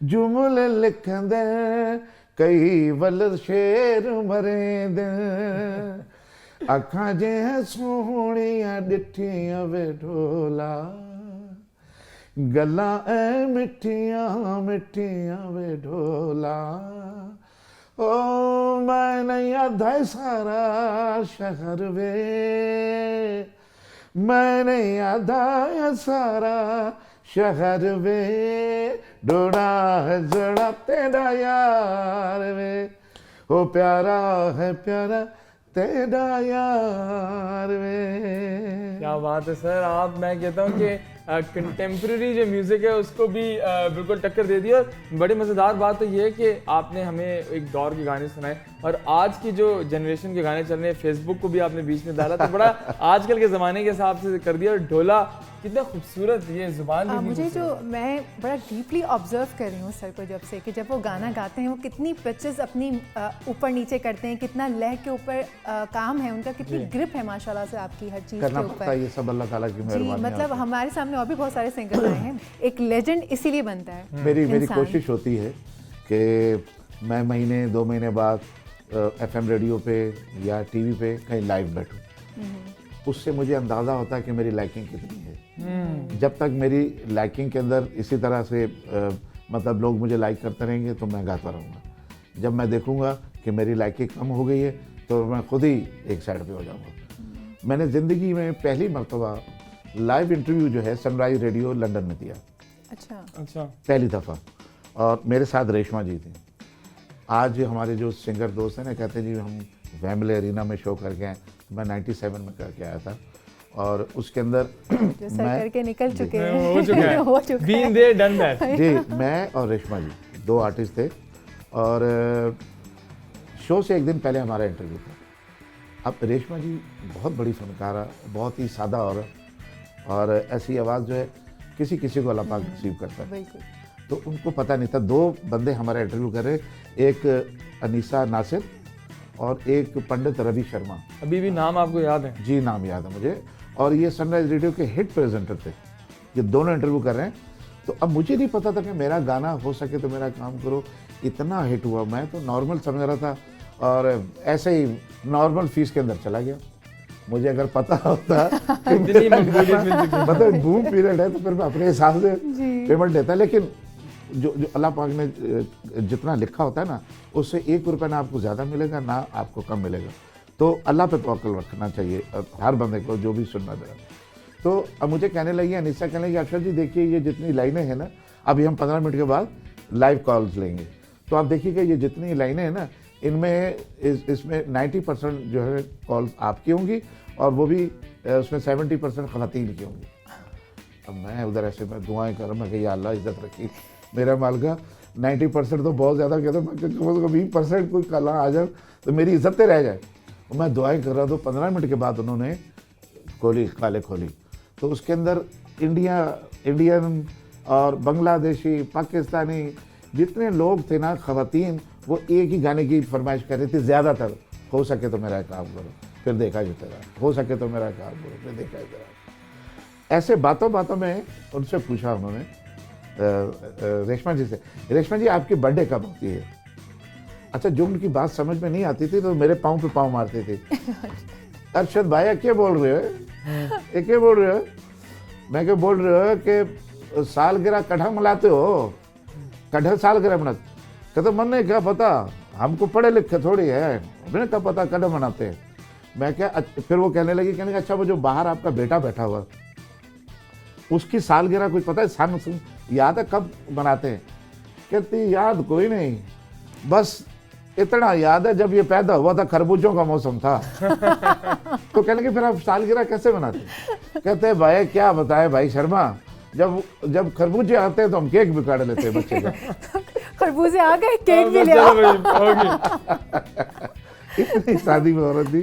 जुमले लिखें दे, कई वल शेर मरें दे, अखां जे सोहणियां डिठियां वे ढोला, गल्लां ऐ मिठियां मिठियां वे ढोला, ओ मैं नहीं आधा सारा शहर वे, मैं नहीं आधा सारा शहर वे, डोड़ा है जड़ा तेरा यार वे, ओ प्यारा है प्यारा तेरा यार वे। क्या बात है सर। आप, मैं कहता हूँ कि कंटेम्प्रेरी जो म्यूज़िक है उसको भी बिल्कुल टक्कर दे दी। और बड़ी मज़ेदार बात तो ये है कि आपने हमें एक दौर के गाने सुनाए और आज की जो जनरेशन के गाने चल रहे हैं, फेसबुक को भी आपने बीच में डाला, तो बड़ा आजकल के ज़माने के हिसाब से कर दिया। और ढोला कितना खूबसूरत, ये ज़ुबान भी मुझे जो मैं बड़ा डीपली ऑब्जर्व कर रही हूँ सर को जब से, कि जब वो गाना गाते हैं वो कितनी पिचेस अपनी ऊपर नीचे करते हैं, कितना लय के ऊपर काम है उनका, कितनी ग्रिप है माशाल्लाह से आपकी हर चीज़ करना के पड़ता है ऊपर। ये सब अल्लाह ताला की जी, मेहरबानी। मतलब हमारे सामने और भी बहुत सारे सिंगर्स आए हैं। एक लेजेंड इसीलिए बनता है। मेरी इंसान। कोशिश होती है कि मैं महीने 2 महीने बाद FM रेडियो पे या टीवी पे कहीं लाइव बैठूं, उससे मुझे अंदाज़ा होता है कि मेरी लाइकिंग कितनी है। जब तक मेरी लाइकिंग के अंदर इसी तरह से मतलब लोग मुझे लाइक करते रहेंगे तो मैं गाता रहूँगा। जब मैं देखूँगा कि मेरी लाइकिंग कम हो गई है तो मैं खुद ही एक साइड पे हो जाऊँगा। मैंने ज़िंदगी में पहली मरतबा लाइव इंटरव्यू जो है सनराइज रेडियो लंदन में दिया। अच्छा, पहली दफ़ा, और मेरे साथ रेशमा जी थी। आज हमारे जो सिंगर दोस्त हैं ना, कहते हैं जी हम वेम्बले एरिना में शो करके आए। मैं 97 में करके आया था और उसके अंदर जो सर करके निकल चुके हैं, हो चुका है, हो चुका है। been there, done that। जी, मैं और रेशमा जी 2 आर्टिस्ट थे और शो से एक दिन पहले हमारा इंटरव्यू था। अब रेशमा जी बहुत बड़ी फनकारा, बहुत ही सादा औरत और ऐसी आवाज़ जो है किसी किसी को अल्लाह पाक नसीब करता है। बिल्कुल। तो उनको पता नहीं था। दो बंदे हमारा इंटरव्यू कर रहे, एक अनीसा नासिर और एक पंडित रवि शर्मा। अभी भी नाम आपको याद है? जी नाम याद है मुझे। और ये सनराइज रेडियो के हिट प्रेजेंटर थे। ये दोनों इंटरव्यू कर रहे हैं। तो अब मुझे नहीं पता था कि मेरा गाना हो सके तो मेरा काम करो, इतना हिट हुआ। मैं तो नॉर्मल समझ रहा था और ऐसे ही नॉर्मल फीस के अंदर चला गया। मुझे अगर पता होता कि मतलब बूम पीरियड है तो फिर मैं अपने हिसाब से पेमेंट देता। लेकिन जो अल्लाह पाक ने जितना लिखा होता है ना, उससे 1 रुपया ना आपको ज़्यादा मिलेगा ना आपको कम मिलेगा। तो अल्लाह पे तवक्कुल रखना चाहिए हर बंदे को, जो भी सुनना दे। तो अब मुझे कहने लगी, अनीसा कहने लगी, अक्षर जी देखिए ये जितनी लाइनें हैं ना, अभी हम 15 मिनट के बाद लाइव कॉल्स लेंगे। तो आप देखिएगा ये जितनी लाइनें हैं ना, इनमें इसमें 90% जो है कॉल्स आपकी होंगी और वो भी उसमें 70% ख़वातीन की होंगी। अब मैं उधर ऐसे मैं दुआएं कर रहा, मैं कि या अल्लाह इज़्ज़त रखी मेरा माल का। 90% तो बहुत ज़्यादा कहते हैं, कम से कम 20% कोई कला आ जाए तो मेरी इज्जतें रह जाए। और मैं दुआएं कर रहा तो 15 मिनट के बाद उन्होंने काले खोली। तो उसके अंदर इंडियन और बांग्लादेशी, पाकिस्तानी जितने लोग थे ना, ख़वातीन, वो एक ही गाने की फरमाइश कर रही थी ज़्यादातर। हो सके तो मेरा काम करो फिर देखा जो तेरा, हो सके तो मेरा काम करो फिर देखा जो तेरा। ऐसे बातों बातों में उनसे पूछा उन्होंने रेशमा जी से, रेशमा जी आपकी बर्थडे कब होती है? अच्छा, जो उनकी बात समझ में नहीं आती थी तो मेरे पाँव पे पाँव मारते थे। अरशद भाई क्या बोल रहे हो, ये क्या बोल रहे हो? मैं क्या बोल रहे हो कि सालगिरह कढ़ा मनाते हो, कढ़ा सालगिरह मना? कहते मन ने क्या पता, हमको पढ़े लिखे थोड़ी है, मैंने क्या पता कढ़ा मनाते हैं। मैं क्या, फिर वो कहने लगी, कहने अच्छा वो जो बाहर आपका बेटा बैठा हुआ उसकी सालगिरह कुछ पता है, सन याद है कब मनाते हैं? कहती याद कोई नहीं, बस इतना याद है जब ये पैदा हुआ था खरबूजों का मौसम था। तो कहने लगे फिर आप सालगिरह कैसे मनाते? कहते हैं भाई क्या बताए भाई शर्मा, जब खरबूजे आते हैं तो हम केक भी काट लेते हैं बच्चे का। खरबूजे आ गए, केक भी ले आओ। इतनी शादी में औरत थी।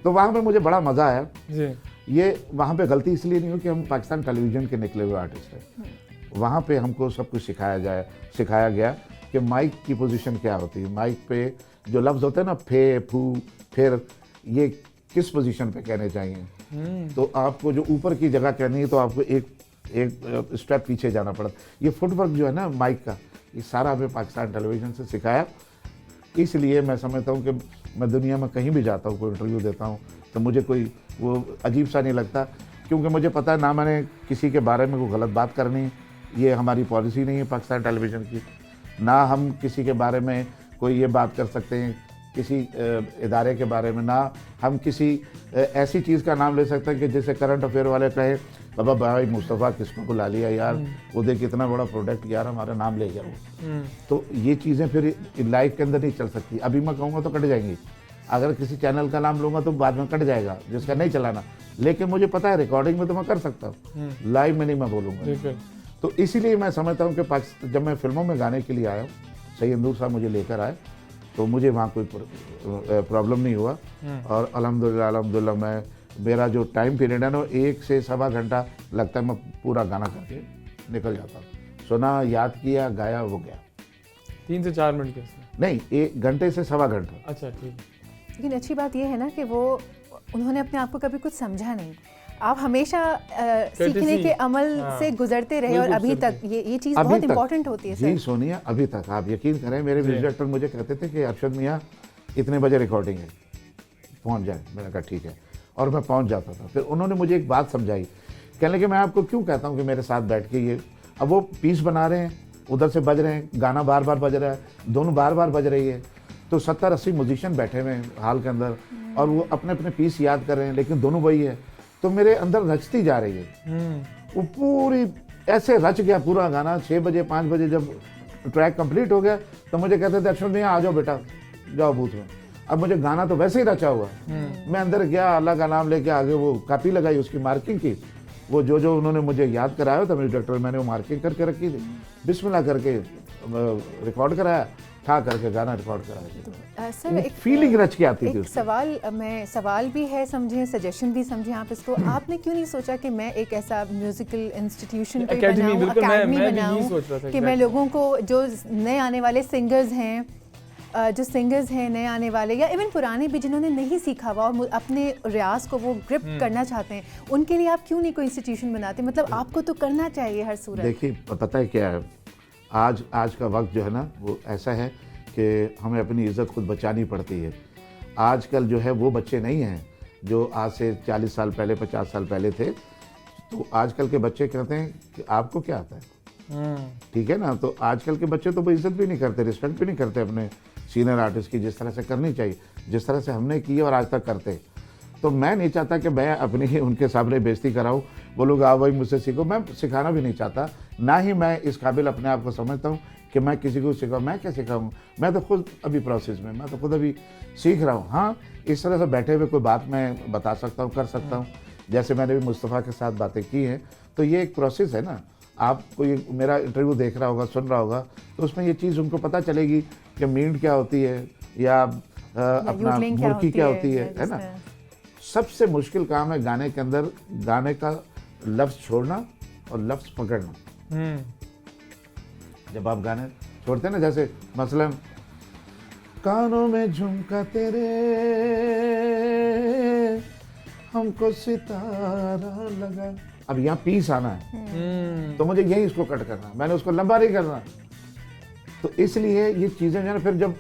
तो वहाँ पे मुझे बड़ा मज़ा आया जी। ये वहाँ पे गलती इसलिए नहीं हुई कि हम पाकिस्तान टेलीविज़न के निकले हुए आर्टिस्ट हैं। वहाँ पे हमको सब कुछ सिखाया गया कि माइक की पोजीशन क्या होती है, माइक पे जो लफ्ज़ होते हैं ना, फे, फू, फिर, ये किस पोजीशन पे कहने चाहिए। तो आपको जो ऊपर की जगह कहनी है तो आपको एक स्टेप पीछे जाना पड़ता। ये फुटवर्क जो है ना माइक का, ये सारा हमें पाकिस्तान टेलीविज़न से सिखाया। इसलिए मैं समझता हूँ कि मैं दुनिया में कहीं भी जाता हूँ, कोई इंटरव्यू देता हूँ तो मुझे कोई वो अजीब सा नहीं लगता, क्योंकि मुझे पता है ना मैंने किसी के बारे में कोई गलत बात करनी, ये हमारी पॉलिसी नहीं है पाकिस्तान टेलीविज़न की। ना हम किसी के बारे में कोई ये बात कर सकते हैं किसी इदारे के बारे में, ना हम किसी ऐसी चीज़ का नाम ले सकते हैं कि जैसे करंट अफेयर वाले कहे बाबा भाई मुस्तफ़ा किसको बुला लिया यार, वो देख कितना बड़ा प्रोडक्ट यार हमारा नाम ले गया वो। तो ये चीज़ें फिर लाइव के अंदर नहीं चल सकती। अभी मैं कहूँगा तो कट जाएंगी, अगर किसी चैनल का नाम लूँगा तो बाद में कट जाएगा जिसका नहीं चलाना। लेकिन मुझे पता है रिकॉर्डिंग में तो मैं कर सकता हूँ, लाइव में नहीं मैं बोलूँगा। तो इसीलिए मैं समझता हूँ कि जब मैं फिल्मों में गाने के लिए आया हूँ, सही अंदूर साहब मुझे लेकर आए, तो मुझे वहाँ कोई प्रॉब्लम नहीं हुआ। और अल्हम्दुलिल्लाह मैं, मेरा जो टाइम पीरियड है ना 1 से सवा घंटा लगता है, मैं पूरा गाना करके निकल जाता हूँ। सुना, याद किया, गाया, हो गया। 3 से 4 मिनट कैसे? नहीं, 1 घंटे से सवा घंटा। अच्छा ठीक। लेकिन अच्छी बात यह है ना कि वो उन्होंने अपने आप को कभी कुछ समझा नहीं। आप हमेशा सीखने के अमल से गुजरते रहे और अभी तक ये चीज़ बहुत इंपॉर्टेंट होती है। जी सोनिया, अभी तक आप यकीन करें, मेरे म्यूजिक डायरेक्टर मुझे कहते थे कि अरशद मियाँ इतने बजे रिकॉर्डिंग है, पहुँच जाए। मैंने कहा ठीक है, और मैं पहुँच जाता था। फिर उन्होंने मुझे एक बात समझाई, कहने लगे मैं आपको क्यों कहता हूँ कि मेरे साथ बैठ के ये, अब वो पीस बना रहे हैं, उधर से बज रहे हैं, गाना बार बार बज रहा है, दोनों बार बार बज रही है, तो 70-80 म्यूजिशियन बैठे हुए हैं हाल के अंदर और वो अपने अपने पीस याद कर रहे हैं, लेकिन दोनों वही है। तो मेरे अंदर रचती जा रही है वो पूरी, ऐसे रच गया पूरा गाना। 6 बजे 5 बजे जब ट्रैक कंप्लीट हो गया तो मुझे कहते थे अक्षर भैया आ जाओ बेटा, जाओ बूथ में। अब मुझे गाना तो वैसे ही रचा हुआ, मैं अंदर गया, अल्लाह का नाम लेके आगे वो कापी लगाई, उसकी मार्किंग की, वो जो उन्होंने मुझे याद कराया था मेरे डायरेक्टर, मैंने वो मार्किंग करके रखी थी, बिस्मिल्लाह करके रिकॉर्ड कराया, ठा करके गाना रिकॉर्ड कराया। सर एक फीलिंग रच के आती थी एक उसकी। सवाल भी है, समझें, सजेशन भी समझें आप इसको। आपने क्यों नहीं सोचा कि मैं एक ऐसा म्यूजिकल इंस्टीट्यूशन कोई Academy, बनाऊं, बिल्कुल, मैं अकेडमी भी यही बनाऊं सोच रहा था, कि मैं exactly। लोगों को जो नए आने वाले सिंगर्स हैं, जो सिंगर्स हैं नए आने वाले, या इवन पुराने भी जिन्होंने नहीं सीखा हुआ और अपने रियाज को वो ग्रिप करना चाहते हैं, उनके लिए आप क्यों नहीं कोई इंस्टीट्यूशन बनाते? मतलब आपको तो करना चाहिए हर सूरत। देखिए पता है क्या है, आज का वक्त जो है ना वो ऐसा है कि हमें अपनी इज़्ज़त खुद बचानी पड़ती है। आजकल जो है वो बच्चे नहीं हैं जो आज से 40 साल पहले 50 साल पहले थे। तो आजकल के बच्चे कहते हैं कि आपको क्या आता है, ठीक है ना। तो आजकल के बच्चे तो वो इज़्ज़त भी नहीं करते, रिस्पेक्ट भी नहीं करते अपने सीनियर आर्टिस्ट की, जिस तरह से करनी चाहिए, जिस तरह से हमने की और आज तक करते। तो मैं नहीं चाहता कि मैं अपनी उनके सामने बेइज्जती कराऊँ, वो लोग आओ भाई मुझसे सीखो। मैं सिखाना भी नहीं चाहता, ना ही मैं इस काबिल अपने आप को समझता हूँ कि मैं किसी को सिखाऊँ। मैं क्या सिखाऊँ, मैं तो खुद अभी प्रोसेस में, मैं तो खुद अभी सीख रहा हूँ। हाँ, इस तरह से बैठे हुए कोई बात मैं बता सकता हूँ, कर सकता हूँ, जैसे मैंने भी मुस्तफ़ा के साथ बातें की हैं। तो ये एक प्रोसेस है ना। आप कोई मेरा इंटरव्यू देख रहा होगा, सुन रहा होगा, तो उसमें ये चीज़ उनको पता चलेगी कि मींड क्या होती है या अपना मुर्की क्या होती है ना। सबसे मुश्किल काम है गाने के अंदर गाने का लफ्ज़ छोड़ना और लफ्ज़ पकड़ना। जब आप गाने छोड़ते हैं ना, जैसे मसलन कानों में झुमका तेरे हमको सितारा लगा, अब यहाँ पीस आना है तो मुझे यही इसको कट करना, मैंने उसको लंबा नहीं करना। तो इसलिए ये चीज़ें जो है ना, फिर जब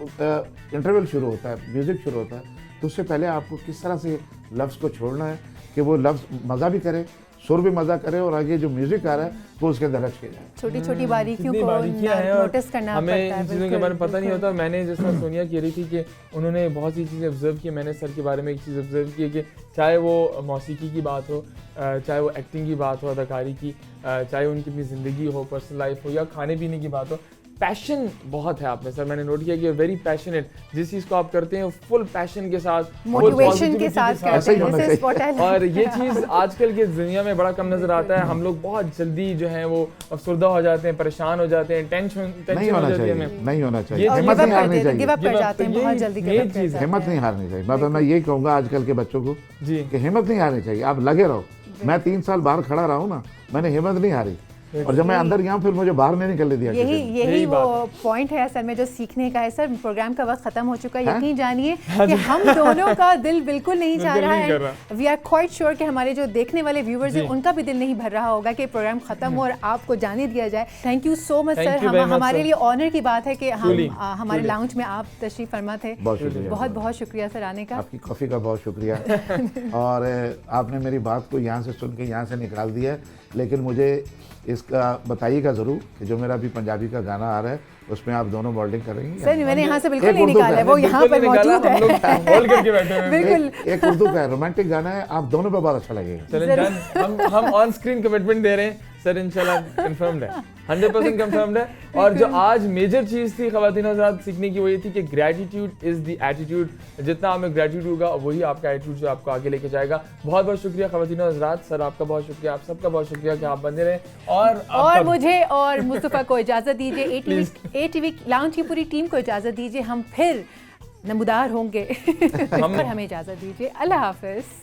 इंटरवल शुरू होता है, म्यूज़िक शुरू होता है, तो उससे पहले आपको किस तरह से लफ्ज़ को छोड़ना है कि वो लफ्ज़ मज़ा भी करे, सुर भी मज़ा करे, और आगे जो म्यूज़िक आ रहा है वो उसके अंदर रच के जाए। छोटी छोटी बारीकियों कितनी को बारीकियां हैं और नोटिस करना हमें पड़ता है। इन चीज़ों के बारे में पता नहीं होता। मैंने जिस तरह सोनिया कह रही थी कि उन्होंने बहुत सी चीज़ें ऑब्जर्व की, मैंने सर के बारे में एक चीज़ ऑब्जर्व की कि चाहे वो मौसीकी की बात हो, चाहे वो एक्टिंग की बात हो, अदाकारी की, चाहे उनकी अपनी ज़िंदगी हो, पर्सनल लाइफ हो, या खाने पीने की बात हो, पैशन बहुत है आप में सर। मैंने नोट किया कि वेरी पैशनेट, जिस चीज़ को आप करते हैं फुल पैशन के साथ, मोटिवेशन के साथ करते हैं। This is what I like। और ये चीज़ आजकल की दुनिया में बड़ा कम नजर आता है। हम लोग बहुत जल्दी जो है वो अफसरदा हो जाते हैं, परेशान हो जाते हैं, टेंशन नहीं होना हो जाती है चाहिए, हमें। नहीं होना चाहिए, ये हिम्मत नहीं हारनी चाहिए, गिव अप कर जाते हैं बहुत जल्दी, ये चीज़ है। हिम्मत नहीं हारनी चाहिए। मैं यही कहूँगा आजकल के बच्चों को जी कि हिम्मत नहीं हारनी चाहिए, आप लगे रहो। मैं 3 साल बाहर खड़ा रहा हूँ ना, मैंने हिम्मत नहीं हारी, और जब मैं अंदर गया फिर मुझे बाहर नहीं निकलने दिया किसी ने। यही वो पॉइंट है असल में जो सीखने का है। सर प्रोग्राम का वक्त खत्म हो चुका है, यकीन जानिए कि हम दोनों का दिल बिल्कुल नहीं चाह रहा है। वी आर क्वाइट श्योर कि हमारे जो देखने वाले व्यूअर्स हैं उनका भी दिल नहीं भर रहा होगा कि प्रोग्राम खत्म हो और आपको जाने दिया जाए। Thank you so much sir, हमारे लिए ऑनर की बात है कि हम हमारे लाउंज में आप तशरीफ फरमा थे। बहुत बहुत शुक्रिया सर आने का। आपकी कॉफ़ी का बहुत शुक्रिया। और आपने मेरी बात को यहाँ से सुन के यहाँ से निकाल दिया, लेकिन मुझे इसका बताइएगा ज़रूर कि जो मेरा अभी पंजाबी का गाना आ रहा है उसमें आप दोनों मॉडलिंग कर रही हैं। सर मैंने यहाँ से बिल्कुल नहीं निकाला है, वो यहाँ पर मौजूद है। होल्ड करके बैठे हैं बिल्कुल। एक उर्दू का रोमांटिक गाना है, आप दोनों पे बहुत अच्छा लगेगा। चलें डन, हम ऑन स्क्रीन कमिटमेंट दे रहे हैं सर, इंशाल्लाह कंफर्म्ड है, 100% कंफर्म्ड है। और जो आज मेजर चीज़ थी ख़वातीन हज़रात सीखने की, वो ये थी कि ग्रेटिट्यूड इज़ द एटीट्यूड। जितना आप में ग्रेटिट्यूड होगा वही आपका एटीट्यूड जो आपको आगे लेके जाएगा। बहुत बहुत शुक्रिया ख़वातीन हज़रात, सर आपका बहुत शुक्रिया, आप सबका बहुत शुक्रिया कि आप बने रहें। और मुझे और मुस्तफ़ा को इजाज़त दीजिए, ATV लाउंज की पूरी टीम को इजाज़त दीजिए। हम फिर नमूदार होंगे और हमें इजाज़त दीजिए। अल्लाह हाफ़िज़।